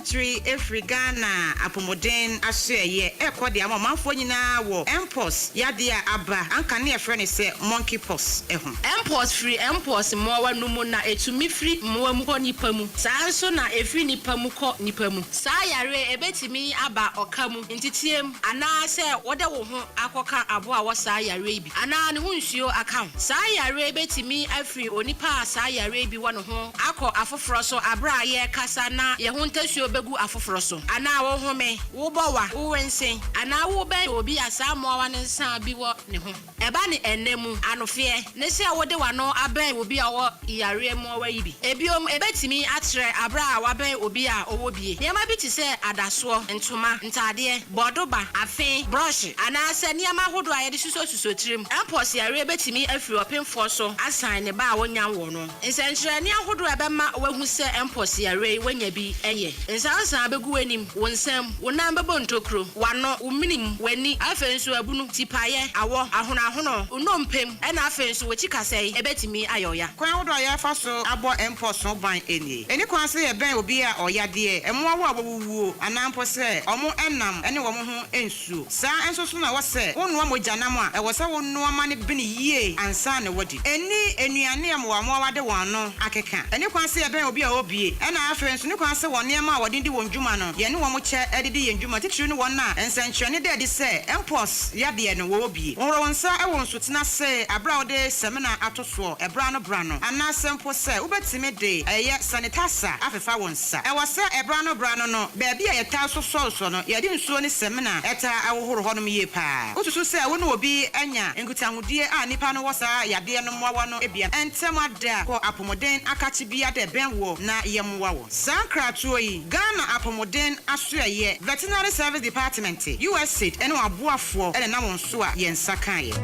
Tree every Ghana apomoden asye ekọ de amamanfo nyina wo empos yade aba anka ne efre ne se monkey pox eho empos free empos mowa numu na etumi free mowa mu ko nipa mu saa nso na efri nipa mu ko nipa mu saa yare ebetimi aba okamu ntitiem ana se wode wo ho akoka abo a wo saa yare bi ana ne ho nsuo account saa yare ebetimi afri onipa saa yare bi wo no ho akọ afoforo so abra ye kasa na ye ho ntasuo begu afoforo so ana wo home wo bowa wo wensen ana wo be obi asamoa wa ne nsa bi wo ne ho eba ne enemu anofie ne se wo de wa no aben obi a wo yare mo wa yi bi ebiom ebetimi atre abra a wa ben obi a owo bie niam bi ti se adaso ntoma ntade bodoba afen brush ana se niam ahodo a ye de suso tirim empos yare ebetimi afri opemfo so asan ne ba a wonya wo no nsenkyere ne ahodo ebe ma wahu se empos yare wanya bi eye Nsa abegu anim wonsam wonam bebo ntokro wano uminim wani afenso abunu tipaye awo ahono unompem ena afenso wechi kasei ebetimi ayoya kwan wodo ya fa so abo empo so ban eni kwan se ye ben obi a oyade emo awo abowuo anampo se omo enam ene wo mo ho ensu sa enso so na wo se wonu amojanam a e wo se wonu amane bini yie ansa ne wodi eni enuane am wa mo wade wano akeka ene kwan se ye ben obi a obie ena afenso ne kwan se wone ma wode di wonjuma no ye ne wo mo che edidi yenjuma titiri ne wona ensanchene de se empos yade ne wo obie woro wonsa e wonso tena se abra wode semina atoso ebra no bra no ana sempo se ubetime de eye sanitasa afefa wonsa e wose ebra no bra no baabi a yeta so no ye di nsuo ne semina eta awohoro ho no ye pa otuso se wo no obi anya nkutahudie a nipa no wosa yade no mwa no ebia entemada ko apomoden akachi bia de benwo na yemwa wo sankratuo yi Ghana apomoden asoye veterinary service department USAID ene aboafo ene na wonso a yensa kan ye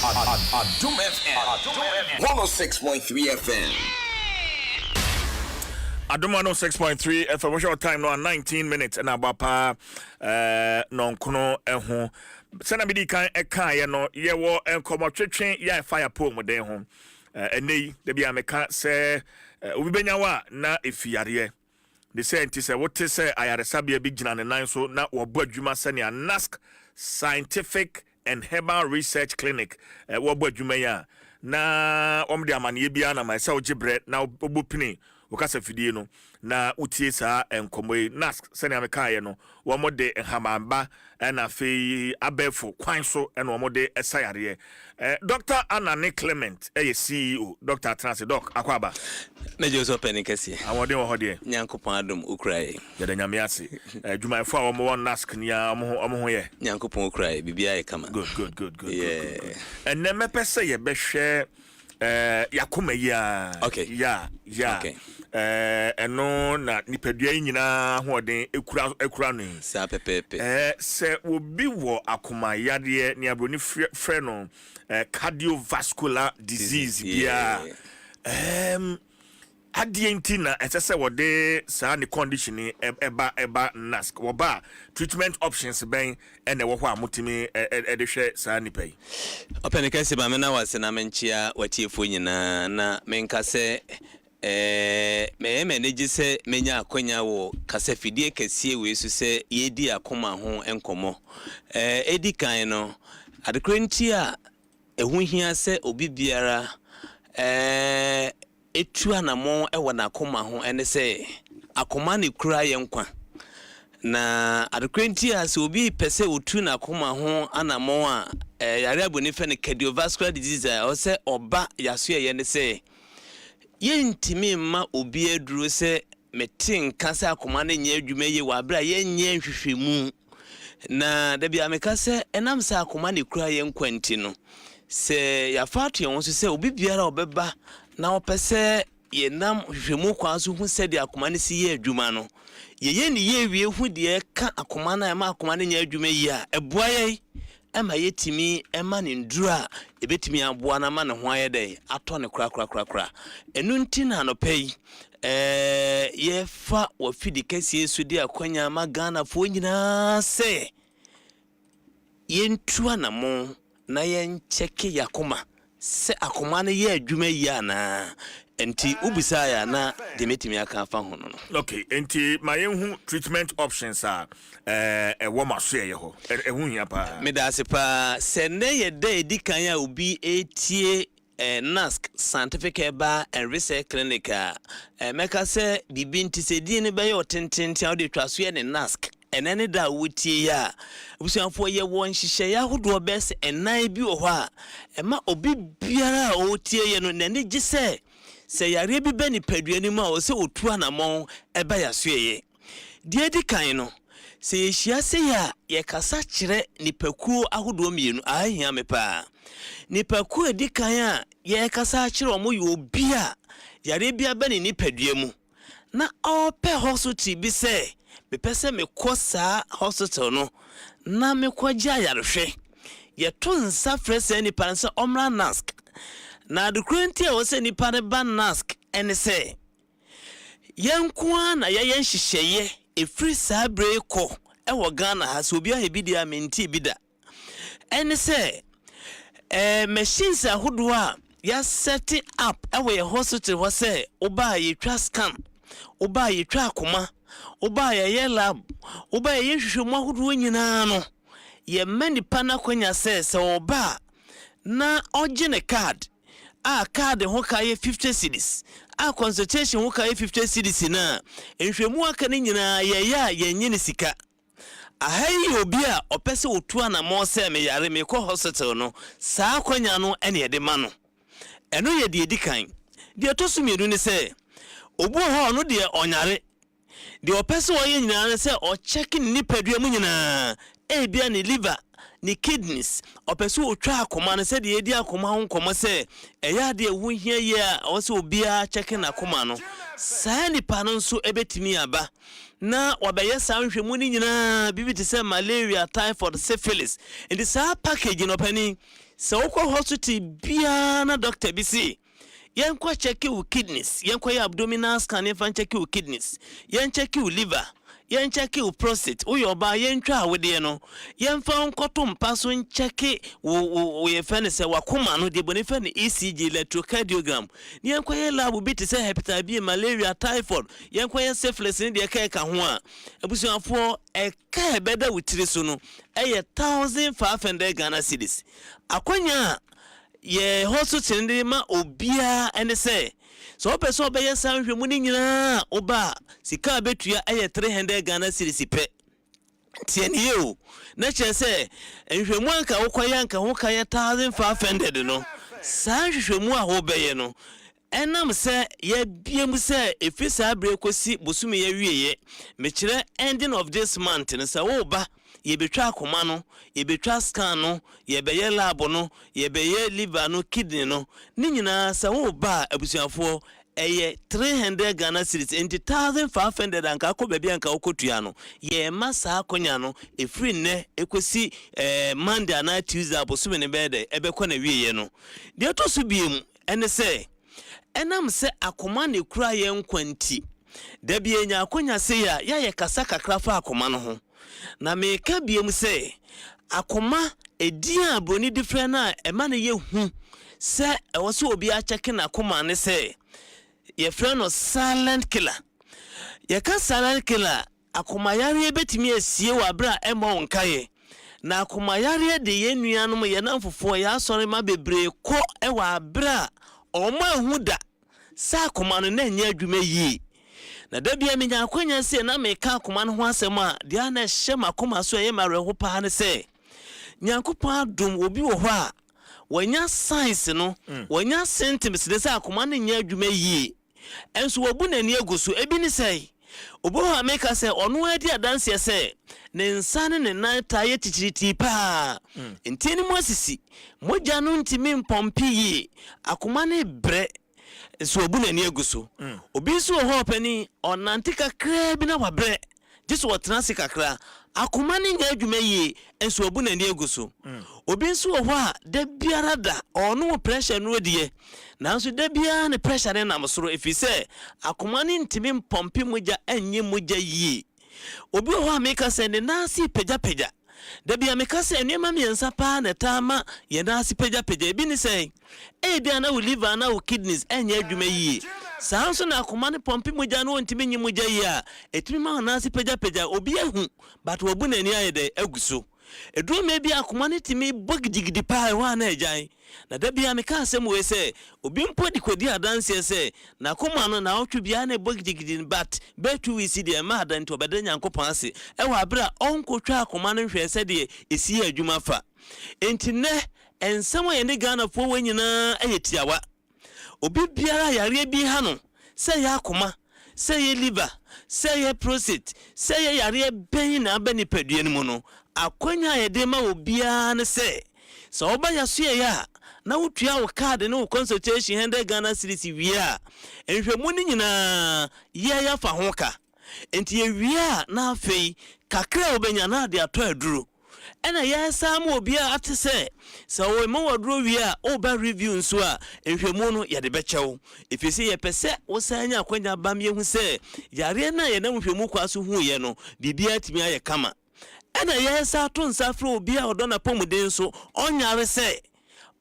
ADOM FM 106.3 FM. ADOM 106.3 FM. What's your time now? 19 minutes and abapa non-kono eho. Sena bidi kan eka ye no ye wo enkomo twetwen ya fire pole moden ho. Enei de bia meka se obi benya wa na efiare. De say nti se wote se ayaresa bia bi gina ne nan so na wo bo adwuma se ne NASC Scientific and Herbal Research Clinic wo bo adwuma ya na omde amane bia na my say ogibre na obopini okasa fidie no na utie sa enkomoi NASC sene ameka ye no wo mode hamamba na fe abefo kwan so na wo mode esayare Dr. Anani Clement CEO Dr. Transi Doc akwaba mejo so penikasi awode wo hode nyankopon adom ukraye yede nyame ase adwumayfo a wo mo NASC nia omo ho ye nyankopon ukraye bibia ye kama good enne mepese ye behwe yakoma ya okay ya okay eno na nipadua nyina hoden ekura no sa pepepe se obi wo akoma yade ne abroni frɛ no cardiovascular disease bia adienti na esese wode sa ne condition eba NASC woba treatment options ben ene wo ho amotimi edehwe sa nipa yi openikase ba me na wase na menchia watiefo nyina na menkase me neji se menya akonya wo kasa fidie kasie we su se yedi akoma ho enkomo edi kan no adekrenti a ehu hia se obi biara etu anamo ewo na akoma ho ene se akoma ne kura ye nkwa na adekrenti a se obi pese otu na akoma ho anamo a yare aboni fe ne cardiovascular disease o se oba yaso ye ne se yentimi ma obi aduro se metin kasa akoma ne nya adwuma ye wa bra ye nya nhwehwemu na da bia meka se enam sa akoma ne kura ye nkwanti no se ya fatu ye wonso se obi biara obeba na opese ye nam hwehwemu kwa so hu se de akoma ne si ye adwuma no ye ni ye wie hu de ka akoma na ma akoma ne nya adwuma yi a eboa ye ema yetimi ema ne ndura ebetimi aboa na ma ne ho ayede ato ne kra enu ntina no pei ye fa wo fidi kesi esu di akwanya ma Ghana fo nyina se yentua na mo na yen cheke yakoma se akoma ne ye adwuma yi ana enti ubisa ya na demetimi aka afa ho no okay enti mayenhu treatment options are wo maso ye ho ehu hia pa me da sepa se ne ye da edikan ya obi etie NASC Scientific Herbal and Research Clinic meka se bibi nti se di ne be yo tententen o de twaso ye ne NASC enene da wotie ya obusuanfo ye won hihye ya hodo bes enan bi wo ho a ema obi biara o tie ye no ne gise se yare bi bani paduani ma o se otu anamon eba yasoye die di kan no se yehia se ya ye kasa kire nipakuo ahodo mienu ahia me pa nipakuo di kan a ye kasa kire omo ye obi a yare bia bani nipadua mu na ope hospital bi se me pese me kosa hospital no na me kwaja yarehwe ye to nsa frese ni panse omra NASC na adekrenti a wose nipa ne ba NASC ene se yenkwa na ye yenhyehyeye efri sabre ko ewo Ghana ha so obi a hebidi a menti bida ene se machines ahodo a ya set up ewo ye hospital ho se oba ye twa scan oba ye twa akoma oba ye lab oba ye hwehwemu ahodo nyina no ye mani pana kwanya se oba na ogene card a card ho kaye 50 cedis a consultation ho kaye 50 cedis na enhwemu aka ni nyina ye nyini sika ahai obi a opese otu ana mo se me yare me ko hospital no saa kwanya no ene ye de ma no eno ye de edikan de tosumienu ni se obu ho no de onyare de opese wo ye nyina se o check ni padua mu nyina bia ni liver ni kidneys opese otwa akoma no se de edi akoma ho nkomo se eya de ehu hia ye a o se obia check na akoma no saa nipa no nso ebetimi aba na wabeye saa nhwemu ni nyina bibi te se malaria, typhoid, syphilis and saa package no pani se okọ hospital bia na doctor bi si yenkwa check your kidneys yenkwa your abdominal scan yefa check your kidneys yen check your liver yen check your prostate uyo ba yen twa awede no yen fa nkoto mpa so check wo ye fa ne se wakoma no de boni fa ne ECG electrocardiogram yen kwa ye lab bi te se hepatitis B, malaria, typhoid yen kwa ye syphilis ne de ka ho a abusuafo ka beda witiri so no 1500 Ghana cedis akonya ye hospital ndi ma obia ene se so opeso obeye sanhwemu ni nyina oba sika betua 300 Ghana cedis pe tieni yo na chese nhwemu anka wokwaya anka ho kaya 1500 no sanhwemu a ho beye no enam se ye biem se efisa abre kosi bosumi ye wieye mekire ending of this month no se wo ba ye betwa akoma no ye betwa scan no ye beye lab no ye beye liver no kidney no ni nyina se wo ba abusuafo 300 Ghana cedis 1500 anka ko bebia anka okotua no ye masa akonya no efri ne ekosi Monday na Tuesday abosumi ne bede ebekọ na wieye no de to so biem ene se enam se akoma ne kura ye nkwanti da bie nya akonya se ya ye kasa kakra fa akoma no ho na me ka biem se akoma edian broni different na ema na ye hu se ewo se obi a check na akoma ne se ye friend no silent killer ye ka silent killer akoma yare betimi asie wa bra ema onkaye na akoma yare de ye nuanom ye na mfofo ya asore ma bebre ko ewa bra oma hu da sa akoma no na nya adwuma yi na da bia menya akwanya se na me ka akoma no ho asem a dia na hye makoma so ye mare ho pa ne se nyankopon adom obi wo ho a wanya science no wanya symptoms de sa akoma no nya adwuma yi enso wabu na ni aguso ebi ni sei obo ha meka se ono adi adanse se ne nsane ne nan taye tichiriti pa ntini mo asisi moja no ntimi mpompi yi akoma ne bre so obu na ni aguso obi so ho pani onantika kra bi na wabre jiso wotena kakra akoma ne nya adwuma yi enso obu na ni aguso obi so ho a da biara da ono pressure no die nanso da biara ne pressure ne na msoro efise akoma ne ntimi mpompi moja anye moja yi obi ho a meka se ne nasi peja da bia meka se enema miensa pa na tama ye nasi peja ebi ni se dia na liver na kidneys anye adwuma yi sanso na akoma ne pompi moja no ntimi nyi moja yi a etimi ma nasi peja obi ehu but obu na ni ayede aguso eduro me bia akoma ne timi bogdigidi pa wa na ejan na da bia meka asem we se obi mpodi kwadi adanse se na akoma no na otwe bia na bogdigidi but betu we see de ma adan to beda nyankopon ase ewa abra onkotwa akoma no hwe se de esi adwuma fa entine ensem ye ne Ghana fo wanyina ayetiawa obi biara yare bi ha no se ya akoma se ye liver se ye prostate se ye yare ben na abani padua no mu no akwanya ye de ma obia ne se so oba ya so ye ya na wotua wo card ne wo consultation 100 Ghana cedis wia enhwemu ni nyina ye ya fa ho ka enti ye wia na afei kakra obenya na de ato aduro ɛna yɛ saa ma obi a ate sɛ sɛ wo ma waduro wi a o ba review nso a nhwɛmu no yɛde bɛkyɛw efisi yɛ pɛsɛ wo saa nya akwanya bam yɛ hu sɛ yare na yɛ na nhwɛmu kwa so hu yɛ no bibia timi ayɛ kama ɛna yɛ saa to nsa frɛ obi a ɔdɔ na pomuden so ɔnyare sɛ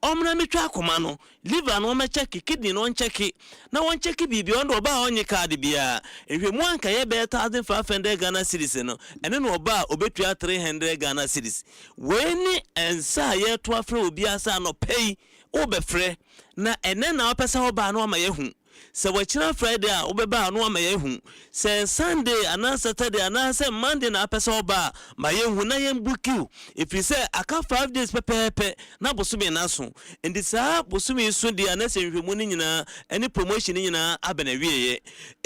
omra mitwa akoma no liver no ma check kidney no check na won check bibi on do ba onye card bia ehwemu anka ye be 1500 Ghana cedis no ene no oba obetua 300 Ghana cedis we ni ensa ye to afre obi asa no pay wo be frɛ na ene na opesa oba no ma ye hu se wachira Friday a obeba no ma ye hu se Sunday ana Saturday ana se Monday na apesa oba ma ye hu na ye mbukiu if you say aka 5 days pepepe na bosumi na so ndi saa bosumi so dia na se nhwemu ni nyina ene promotion ni nyina abana wieye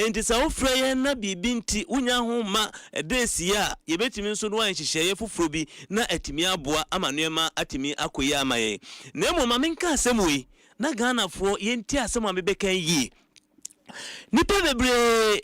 ndi saa ofra ye na bibi nti unya ho ma edesi a ye betimi nso no anhyehyɛ ye foforo bi na atimi aboa amanuema atimi akoyi amaye na mo ma menka asɛm wi na Ghana fo ye nti asɛm a mebeka yi nipa bebre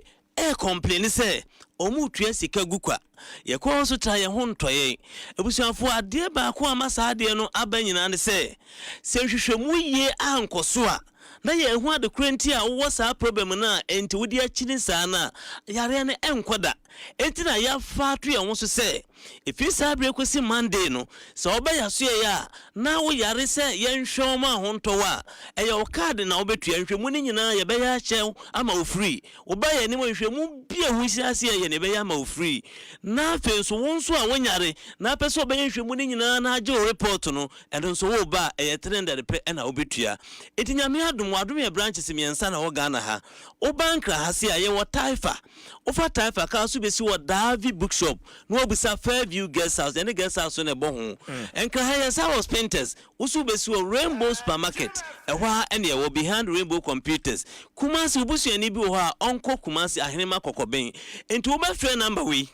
complain say omu tua sika gukwa ye ko so tra ye ho ntoye ebusuafo ade ba ko amasa ade no abanyina ne se hwehwemu ye ankoso a na ye hu ade krenti a wo sa problem na enti wodi akini saa na yare ne enkoda enti na ya fa to ye ho so se ifi sabre kwesi Monday no so obaya so ye ya na wo yare se ye nhwe ma ho ntowa eye o card na obetua nhwemu ni nyina ye be ya che ama o free obaya ni mo nhwemu bia hu siase ye ne be ya ama o free na fe so won so a wonyare na pese obaya nhwemu ni nyina na age o report no eno so wo ba eye 300 pe na obetua etinyame adom ye branches miensa na wo Ghana ha o bankra ha se ye wo taifa ofa taifa ka so besi wo Davi bookshop no obisa Fairview guest house any guest house on ebo ho enka ha yes house painters usu besi wo Rainbow supermarket ehwa ene ye wo behind Rainbow computers Kumasi ubusuani bi wo ha onko Kumasi ahenema kokoben enti wo ba frɛ number we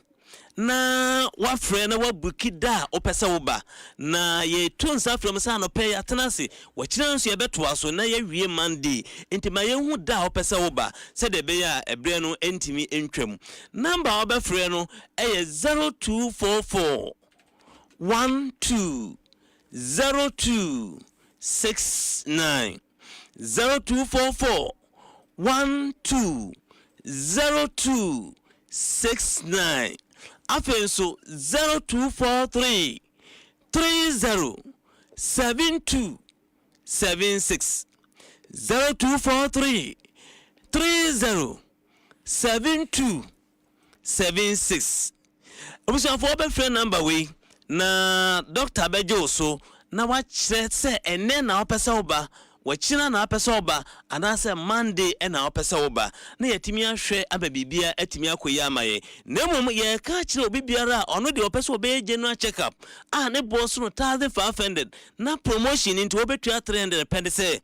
na wa frɛ na wa buki da opesa wo ba na ye tonsa from sa no pay atenase wa kira nso ye beto aso na ye wie Monday enti ma ye hu da opesa wo ba se de be ya ebre no entimi entwam number wa be frɛ no eye 0244 12 0269 0244 12 0269 Afenso 0243 30 72 76 0243 30 72 76 Obusia for be friend number we na Dr. Bejo so na wa kire se ene na opesa oba wachina na apesa oba anase Monday na opesa oba na yetimi ahwe ababibia atimi akoyi amaye na mum ye ka kire obi biara ono de opesa oba general check up ne boss no 1500 na promotion into obetua 300 pende se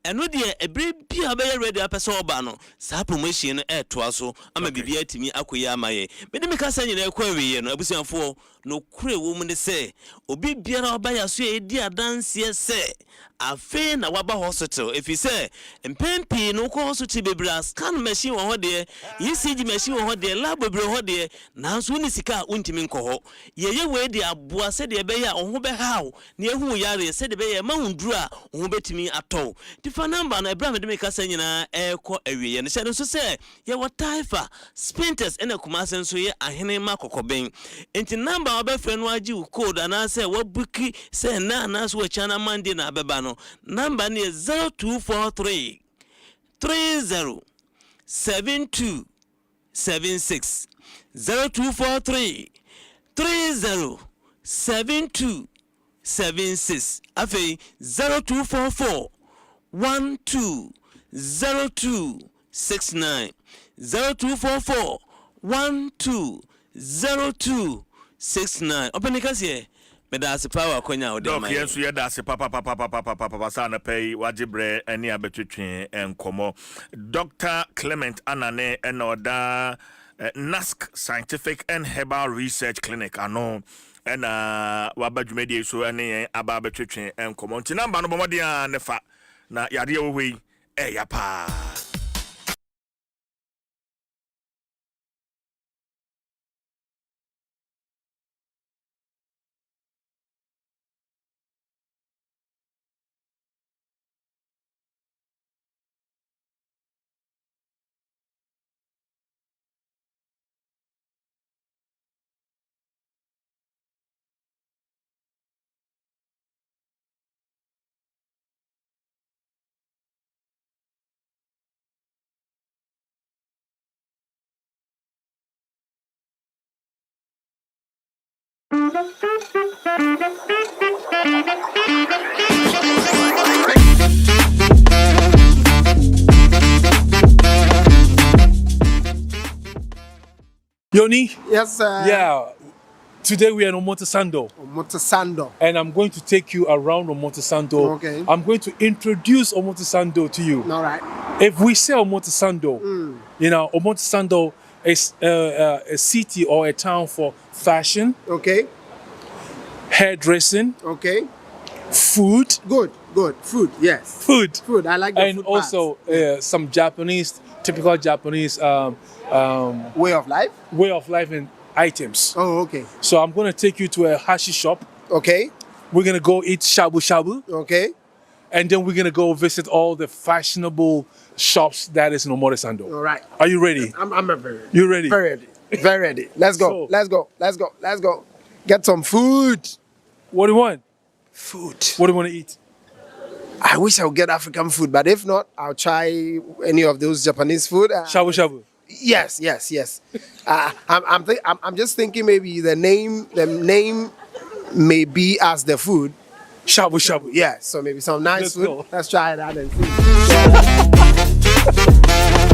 eno de ebre bia be ready apesa oba no sa promotion to aso ama bibia atimi akoyi amaye mede me kasa nyina ekwa wiye no abusianfo no kure wo mu ne se obi biara oba yaso e di adanse se afe na waba hospital if you say mpempi no ko hospital bebra scan machine wo ho de ECG machine wo ho de lab bebra ho de nanso ni sika untimi nko ho ye we de aboa se de be ya ho be haw na ehu yare se de be ya ma hunduru a ho betimi atɔ tifa number na ebra me de me kasa nyina ekɔ awie ne hyɛ nso se ye wo taifa sprinters ena kumase nso ye ahene ma kokoben enti number obefre no agi code ana se wo buki se na na so chana Monday na abeba no number ni 0243 30 72 76 0243 30 72 76 afei 0244 12 02 69 0244 12 02 69 openika sie medase power konya o de mai yensu ye dase papa sa na pay wajibre eni abetwetwe enkomo Dr. Clement Anane enoda NASC Scientific and Herbal Research Clinic ano ena wabadwumedie so ene aba betwetwe enkomo ntinamba no bomodia nefa na yade wo hei ya pa Yoni? Yes, sir. Yeah. Today we are in Omotesando. Omotesando. And I'm going to take you around Omotesando. Okay. I'm going to introduce Omotesando to you. All right. If we say Omotesando, you know, Omotesando is a city or a town for fashion. Okay. Hairdressing. Okay. Food. Good. Food, yes. Food. Food, I like the and food also some Japanese, typical Japanese way of life? Way of life and items. Oh, okay. So I'm going to take you to a hashi shop. Okay. We're going to go eat shabu shabu. Okay. And then we're going to go visit all the fashionable shops that is in Omotesando. All right. Are you ready? I'm ready. You ready? Very ready. Very ready. Let's go. Let's go. Get some food. What do you want? Food. What do you want to eat? I wish I would get African food, but if not, I'll try any of those Japanese food. Shabu shabu. Yes. I'm just thinking maybe the name may be as the food. Shabu shabu. Yeah, so maybe some nice food. Go. Let's try that and see.